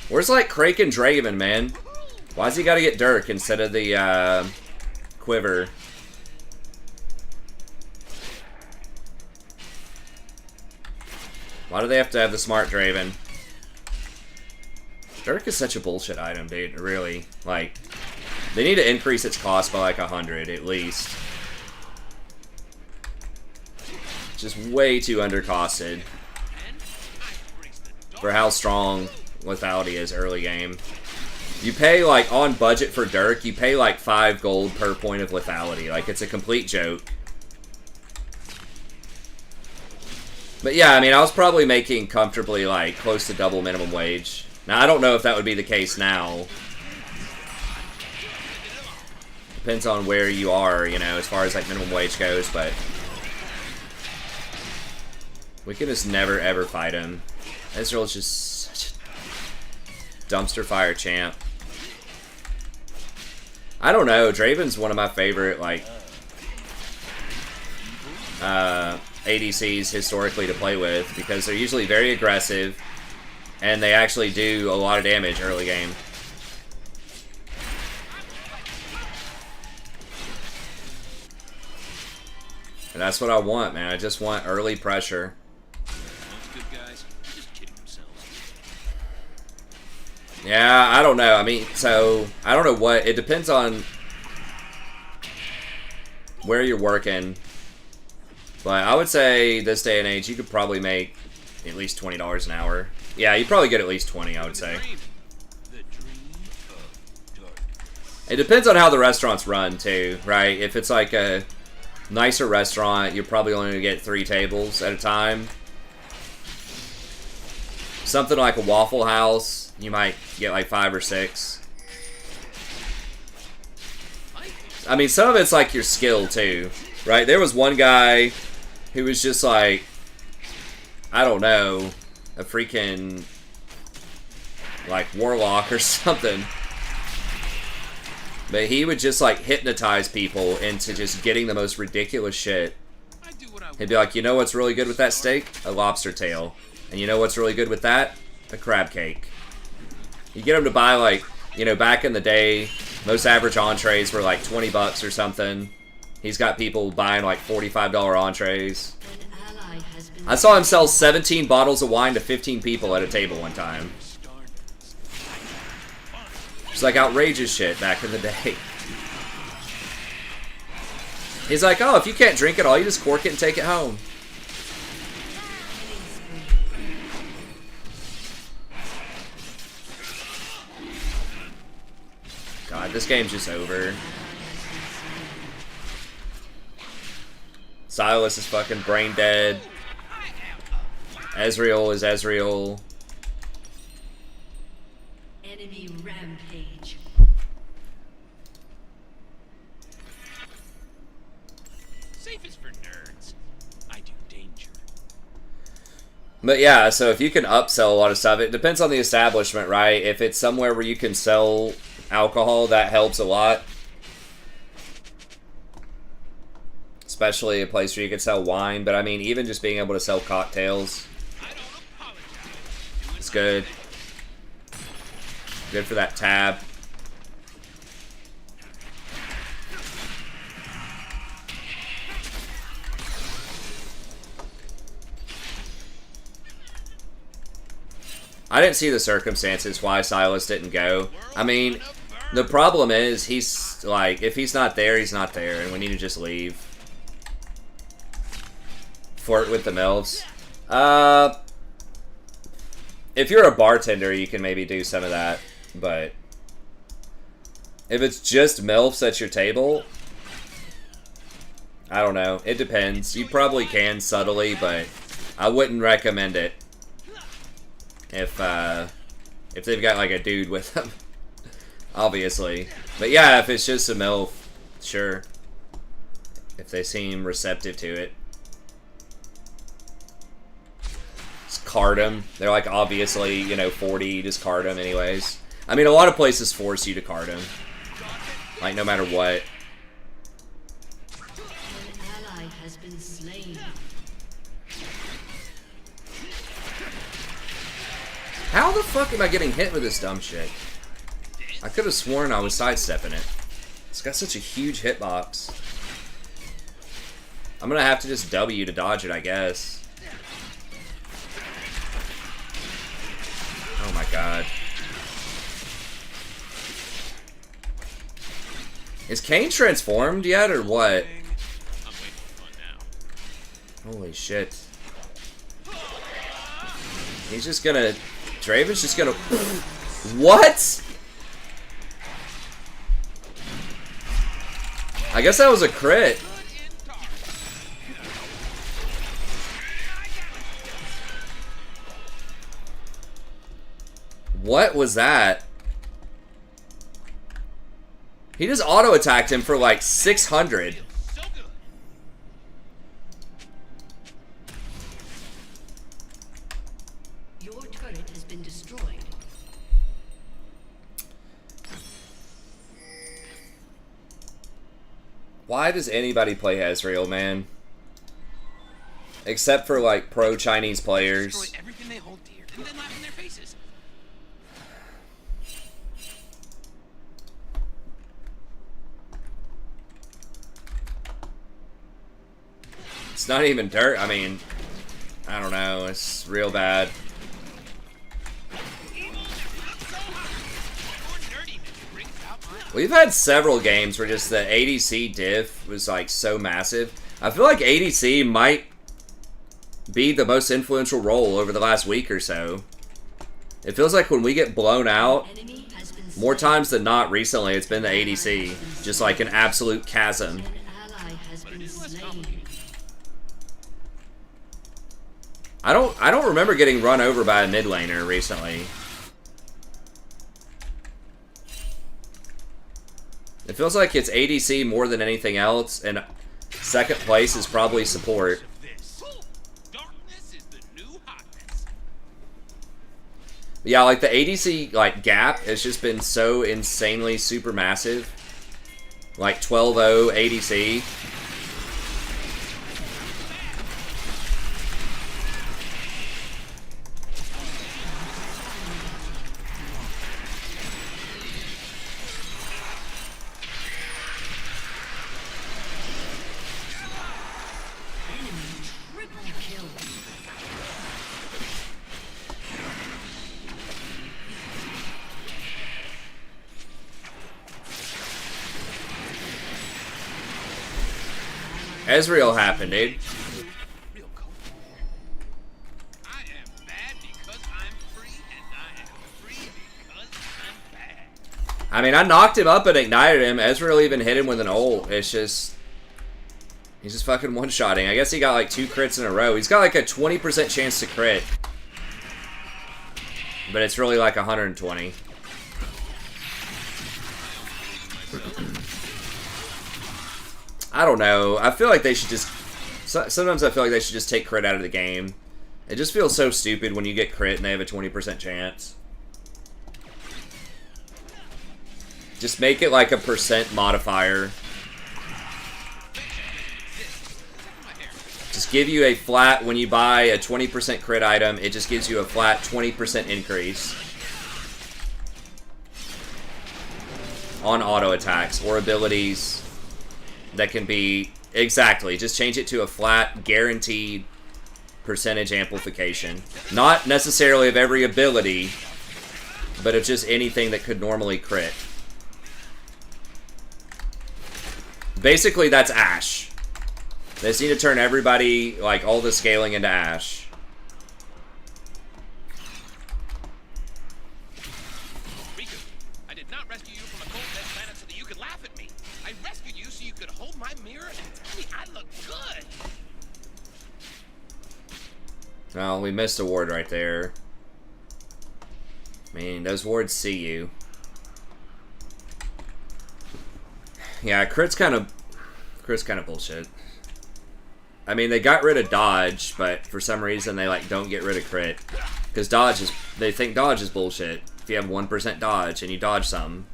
Where's like Kraken Draven, man? Why's he gotta get Dirk instead of the Quiver? Why do they have to have the Smart Draven? Dirk is such a bullshit item, dude. Really. Like, they need to increase its cost by like 100 at least. Just way too undercosted for how strong lethality is early game. You pay, like, on budget for Dirk, you pay, like, 5 gold per point of lethality. Like, it's a complete joke. But yeah, I mean, I was probably making comfortably, like, close to double minimum wage. Now, I don't know if that would be the case now. Depends on where you are, you know, as far as, like, minimum wage goes, but we can just never, ever fight him. Ezreal's just such a dumpster fire champ. I don't know, Draven's one of my favorite, like, ADCs historically to play with, because they're usually very aggressive, and they actually do a lot of damage early game. That's what I want, man. I just want early pressure. Most good guys are just kidding themselves. Yeah, I don't know. I mean, so I don't know what it depends on where you're working. But I would say this day and age, you could probably make at least $20 an hour. Yeah, you probably get at least 20, I would say. It depends on how the restaurants run, too, right? If it's like a nicer restaurant, you're probably only going to get 3 tables at a time. Something like a Waffle House, you might get like 5 or 6. I mean, some of it's like your skill, too, right? There was one guy who was just like, I don't know, a freaking, like, warlock or something. But he would just, like, hypnotize people into just getting the most ridiculous shit. He'd be like, you know what's really good with that steak? A lobster tail. And you know what's really good with that? A crab cake. You get him to buy, like, you know, back in the day, most average entrees were like 20 bucks or something. He's got people buying like $45 entrees. I saw him sell 17 bottles of wine to 15 people at a table one time. It's like outrageous shit back in the day. He's like, oh, if you can't drink it all, you just cork it and take it home. God, this game's just over. Silas is fucking brain dead. Ezreal is Ezreal. Enemy rampage. Safe is for nerds. I do danger. But yeah, so if you can upsell a lot of stuff, it depends on the establishment, right? If it's somewhere where you can sell alcohol, that helps a lot. Especially a place where you can sell wine, but I mean, even just being able to sell cocktails. It's good. Good for that tab. I didn't see the circumstances why Silas didn't go. I mean, the problem is, he's like, if he's not there, he's not there, and we need to just leave. Flirt with the MILFs. If you're a bartender, you can maybe do some of that, but if it's just MILFs at your table, I don't know. It depends. You probably can subtly, but I wouldn't recommend it if they've got like a dude with them, obviously. But yeah, if it's just a MILF, sure. If they seem receptive to it. Just card them. They're like obviously, you know, 40, just card them anyways. I mean, a lot of places force you to card them. Like, no matter what. An ally has been slain. How the fuck am I getting hit with this dumb shit? I could have sworn I was sidestepping it. It's got such a huge hitbox. I'm gonna have to just W to dodge it, I guess. Oh my god. Is Kane transformed yet, or what? Holy shit. He's just gonna... Draven's just gonna... What?! I guess that was a crit. What was that? He just auto-attacked him for like 600. Your turret has been destroyed. Why does anybody play Ezreal, man? Except for like pro Chinese players. Destroy everything they hold dear and then laugh in their faces. It's not even dirt. I mean, I don't know. It's real bad. We've had several games where just the ADC diff was like so massive. I feel like ADC might be the most influential role over the last week or so. It feels like when we get blown out, more times than not recently, it's been the ADC. Just like an absolute chasm. I don't remember getting run over by a mid laner recently. It feels like it's ADC more than anything else, and second place is probably support. Yeah, like the ADC like gap has just been so insanely super massive. Like 12-0 ADC. Ezreal happened, dude. I mean, I knocked him up and ignited him. Ezreal even hit him with an ult. It's just... He's just fucking one-shotting. I guess he got like 2 crits in a row. He's got like a 20% chance to crit. But it's really like 120. I don't know. I feel like they should just... Sometimes I feel like they should just take crit out of the game. It just feels so stupid when you get crit and they have a 20% chance. Just make it like a percent modifier. Just give you a flat, when you buy a 20% crit item, it just gives you a flat 20% increase on auto attacks or abilities that can be, exactly, just change it to a flat, guaranteed percentage amplification. Not necessarily of every ability, but of just anything that could normally crit. Basically, that's Ashe. They just need to turn everybody, like, all the scaling into Ashe. I did not rescue you from a cold dead planet so that you could laugh at me. I rescued you so you could hold my mirror and tell me I look good. Well, we missed a ward right there. I mean, those wards see you. Yeah, crit's kind of bullshit. I mean, they got rid of dodge, but for some reason they like don't get rid of crit because dodge is, they think dodge is bullshit. If you have 1% dodge and you dodge something,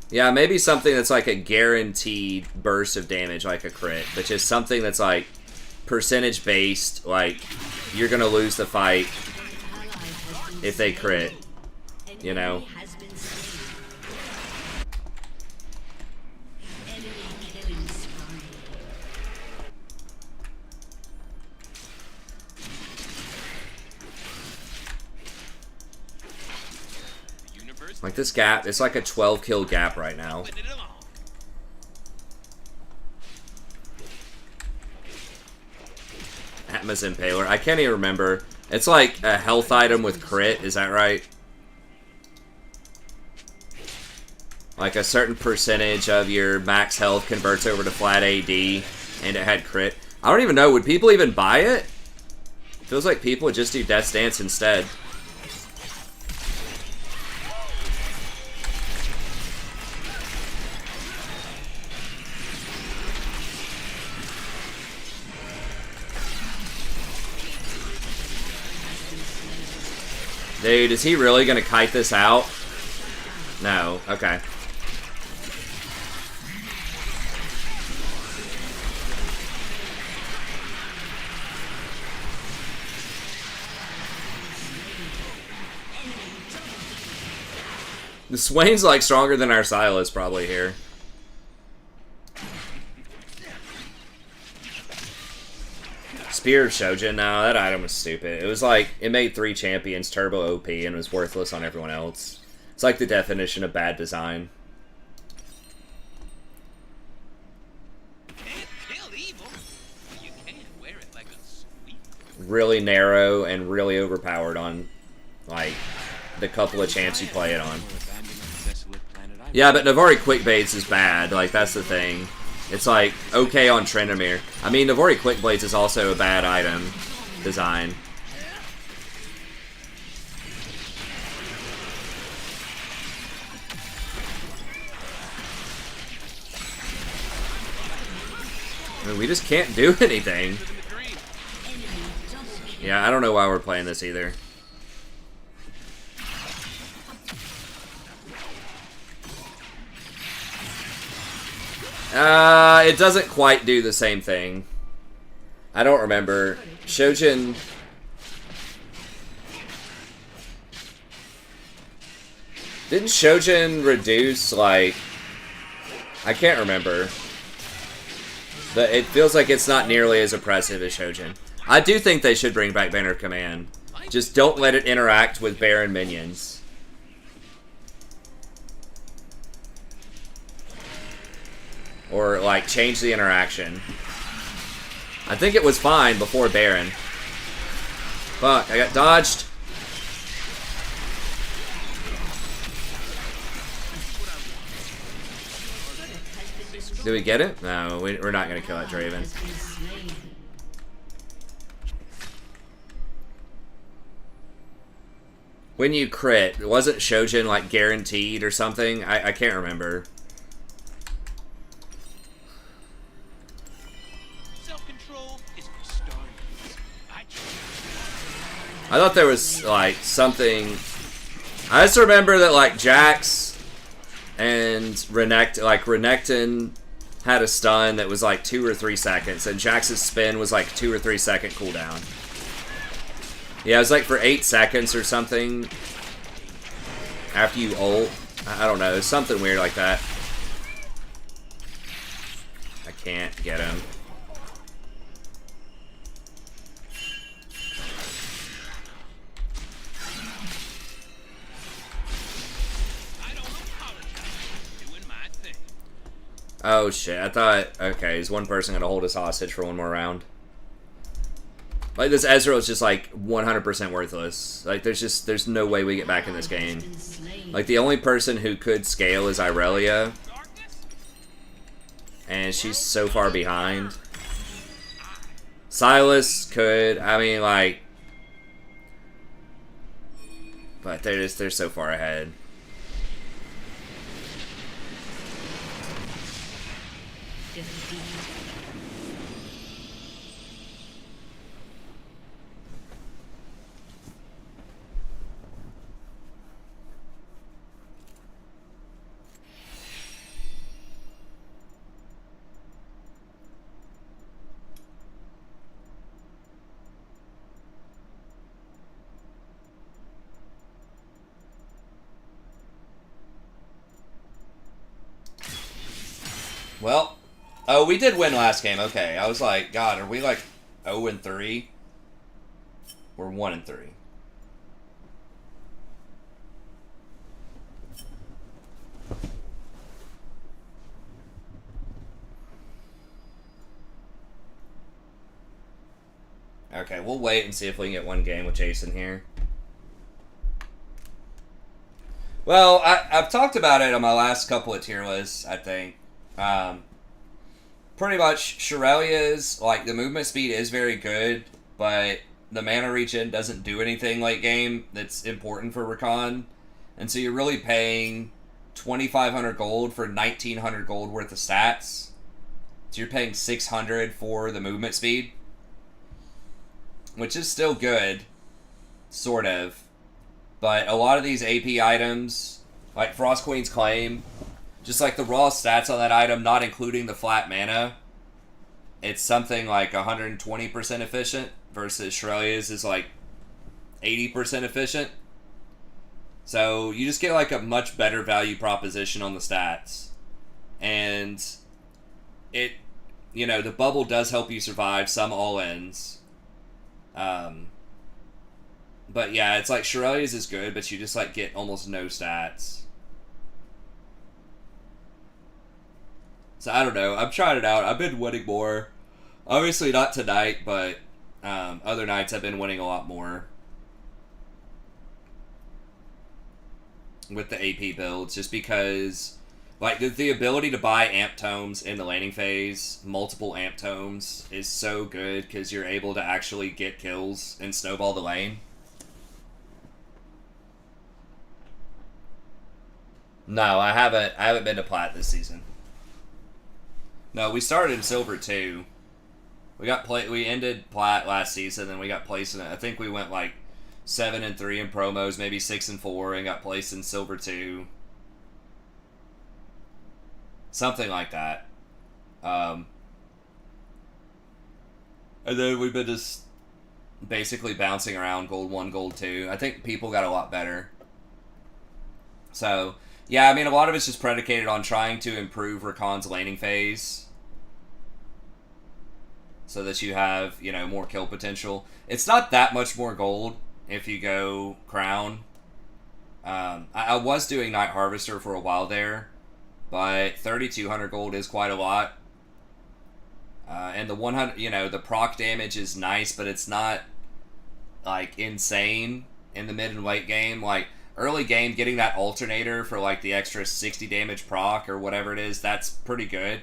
yeah, maybe something that's like a guaranteed burst of damage, like a crit, but just something that's like percentage based, like you're gonna lose the fight if they crit, you know. Like this gap, it's like a 12 kill gap right now. Atma's Impaler. I can't even remember. It's like a health item with crit, is that right? Like a certain percentage of your max health converts over to flat AD, and it had crit. I don't even know, would people even buy it? It feels like people would just do Death's Dance instead. Dude, is he really gonna kite this out? No, okay. The Swain's like stronger than our Silas probably here. Spear of Shojin, no, that item was stupid. It was like, it made 3 champions turbo OP and was worthless on everyone else. It's like the definition of bad design. Really narrow and really overpowered on, like, the couple of champs you play it on. Yeah, but Navari Quickblades is bad, like, that's the thing. It's like, okay on Trendamere. I mean, Navari Quickblades is also a bad item design. I mean, we just can't do anything. Yeah, I don't know why we're playing this either. It doesn't quite do the same thing. I don't remember. Shojin... Didn't Shojin reduce, like... I can't remember. But it feels like it's not nearly as oppressive as Shojin. I do think they should bring back Banner of Command. Just don't let it interact with Baron minions. Or, like, change the interaction. I think it was fine before Baron. Fuck, I got dodged. Do we get it? No, we're not going to kill that Draven. When you crit, wasn't Shojin, like, guaranteed or something? I can't remember. I thought there was, like, something... I just remember that, like, Jax and Renekton had a stun that was, like, 2 or 3 seconds, and Jax's spin was, like, 2 or 3 second cooldown. Yeah, it was, like, for 8 seconds or something after you ult. I don't know, something weird like that. I can't get him. Oh shit, I thought, okay, is one person gonna hold us hostage for one more round? Like, this Ezreal is just, like, 100% worthless. Like, there's no way we get back in this game. Like, the only person who could scale is Irelia. And she's so far behind. Silas could, I mean, like... But they're so far ahead. Well, oh, we did win last game. Okay, I was like, God, are we like 0-3? We're 1-3. Okay, we'll wait and see if we can get one game with Jason here. Well, I've talked about it on my last couple of tier lists, I think. Pretty much, Shirelia's, like, the movement speed is very good, but the mana regen doesn't do anything late game that's important for Rakan. And so you're really paying 2,500 gold for 1,900 gold worth of stats. So you're paying 600 for the movement speed, which is still good, sort of. But a lot of these AP items, like Frost Queen's Claim, just like the raw stats on that item, not including the flat mana, it's something like 120% efficient versus Shirelia's is like 80% efficient. So you just get like a much better value proposition on the stats. And it, you know, the bubble does help you survive some all-ins. But yeah, it's like Shirelia's is good, but you just like get almost no stats. So I don't know. I'm trying it out. I've been winning more. Obviously not tonight, but other nights I've been winning a lot more with the AP builds, just because like the ability to buy amp tomes in the laning phase, multiple amp tomes, is so good because you're able to actually get kills and snowball the lane. No, I haven't been to plat this season. No, we started in silver too. We ended plat last season, and we got placed in it. I think we went like 7-3 in promos, maybe 6-4, and got placed in silver 2. Something like that. And then we've been just basically bouncing around gold 1, gold 2. I think people got a lot better. So, yeah, I mean, a lot of it's just predicated on trying to improve Rakan's laning phase, so that you have, you know, more kill potential. It's not that much more gold if you go Crown. I was doing Night Harvester for a while there, but 3,200 gold is quite a lot. And the 100, you know, the proc damage is nice, but it's not, like, insane in the mid and late game. Like, early game, getting that alternator for, like, the extra 60 damage proc or whatever it is, that's pretty good.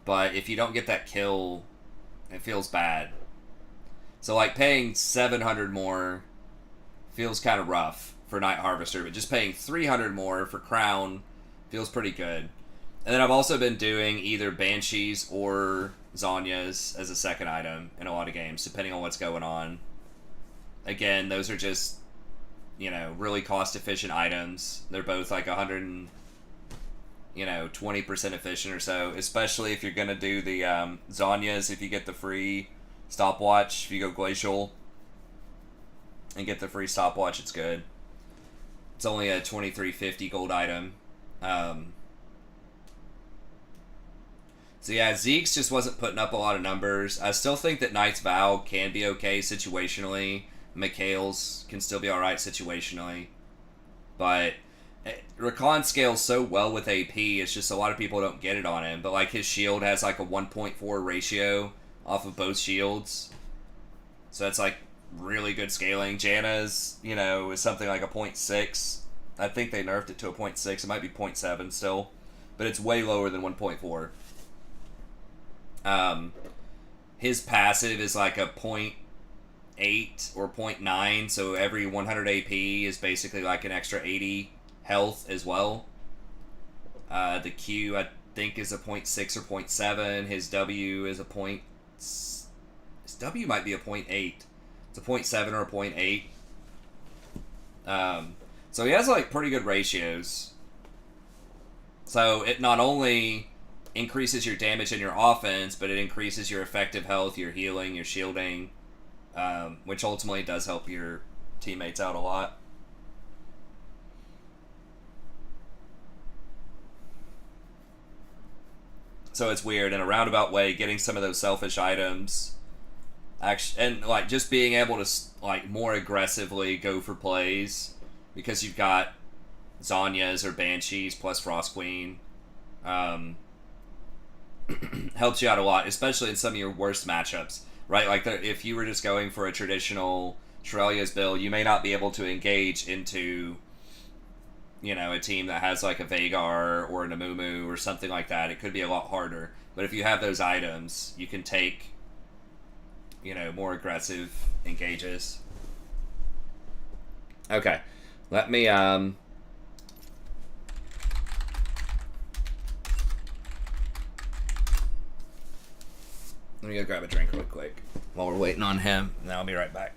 But if you don't get that kill, it feels bad. So, like, paying 700 more feels kind of rough for Night Harvester, but just paying 300 more for Crown feels pretty good. And then I've also been doing either Banshees or Zhonya's as a second item in a lot of games, depending on what's going on. Again, those are just, you know, really cost-efficient items. They're both like 100, 20% efficient or so, especially if you're going to do the Zhonya's. If you get the free stopwatch, if you go Glacial and get the free stopwatch, it's good. It's only a 2350 gold item. So yeah, Zeke's just wasn't putting up a lot of numbers. I still think that Knight's Vow can be okay situationally. Mikhail's can still be alright situationally. But Rakan scales so well with AP, it's just a lot of people don't get it on him. But like his shield has like a 1.4 ratio off of both shields. So that's like really good scaling. Janna's, is something like a 0.6. I think they nerfed it to a 0.6. It might be 0.7 still. But it's way lower than 1.4. His passive is like a 0.8 or 0.9, so every 100 AP is basically like an extra 80 health as well. The Q, I think, is a 0.6 or 0.7. His W is a point... His W might be a 0.8. It's a 0.7 or a 0.8. So he has like pretty good ratios. So it not only increases your damage and your offense, but it increases your effective health, your healing, your shielding, which ultimately does help your teammates out a lot. So it's weird, in a roundabout way, getting some of those selfish items, actually, and like just being able to like more aggressively go for plays, because you've got Zhonya's or Banshees plus Frost Queen. Helps you out a lot, especially in some of your worst matchups, right? Like if you were just going for a traditional Shirelia's build, you may not be able to engage into, a team that has like a Veigar or an Amumu or something like that. It could be a lot harder. But if you have those items, you can take, more aggressive engages. Okay, let me Let me go grab a drink real quick while we're waiting on him, and then I'll be right back.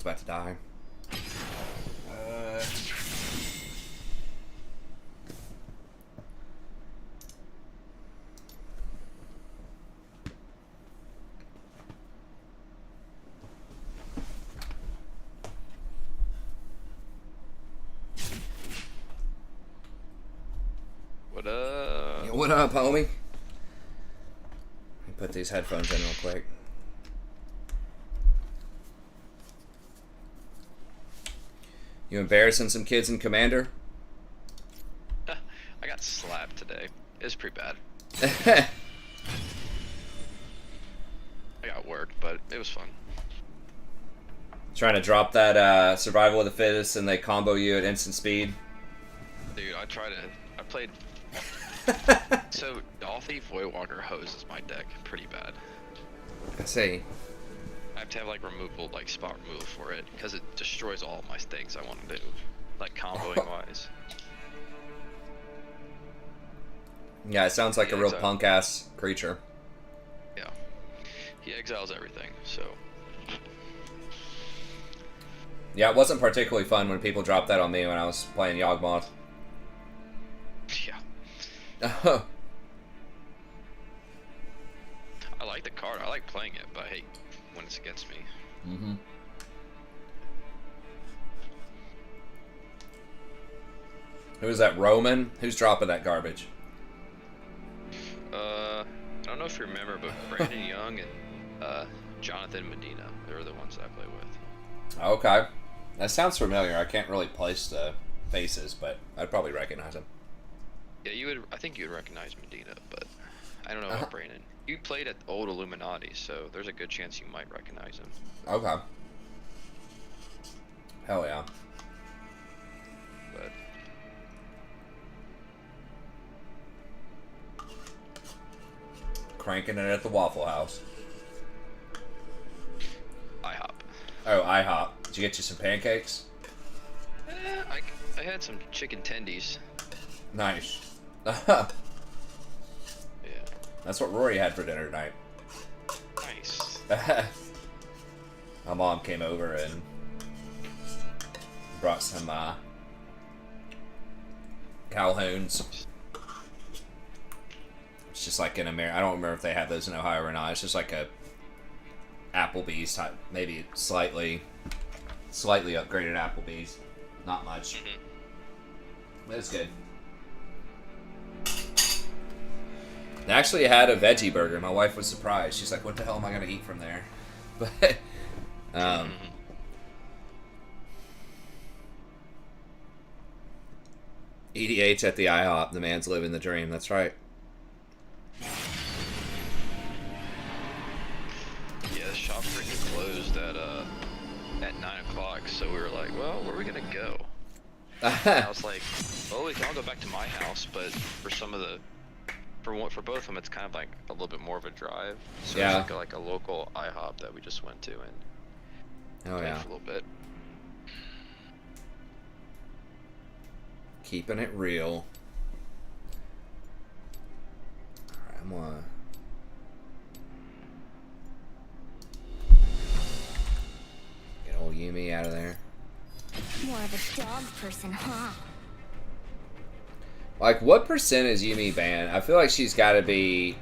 phone's about to die. What up? Yeah, what up, homie? Let me put these headphones in real quick. You embarrassing some kids in Commander? I got slapped today. It was pretty bad. I got worked, but it was fun. Trying to drop that survival of the fittest and they combo you at instant speed? Dude, I played... So, Dolphy Voidwalker hoses my deck pretty bad. I see. I have to have like removal, like spot removal for it, because it destroys all my things I want to do, like comboing wise. Yeah, it sounds like a real punk ass creature. Yeah. He exiles everything, so. Yeah, it wasn't particularly fun when people dropped that on me when I was playing Yawgmoth. Yeah. I like the card. I like playing it, but I hate when it's against me. Mm-hmm. Who is that, Roman? Who's dropping that garbage? I don't know if you remember, but Brandon Young and Jonathan Medina, they're the ones I play with. Okay. That sounds familiar. I can't really place the faces, but I'd probably recognize them. Yeah, you would. I think you would recognize Medina, but I don't know about Brandon. You played at the old Illuminati, so there's a good chance you might recognize him. Okay. Hell yeah. But cranking it at the Waffle House. IHOP. Oh, IHOP. Did you get you some pancakes? I had some chicken tendies. Nice. Yeah. That's what Rory had for dinner tonight. Nice. My mom came over and brought some Calhouns. It's just like in America. I don't remember if they have those in Ohio or not. It's just like a Applebee's type, maybe slightly upgraded Applebee's. Not much. But it's good. They actually had a veggie burger. My wife was surprised. She's like, "What the hell am I gonna eat from there?" But EDH at the IHOP. The man's living the dream. That's right. Yeah, the shop freaking closed at 9 o'clock, so we were like, well, where are we gonna go? I was like, well, we can all go back to my house, but for some of the, for both of them, it's kind of like a little bit more of a drive. So yeah. It's like a local IHOP that we just went to and played for a little bit. Keeping it real. Alright, I'm gonna get old Yumi out of there. More of a dog person, huh? Like, what percent is Yumi banned? I feel like she's got to be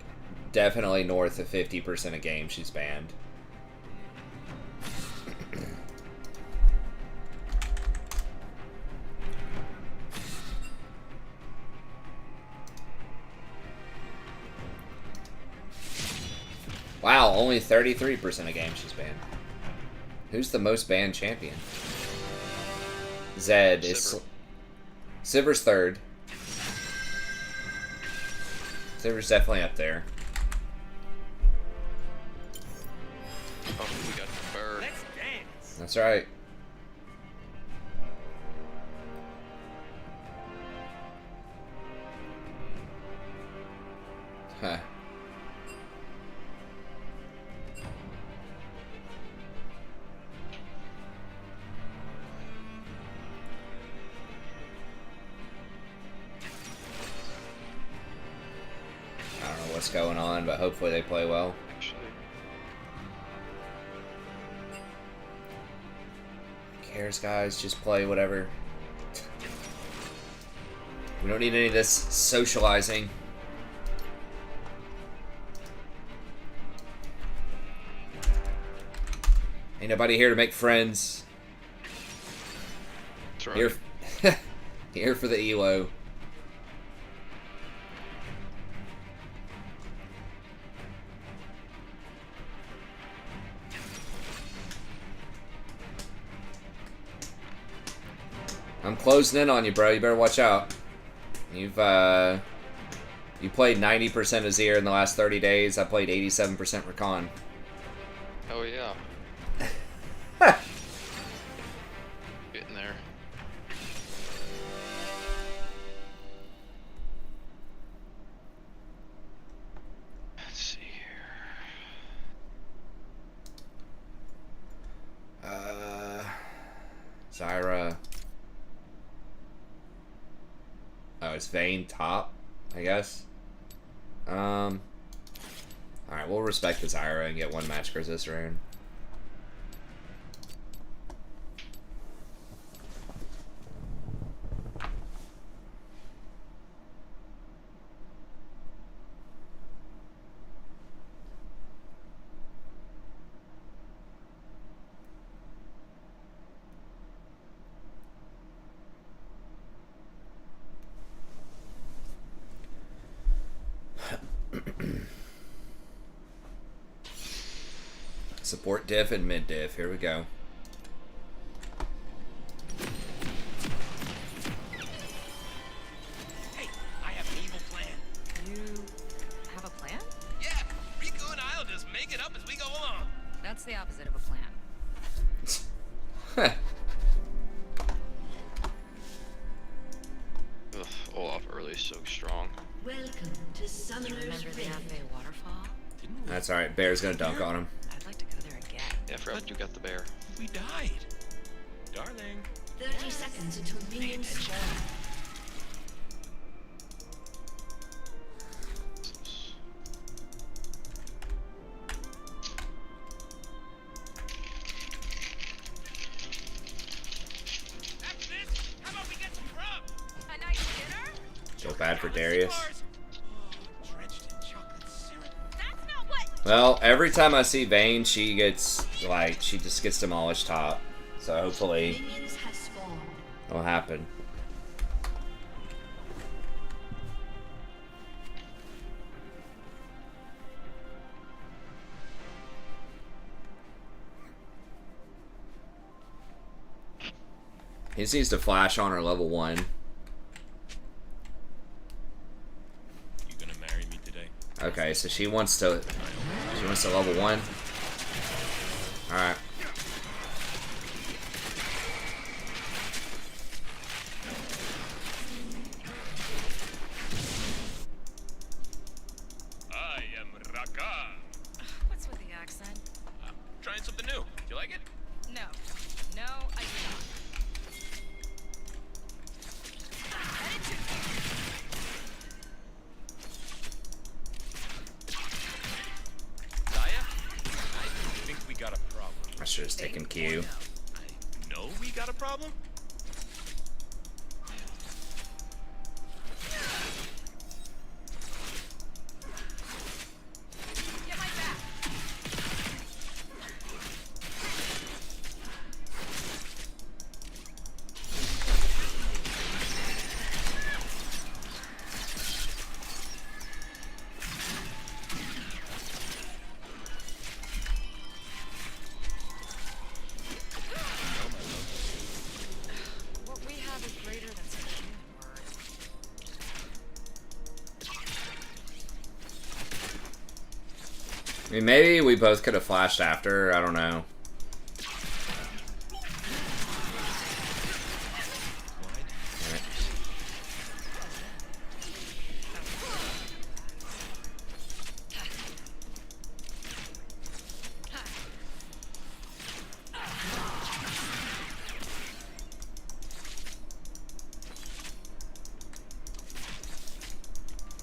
definitely north of 50% of games she's banned. Wow, only 33% of games she's banned. Who's the most banned champion? Zed is... Sivir's third. Sivir's definitely up there. Oh, we got Burr. Let's dance. That's right. Huh. I don't know what's going on, but hopefully they play well. Actually. cares, guys? Just play whatever. We don't need any of this socializing. Ain't nobody here to make friends. That's right. Here, here for the ELO. I'm closing in on you, bro. You better watch out. You played 90% Azir in the last 30 days. I played 87% Rakan. Oh yeah. Getting there. Let's see here. Zyra. Oh, it's Vayne top, I guess. Alright, we'll respect the Zyra and get one match curse this round. Support diff and mid diff. Here we go. Hey, I have an evil plan. You have a plan? Yeah, Riku and I'll just make it up as we go along. That's the opposite of a plan. Ugh, Olaf early is so strong. Welcome to Summoner's Remember the Rift. Ape waterfall? That's alright. Bear's gonna dunk on him. I'd like to go there again. Yeah, I forgot you got the bear. We died. Darling. 30 seconds until minions spawn. After this, how about we get some grub? A nice dinner? Feel bad for Darius. Drenched in chocolate syrup. That's not what. Well, every time I see Vayne, she gets, like, she just gets demolished top. So hopefully Minions have spawned. it'll happen. He just needs to flash on her level 1. You gonna marry me today? Okay, so she wants to level 1. Alright. I am Rakan. What's with the accent? Trying something new. Do you like it? No. No, I do not. Daya? I think we got a problem. I should have taken Q. I know we got a problem? Get my back. What we have is greater than some human words. I mean, maybe we both could have flashed after. I don't know.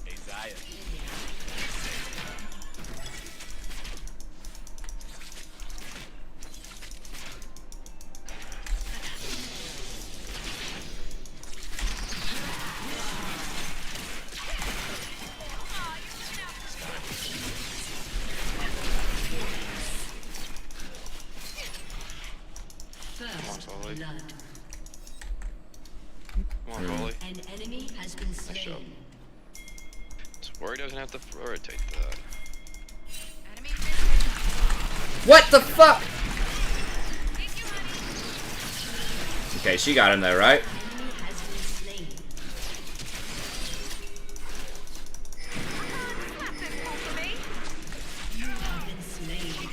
Hey, Zaya. blood. Come on, Wally. An enemy has been Nice job. slain. Swear he doesn't have to rotate that. What the fuck? Okay, she got him there, right? Enemy has been slain. You have been slain.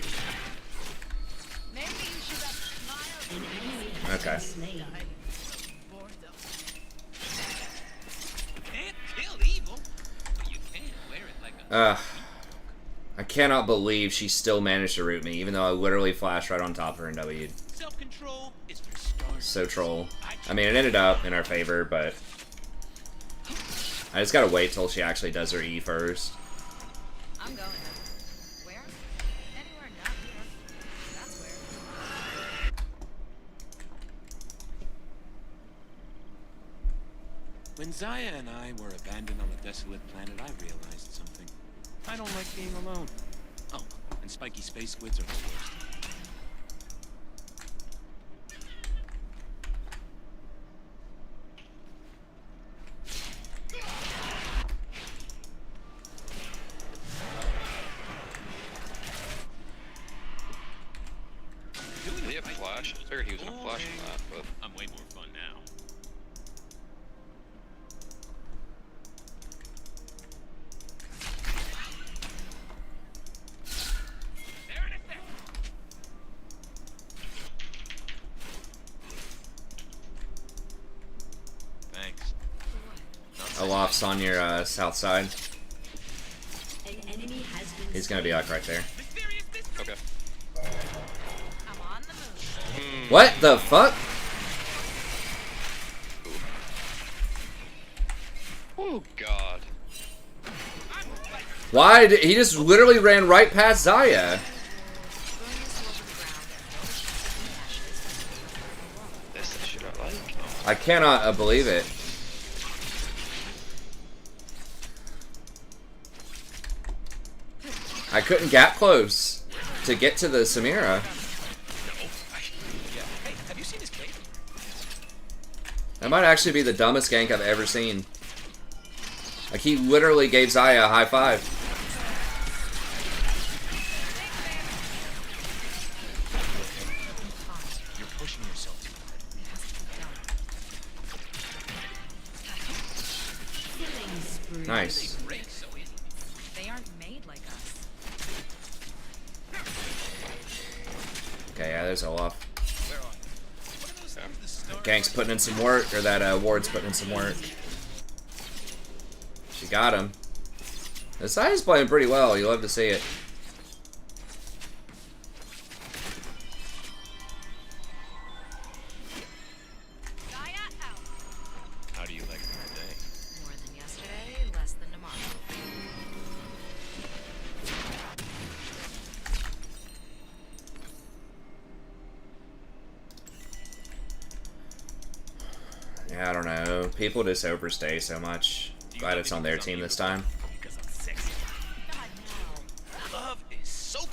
Maybe you should have smiled. An enemy has Okay. been slain. Can't kill evil, but you can wear it like a. I cannot believe she still managed to root me, even though I literally flashed right on top of her and W'd. Self-control is for stars. So troll. I mean, it ended up in our favor, but I just gotta wait till she actually does her E first. I'm going. Where? Anywhere not here. That's where. When Zaya and I were abandoned on a desolate planet, I realized something. I don't like being alone. Oh, and spiky space squids are the worst. Did he have flash? I figured he was gonna flash from that, but I'm way more fun now. Thanks. Olaf's on your south side. An enemy has been He's gonna be like right there. okay. I'm on the move. What the fuck? Oh god. Why did he just literally ran right past Zaya? That's the shit I like. I cannot believe it. I couldn't gap close to get to the Samira. Hey, have you seen his cape? That might actually be the dumbest gank I've ever seen. Like, he literally gave Zaya a high five. You're pushing yourself too hard. Nice. Break so easy. They aren't made like us. Okay, yeah, there's Olaf. Where are they? What are those things the stars Gank's putting in some work, or that Ward's putting in some work. She got him. The Zaya's playing pretty well. You love to see it. Zaya out. How do you like her today? More than yesterday, less than tomorrow. Yeah, I don't know. People just overstay so much. Glad it's on their team this time. Because I'm sexy. God, no. Love is so cool.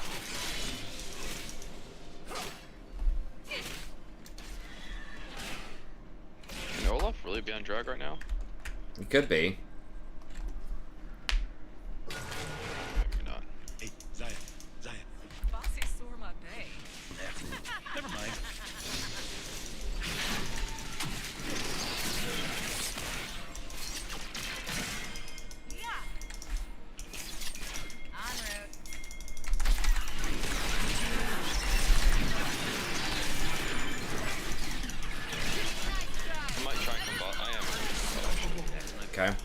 Can Olaf really be on drag right now? It could be. Maybe not. Hey, Zaya. Zaya. Bossy sore my pay. Never mind. Yeah. En route. I might try and come bot. I am. Okay.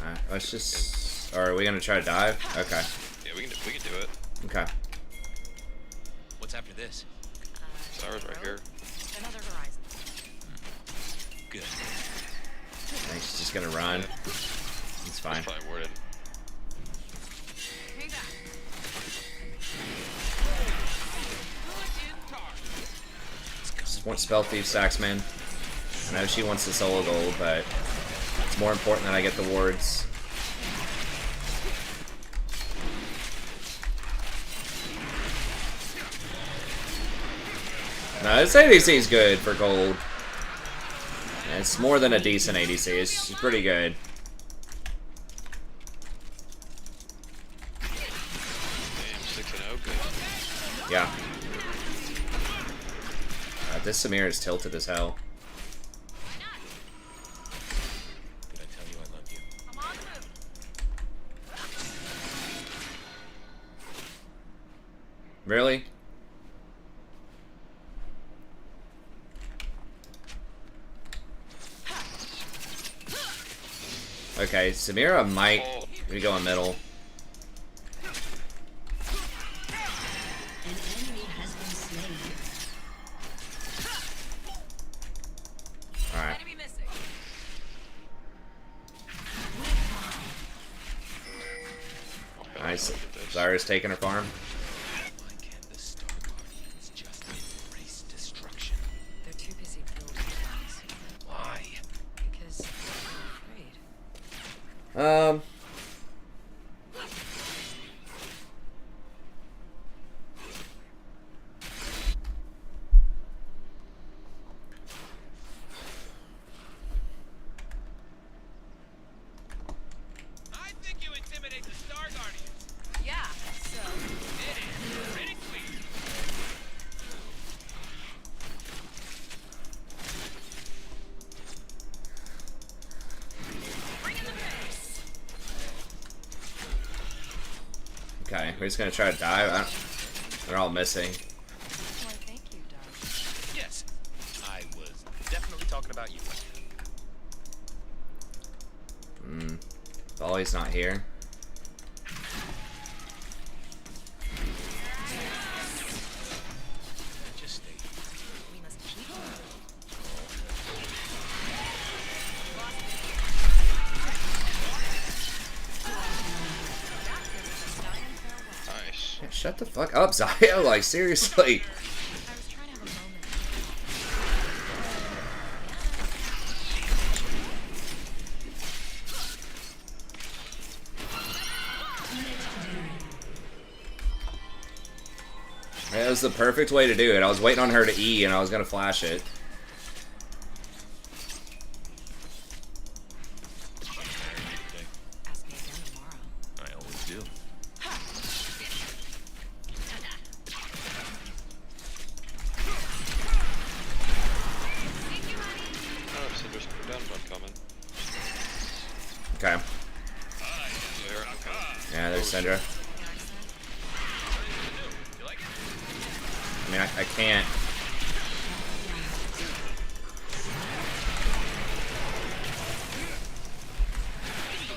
Alright, let's just... Or are we gonna try to dive? Okay. Yeah, we can do it. Okay. What's after this? Zara's right here. Another horizon. Good. I think she's just gonna run. It's fine. It's probably worded. Hey, back. Just want Spell Thief stacks, man. I know she wants the solo gold, but it's more important that I get the wards. No, this ADC is good for gold. It's more than a decent ADC. It's pretty good. Damn, 6-0, good. Yeah. This Samir is tilted as hell. Did I tell you I love you? I'm on the move. Really? Okay, Samira might be going middle. An enemy has been slain. Alright. Enemy missing. Nice. Zyra's taking her farm. Why can't the Star Guardians just embrace destruction? They're too busy building things. Why? Because they're afraid. I think you intimidate the Star Guardians. Yeah, so. It is pretty sweet. Bring in the pace. Okay, we're just gonna try to dive. They're all missing. Why, thank you, darling. Yes, I was definitely talking about you. Volley's not here. Just stay. We must keep Nice. Yeah, shut the fuck up, Zaya. Like, seriously. I was trying to have a moment. It was the perfect way to do it. I was waiting on her to E and I was gonna flash it. Ask me again tomorrow. I always do. Oh, Cinder's down one coming. Okay. Here, okay. Yeah, there's Syndra. I mean, I can't.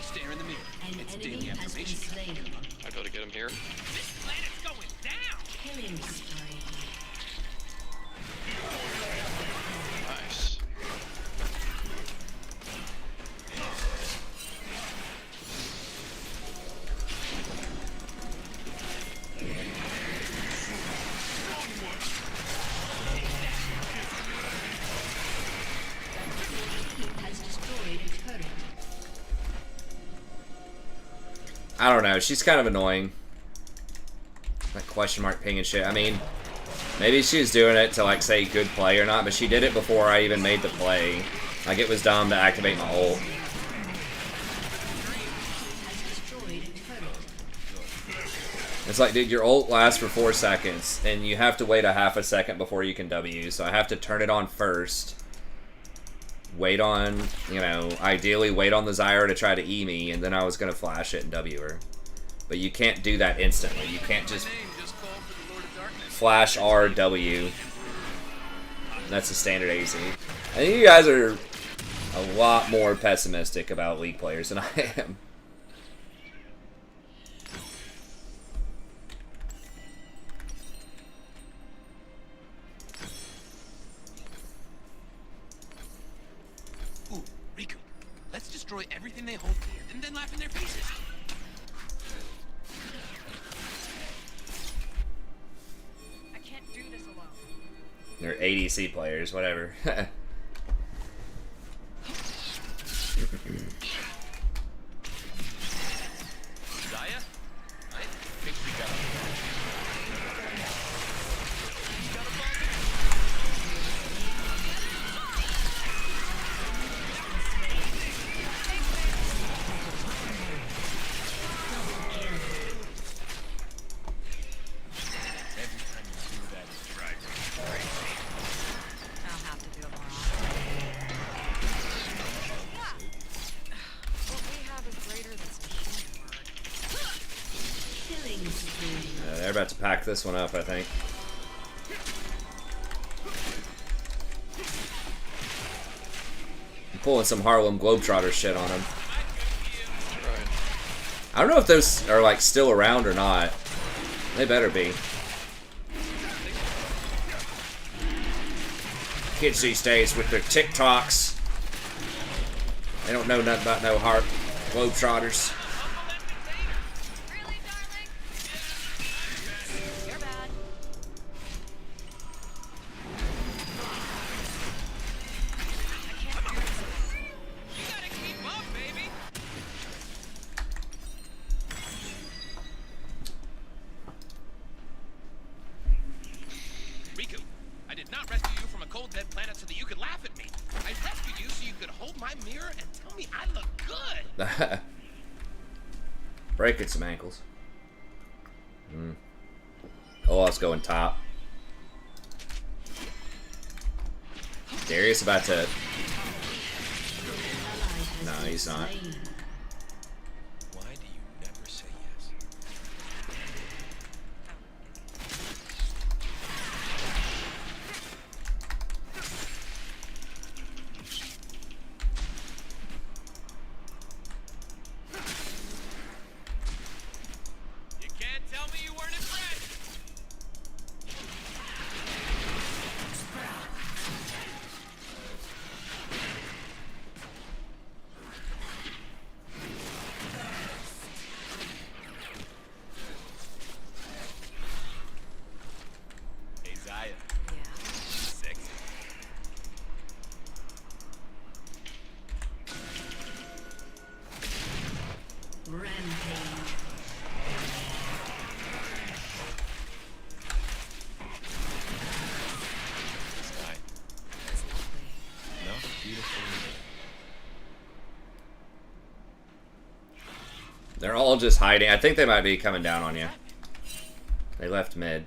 Stare in the mirror. An It's enemy daily has been affirmation. slain. I gotta get him here. This planet's going down. Killing spree. Nice. Has destroyed a turret. I don't know. She's kind of annoying. Like question mark ping and shit. I mean, maybe she was doing it to like say good play or not, but she did it before I even made the play. Like it was dumb to activate my ult. Has destroyed a turret. It's like, dude, your ult lasts for 4 seconds, and you have to wait a half a second before you can W. So I have to turn it on first. Wait on, you know, ideally wait on the Zyra to try to E me, and then I was gonna flash it and W her. But you can't do that instantly. You can't just flash R, W. That's the standard AZ. I think you guys are a lot more pessimistic about League players than I am. Ooh, Riku, let's destroy everything they hold dear and then laugh in their faces. I can't do this alone. They're ADC players, whatever. Zaya, I think we got a... about to pack this one up, I think. I'm pulling some Harlem Globetrotter shit on him. I don't know if those are like still around or not. They better be. Kids these days with their TikToks. They don't know nothing about no Harlem Globetrotters. Breaking some ankles. Oh, I was going top. Darius about to... No, he's not. Why do you never say yes? You can't tell me you weren't impressed. Hey, Zaya. Yeah? Sexy. Rampage. Sky. That's lovely. No, beautiful. They're all just hiding. I think they might be coming down on you. They left mid.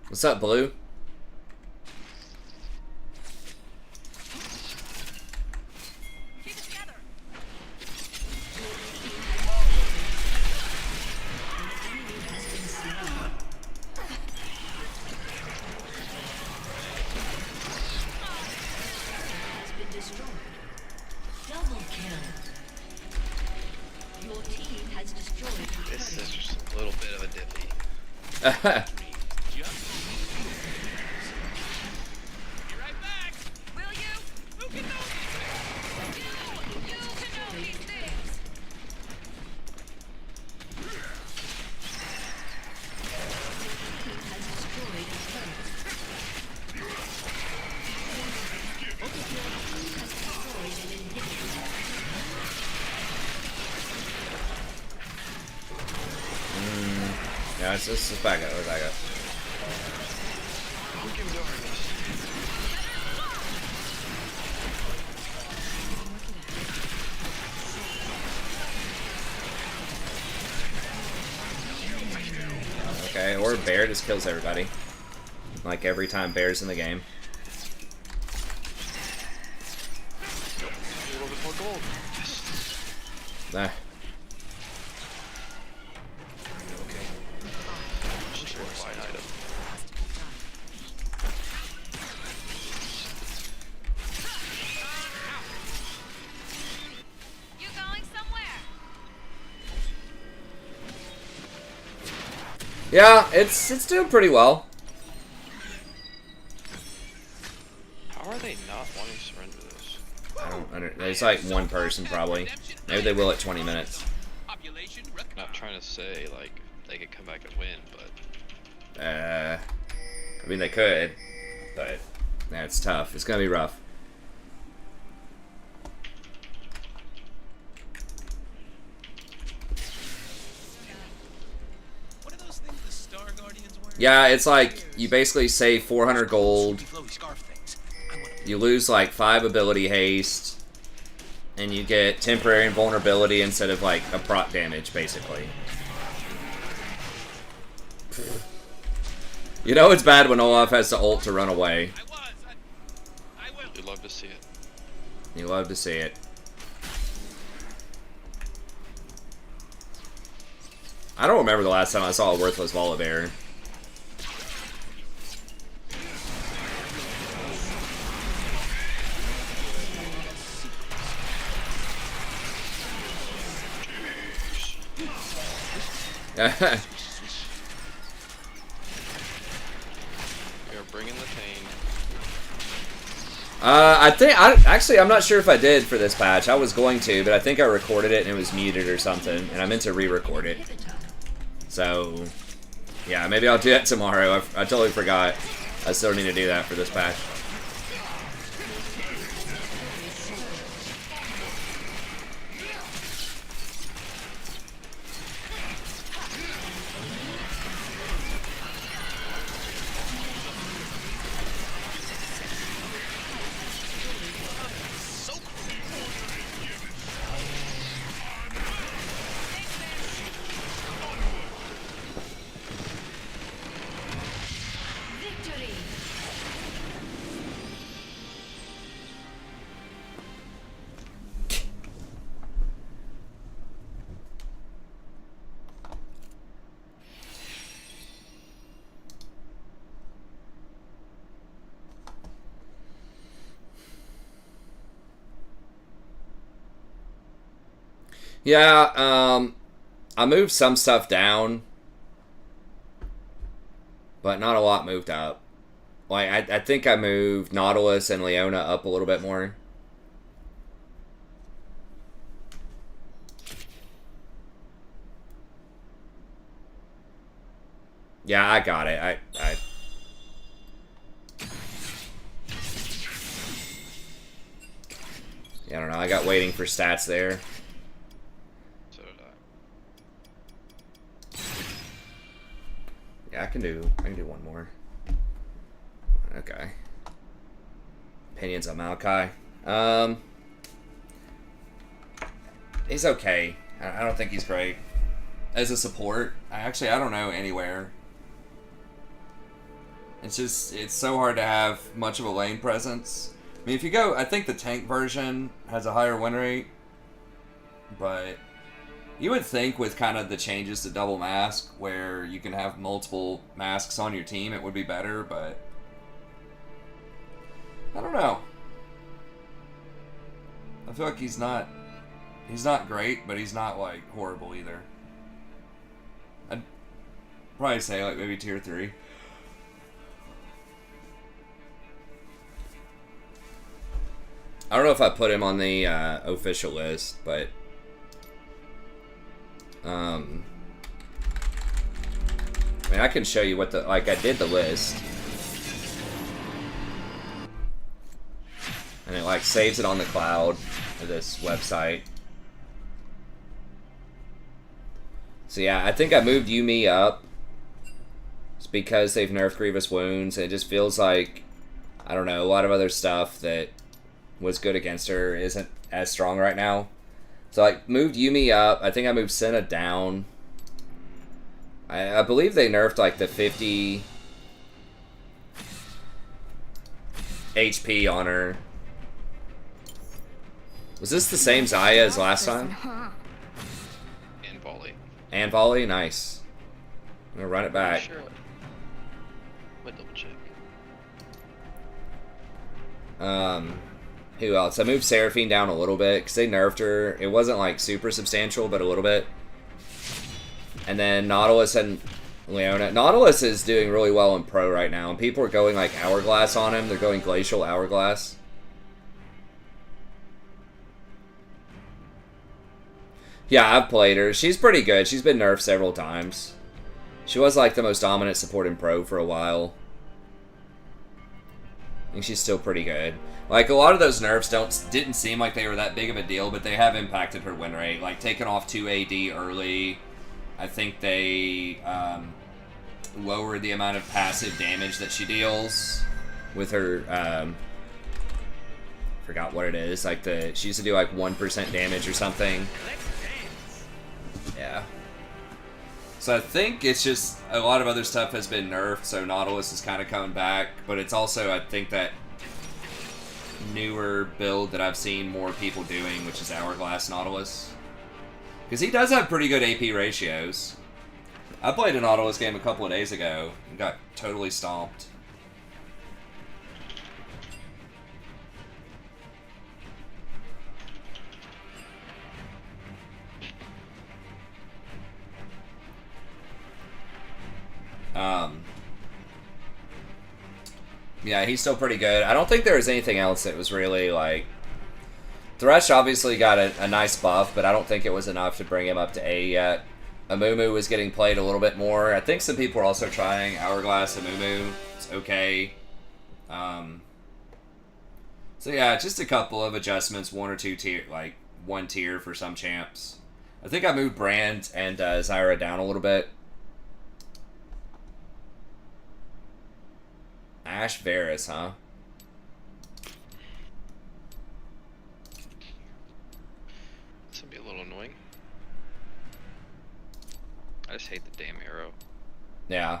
What's up, Blue? Has been destroyed. Double kill. Your team has destroyed the This turret. is just a little bit of a dippy. Will you? Who can know these things? You can know these things. Team has destroyed a turret. Your team has destroyed an inhibitor. Yeah, let's back up. Let's back up. Okay, or Bear just kills everybody. Like every time Bear's in the game. A little bit more gold. Nah. Just a fine item. You going somewhere? Yeah, it's doing pretty well. How are they not wanting to surrender this? I don't under. There's like one person probably. Maybe they will at 20 minutes. Not trying to say like they could come back and win, but I mean they could, but yeah, it's tough. It's gonna be rough. What are those things the Star Guardians wear? Yeah, it's like you basically save 400 gold. Flowy scarf things. You lose like 5 ability haste, and you get temporary invulnerability instead of like a proc damage, basically. You know it's bad when Olaf has to ult to run away. you'd love to see it. You love to see it. I don't remember the last time I saw a worthless Volibear. You're bringing the pain. I'm not sure if I did for this patch. I was going to, but I think I recorded it and it was muted or something, and I meant to re-record it. So, yeah, maybe I'll do that tomorrow. I totally forgot. I still need to do that for this patch. Yeah, I moved some stuff down, but not a lot moved up. Like, I think I moved Nautilus and Leona up a little bit more. Yeah, I got it. Yeah, I don't know. I got waiting for stats there. Yeah, I can do one more. Okay. Opinions on Maokai. He's okay. I don't think he's great. As a support, I don't know anywhere. It's so hard to have much of a lane presence. I mean, if you go, I think the tank version has a higher win rate, but you would think with kind of the changes to double mask, where you can have multiple masks on your team, it would be better, but I don't know. I feel like he's not great, but he's not like horrible either. I'd probably say like maybe tier 3. I don't know if I put him on the official list, but I mean, I can show you what I did the list. And it like saves it on the cloud for this website. So yeah, I think I moved Yumi up. It's because they've nerfed Grievous Wounds, and it just feels like, I don't know, a lot of other stuff that was good against her isn't as strong right now. So I moved Yumi up. I think I moved Senna down. I believe they nerfed like the 50 HP on her. Was this the same Xayah as last time? And volley. And volley? Nice. I'm gonna run it back. Sure. Wait, double check. Who else? I moved Seraphine down a little bit because they nerfed her. It wasn't like super substantial, but a little bit. And then Nautilus and Leona. Nautilus is doing really well in Pro right now, and people are going like Hourglass on him. They're going Glacial Hourglass. Yeah, I've played her. She's pretty good. She's been nerfed several times. She was like the most dominant support in Pro for a while. I think she's still pretty good. Like, a lot of those nerfs didn't seem like they were that big of a deal, but they have impacted her win rate. Like, taking off 2 AD early, I think they lowered the amount of passive damage that she deals with her, forgot what it is. Like, she used to do like 1% damage or something. Yeah. So I think it's just a lot of other stuff has been nerfed, so Nautilus is kind of coming back, but it's also, I think, that newer build that I've seen more people doing, which is Hourglass Nautilus. Because he does have pretty good AP ratios. I played an Nautilus game a couple of days ago and got totally stomped. Yeah, he's still pretty good. I don't think there was anything else that was really, like... Thresh obviously got a nice buff, but I don't think it was enough to bring him up to A yet. Amumu was getting played a little bit more. I think some people are also trying Hourglass Amumu. It's okay. So yeah, just a couple of adjustments, one or two tier, like one tier for some champs. I think I moved Brand and Zyra down a little bit. Ash Varus, huh? This would be a little annoying. I just hate the damn arrow. Yeah.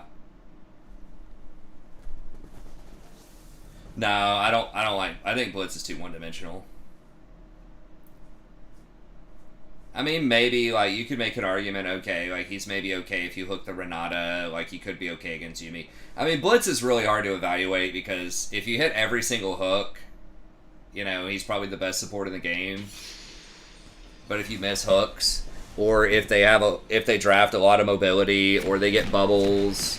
No, I don't like. I think Blitz is too one-dimensional. I mean, maybe like you could make an argument. Okay, like he's maybe okay if you hook the Renata. Like he could be okay against Yumi. I mean, Blitz is really hard to evaluate because if you hit every single hook, you know he's probably the best support in the game. But if you miss hooks, or if they draft a lot of mobility, or they get bubbles,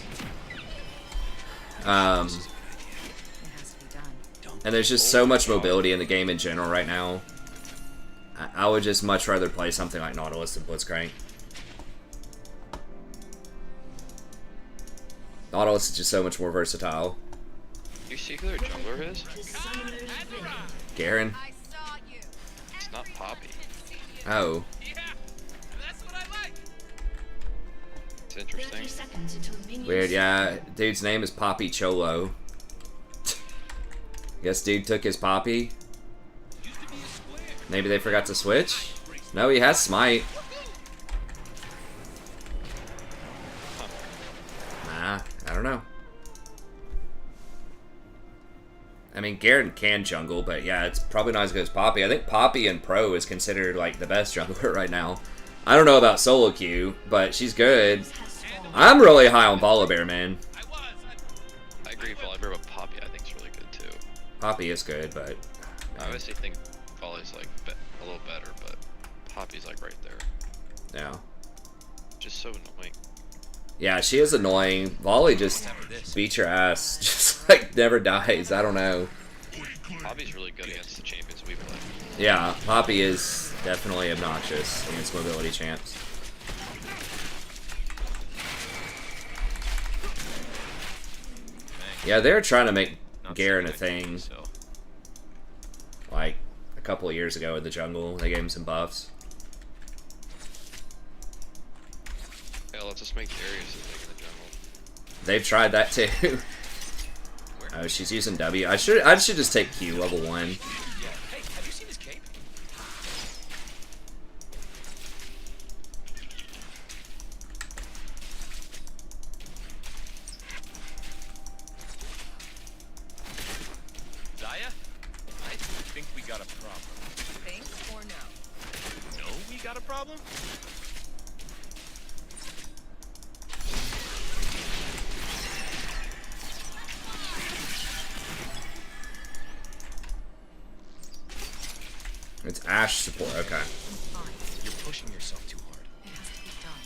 and there's just so much mobility in the game in general right now. I would just much rather play something like Nautilus than Blitzcrank. Nautilus is just so much more versatile. You see who their jungler is? Garen. It's not Poppy. Oh. It's interesting. Weird, yeah. Dude's name is Poppy Cholo. Guess dude took his Poppy. Maybe they forgot to switch? No, he has Smite. Nah, I don't know. I mean, Garen can jungle, but yeah, it's probably not as good as Poppy. I think Poppy in Pro is considered like the best jungler right now. I don't know about solo queue, but she's good. I'm really high on Volibear, man. I agree, Volibear, but Poppy I think is really good too. Poppy is good, but... I obviously think Volley's like a little better, but Poppy's like right there. Yeah. Just so annoying. Yeah, she is annoying. Volley just beats your ass. Just like never dies. I don't know. Poppy's really good against the champions we play. Yeah, Poppy is definitely obnoxious against mobility champs. Yeah, they're trying to make Garen a thing. Like a couple of years ago in the jungle, they gave him some buffs. Yeah, let's just make Darius a thing in the jungle. They've tried that too. Oh, she's using W. I should just take Q level 1. Hey, have you seen his cape? Zaya? I think we got a problem. Think or no? No, we got a problem? It's Ashe support, okay. You're pushing yourself too hard. It has to be done.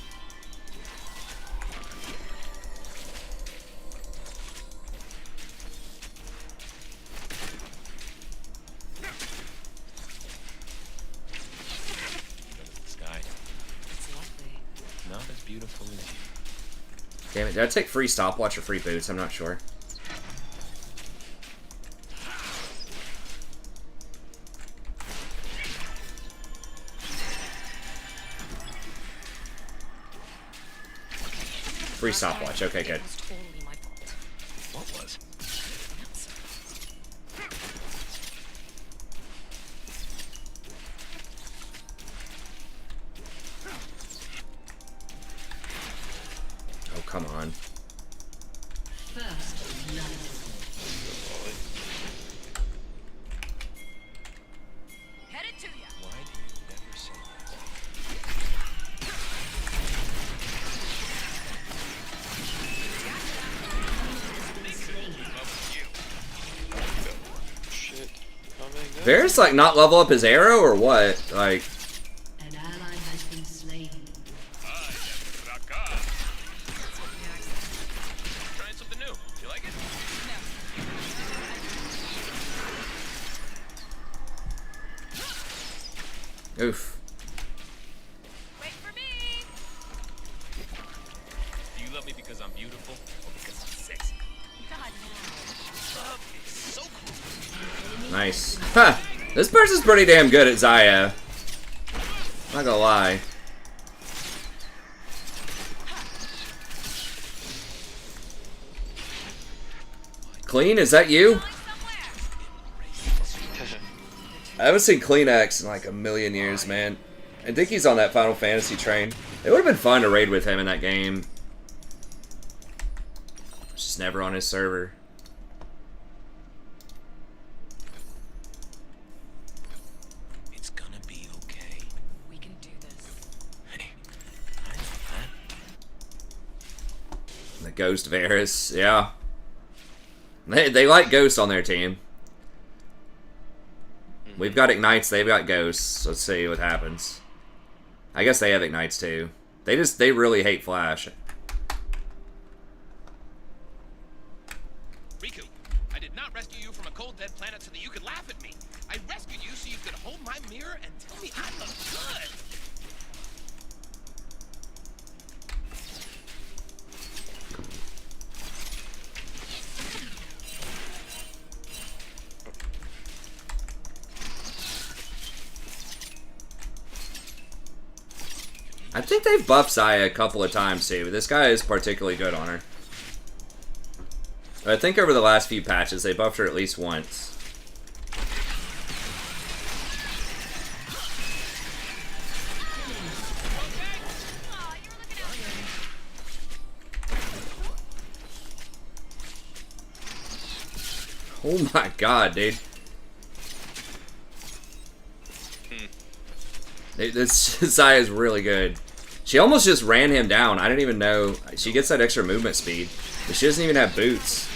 Look at the sky. It's lovely. Not as beautiful as you. Damn it, did I take free stopwatch or free boots? I'm not sure. Free stopwatch, okay, good. It was totally my fault. What was? Oh, come on. First blood. Headed to ya. Why do you never say Varus like not level up his arrow or what? Like. An ally has been slain. Rakan. Trying something new. You like it? Oof. Wait for me. Do you love me because I'm beautiful or because I'm sexy? God, Love is so cool. Nice. Huh. This person's pretty damn good at Xayah. Not gonna lie. Clean, is that you? I haven't seen CleanX in like a million years, man. I think he's on that Final Fantasy train. It would have been fun to raid with him in that game. It's just never on his server. It's gonna be okay. we can do this. Hey, I know that. The Ghost Varus, yeah. They like Ghost on their team. We've got Ignites, they've got Ghosts. Let's see what happens. I guess they have Ignites too. They really hate Flash. Riku, I did not rescue you from a cold, dead planet so that you could laugh at me. I rescued you so you could hold my mirror and tell me I look good. I think they've buffed Xayah a couple of times too, but this guy is particularly good on her. I think over the last few patches, they buffed her at least once. Oh my god, dude. This Xayah is really good. She almost just ran him down. I didn't even know. She gets that extra movement speed. But she doesn't even have boots.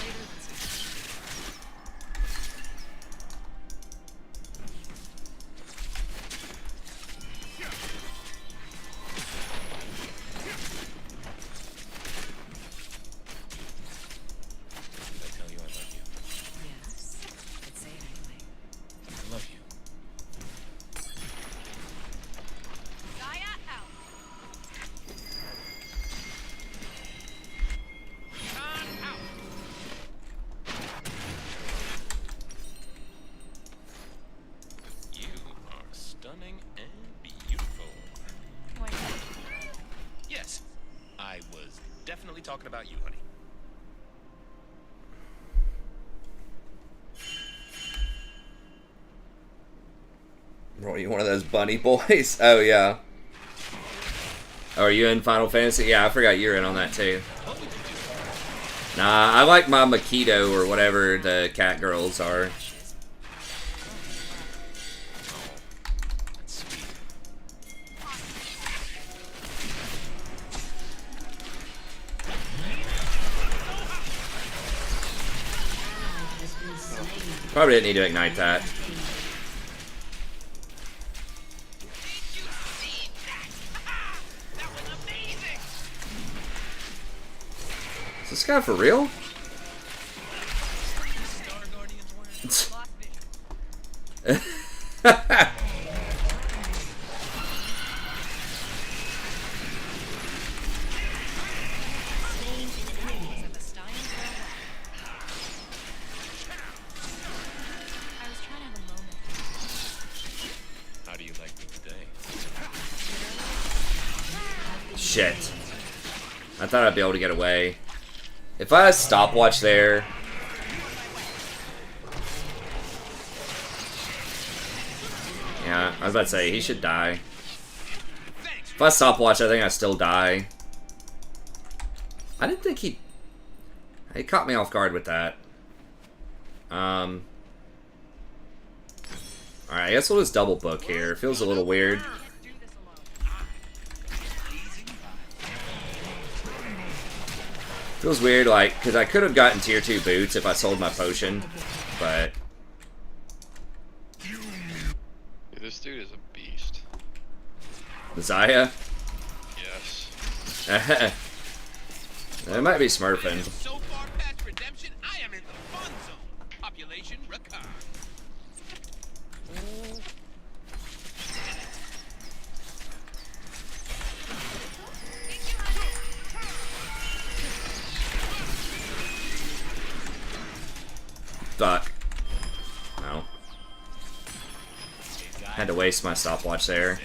Talking about you, honey. Bro, are you one of those bunny boys? Oh, yeah. Oh, are you in Final Fantasy? Yeah, I forgot you're in on that, too. Nah, I like my Makito or whatever the cat girls are. Probably didn't need to ignite that. Is this guy for real? Shit. I thought I'd be able to get away. If I had a stopwatch there... Yeah, I was about to say, he should die. If I stopwatch, I think I still die. I didn't think he caught me off guard with that. Alright, I guess we'll just double book here. It feels a little weird. Feels weird, like, because I could have gotten tier 2 boots if I sold my potion, but... this dude is a beast. Zaya? Yes. It might be smurfing. So far past redemption, I am in the fun zone. Population Rakan. Fuck. No. Had to waste my stopwatch there.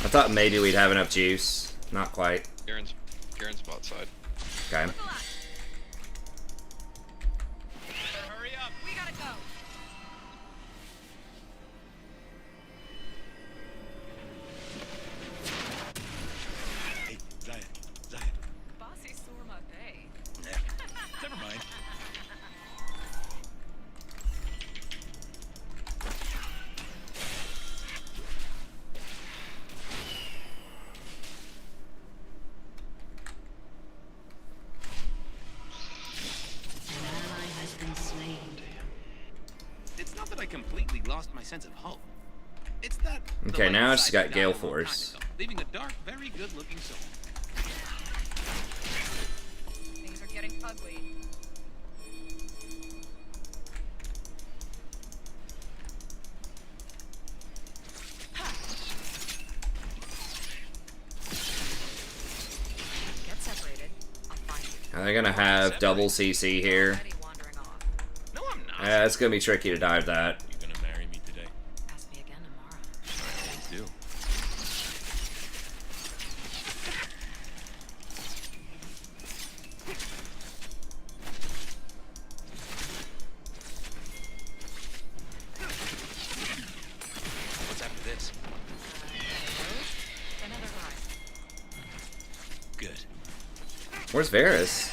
I thought maybe we'd have enough juice. Not quite. Garen's bot side. Okay. Hurry up. We gotta go. Hey, Zaya. Bossy Surma Bay. Never mind. It's not that I completely lost my sense of hope. It's that. Okay, now I just got Gale Force. Leaving a dark, very good-looking soul. Things are getting ugly. Get separated. I'll find you. Are they gonna have double CC here? No, I'm not. It's gonna be tricky to dive that. You gonna marry me today? Ask me again tomorrow. Please do. What's after this? Another horizon. Good. Where's Varys?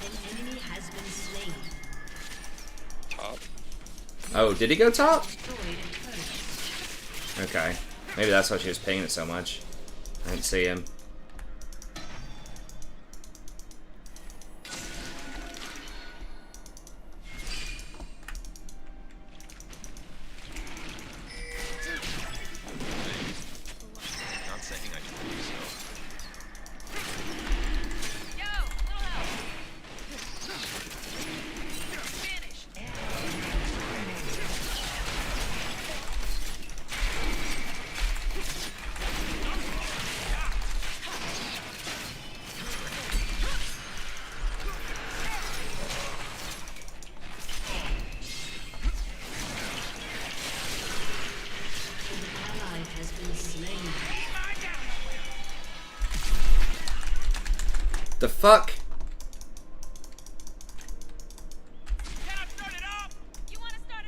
An enemy has been slain. Top. Oh, did he go top? Destroyed a turret. Okay. Maybe that's why she was pinging it so much. I didn't see him. Not saying I can do so. Yo, little help. Finish. Ally has been slain. The fuck? You want to start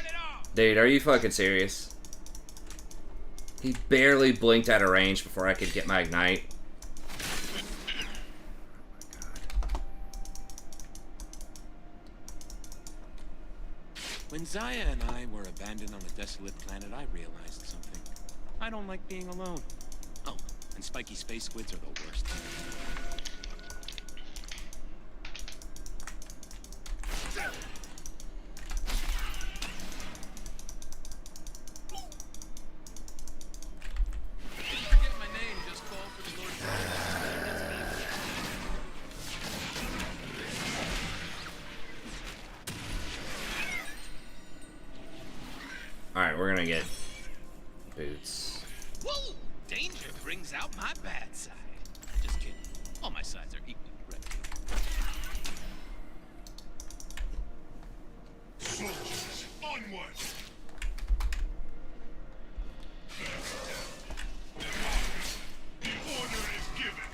it off? Dude, are you fucking serious? He barely blinked out of range before I could get my ignite. When Zaya and I were abandoned on a desolate planet, I realized something. I don't like being alone. Oh, and spiky space squids are the worst. Forget my name, just call for the Lord. Alright, we're gonna get boots. Whoa! Danger brings out my bad side. Just kidding. All my sides are equally reputable. Soldiers, onward! The order is given.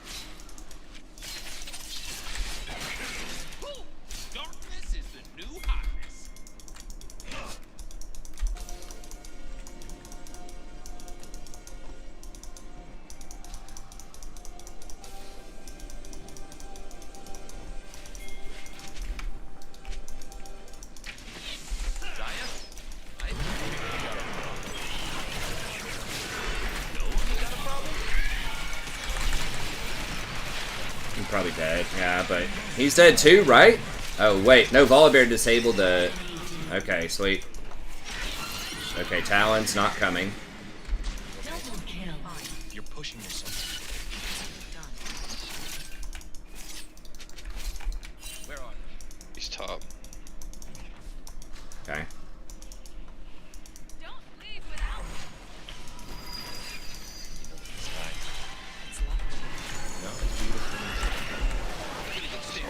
Whew! Darkness is the new hotness. Zaya? I think you got a problem. No, you got a problem? He's probably dead. Yeah, but he's dead too, right? Oh, wait. No, Volibear disabled the... Okay, sweet. Okay, Talon's not coming. Double kill. You're pushing yourself. Where are you? He's top. Okay.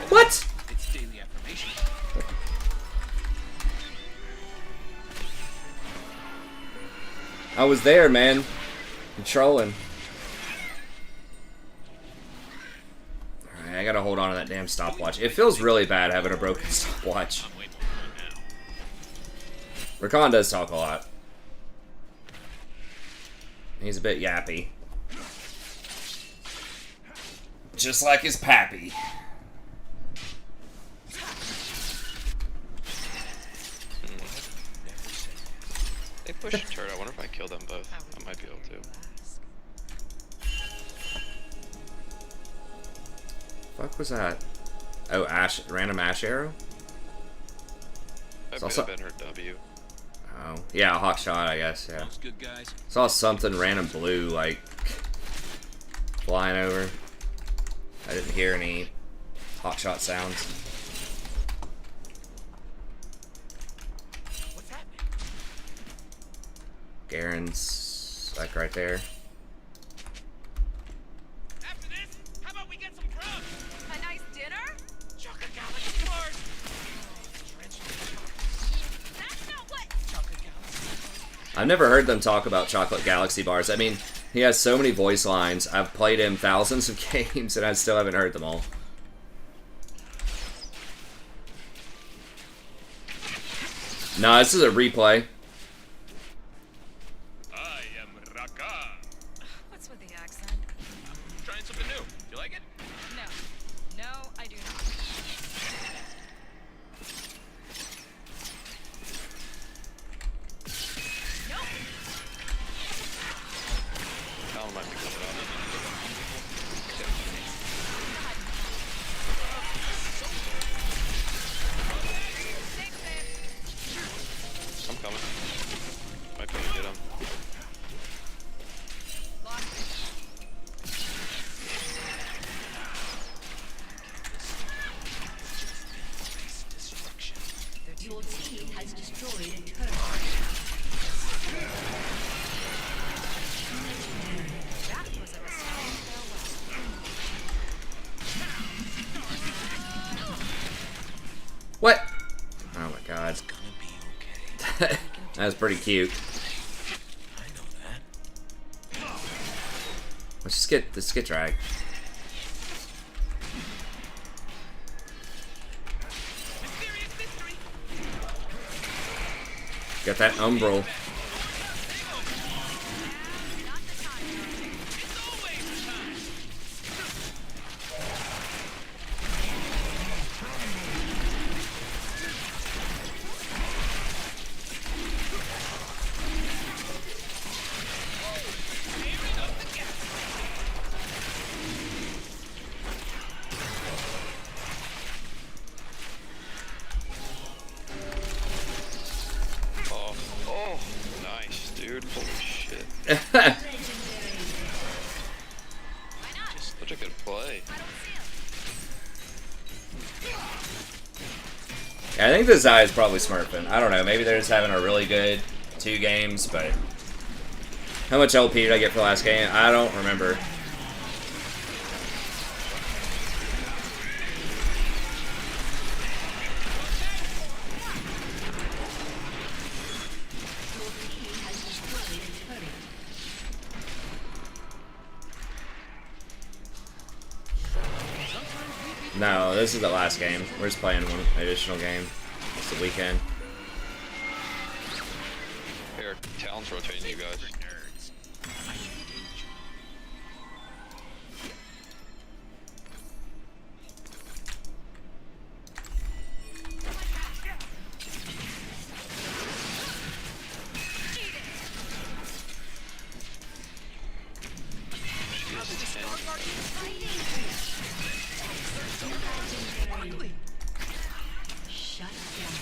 What? It's daily affirmation. I was there, man. I'm trolling. Alright, I gotta hold on to that damn stopwatch. It feels really bad having a broken stopwatch. Rakan does talk a lot. He's a bit yappy. Just like his pappy. They pushed a turret. I wonder if I kill them both. I might be able to. Fuck was that? Oh, Ash, random Ash arrow? That might have been her W. Oh, yeah, a hawk shot, I guess, yeah. Looks good, guys. Saw something random blue, like, flying over. I didn't hear any hawk shot sounds. What's happening? Garen's, like, right there. After this, how about we get some grub? A nice dinner? Chocolate galaxy bars. That's not what. Chocolate galaxy. I've never heard them talk about chocolate galaxy bars. I mean, he has so many voice lines. I've played him thousands of games and I still haven't heard them all. No, this is a replay. I am Rakan. What's with the accent? I'm trying something new. You like it? No. No, I do not. Talon might be coming up. I'm coming. Might be able to get him. Your team has destroyed a turret. That was a resounding farewell. What? Oh my god. It's gonna be okay. That was pretty cute. I know that. Let's just get drag. Got that umbral. Oh, nice, dude. Holy shit. Such a good play. Yeah, I think this guy is probably smurfing. I don't know. Maybe they're just having a really good 2 games, but how much LP did I get for the last game? I don't remember. No, this is the last game. We're just playing one additional game. It's the weekend. Here, Talon's rotating you guys. Shut down.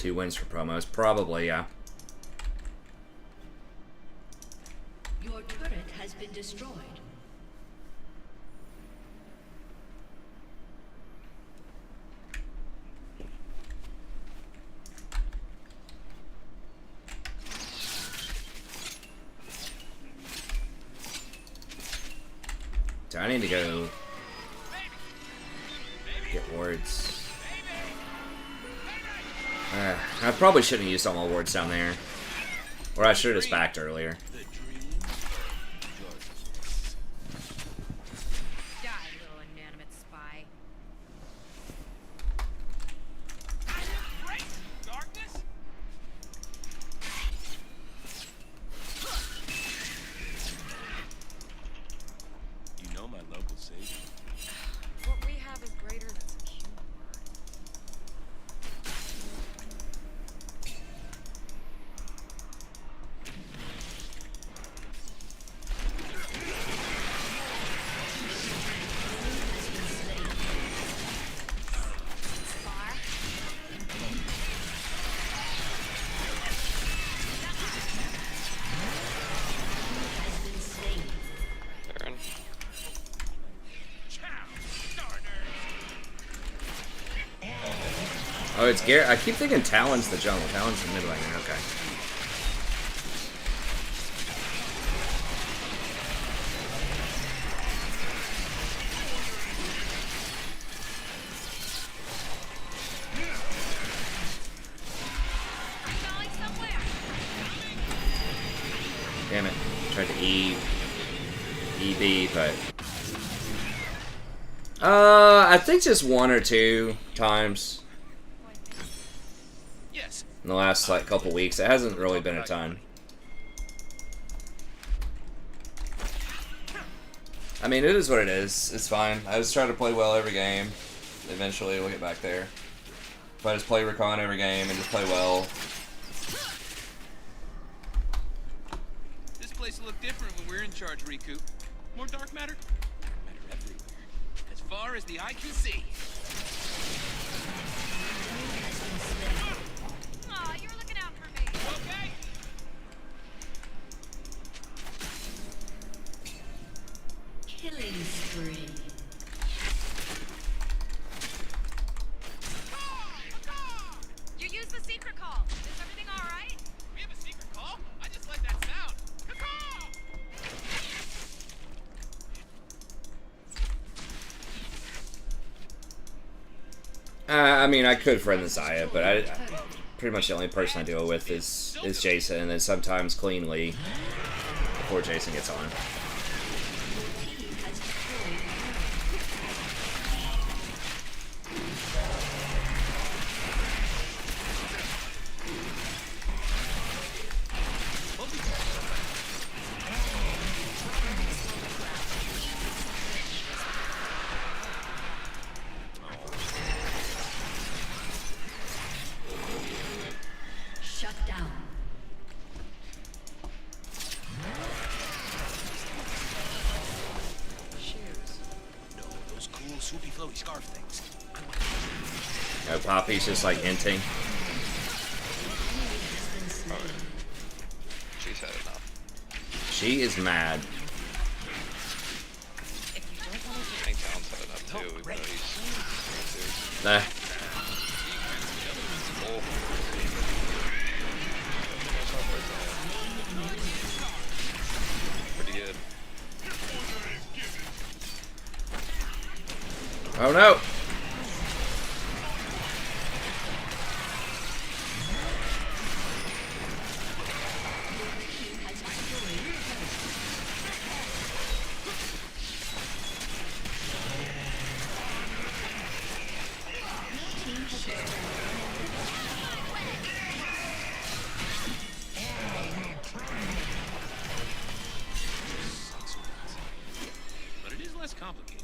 2 wins for promos. Probably, yeah. Your turret has been destroyed. So I need to go get wards. I probably shouldn't have used all my wards down there. Or I should have just backed earlier. Die, little inanimate spy. You know my local savior. What we have is greater than some human word. Baron. Oh, it's Garrett. I keep thinking Talon's the jungle. Talon's the mid laner. Okay. Damn it. Tried to EB, but... I think just 1 or 2 times. In the last, like, couple weeks. It hasn't really been a ton. I mean, it is what it is. It's fine. I just try to play well every game. Eventually, we'll get back there. If I just play Rakan every game and just play well. This place will look different when we're in charge, Riku. More dark matter? Dark matter everywhere. As far as the eye can see. Aw, you're looking out for me. Okay. Killing spree. You used the secret call. Is everything all right? We have a secret call? I just like that sound. I mean, I could friend the Zaya, but pretty much the only person I deal with is Jason, and then sometimes cleanly before Jason gets on. Shut down. Shoes. No, those cool, swoopy, floaty scarf things. Oh, Poppy's just like hinting. She's had enough. She is mad. I think Talon's had enough too, even though he's... Nah. Pretty good. Oh no! But it is less complicated.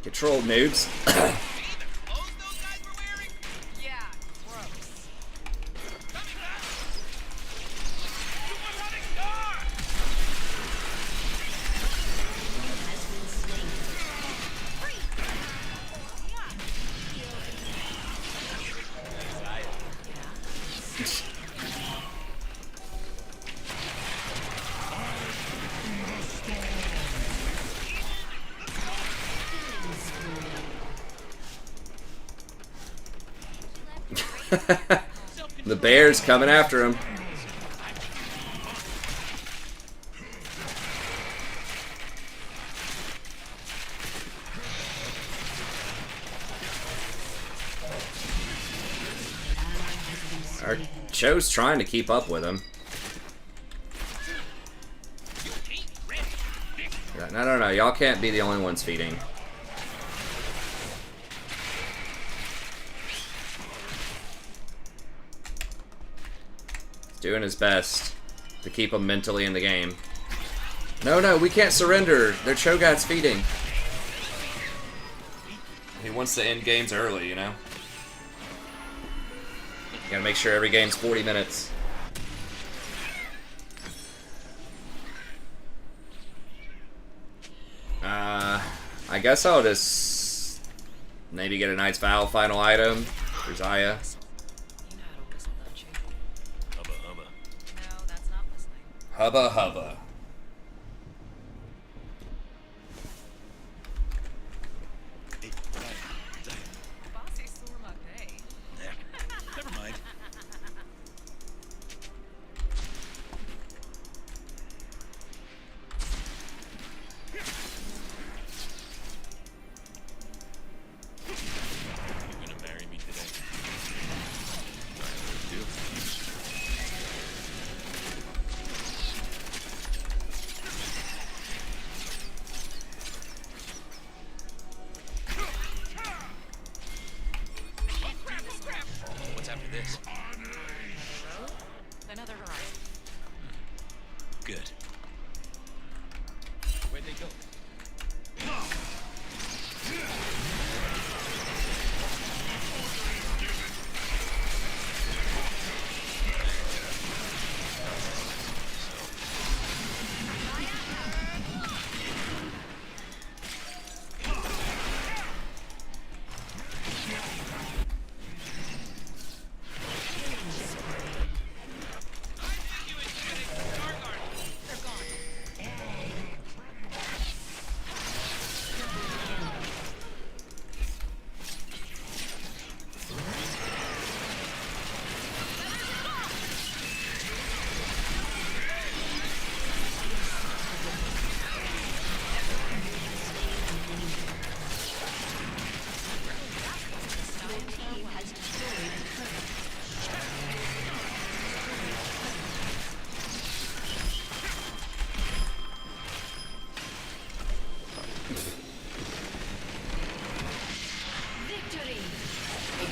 Control noobs. Yeah, gross. The bear's coming after him. Our Cho's trying to keep up with him. No. Y'all can't be the only ones feeding. He's doing his best to keep him mentally in the game. No, we can't surrender. Their Cho'Gath's feeding. He wants to end games early, you know? You gotta make sure every game's 40 minutes. I guess I'll just maybe get a Knight's Vow final item for Xayah. Hubba hubba. No, that's not listening. Hubba hubba. Bossy sore my pay. Never mind. You're gonna marry me today. I do. What's after this? Another horizon. Good. Where'd they go?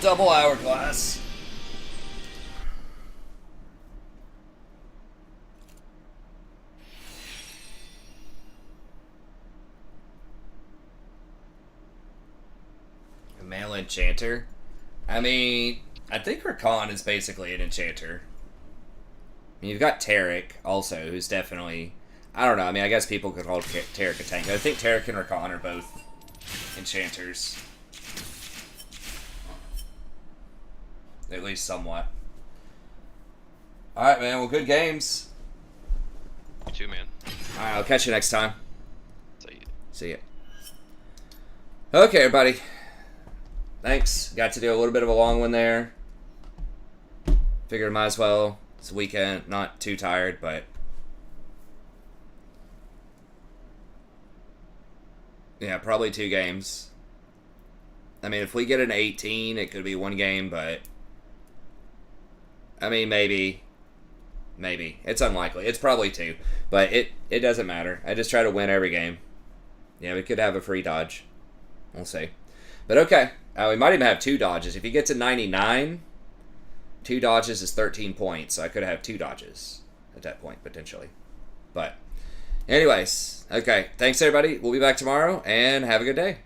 Double hourglass. A male enchanter? I mean, I think Rakan is basically an enchanter. I mean, you've got Tarek also, who's definitely... I don't know, I mean, I guess people could call Tarek a tank. I think Tarek and Rakan are both enchanters. At least somewhat. Alright, man. Well, good games. You too, man. Alright, I'll catch you next time. See ya. See ya. Okay, everybody. Thanks. Got to do a little bit of a long one there. Figured I might as well. It's a weekend. Not too tired, but... yeah, probably 2 games. I mean, if we get an 18, it could be 1 game, but... I mean, maybe. Maybe. It's unlikely. It's probably 2. But it doesn't matter. I just try to win every game. Yeah, we could have a free dodge. We'll see. But okay. We might even have 2 dodges. If you get to 99, 2 dodges is 13 points. So I could have 2 dodges at that point, potentially. But anyways. Okay. Thanks, everybody. We'll be back tomorrow. And have a good day.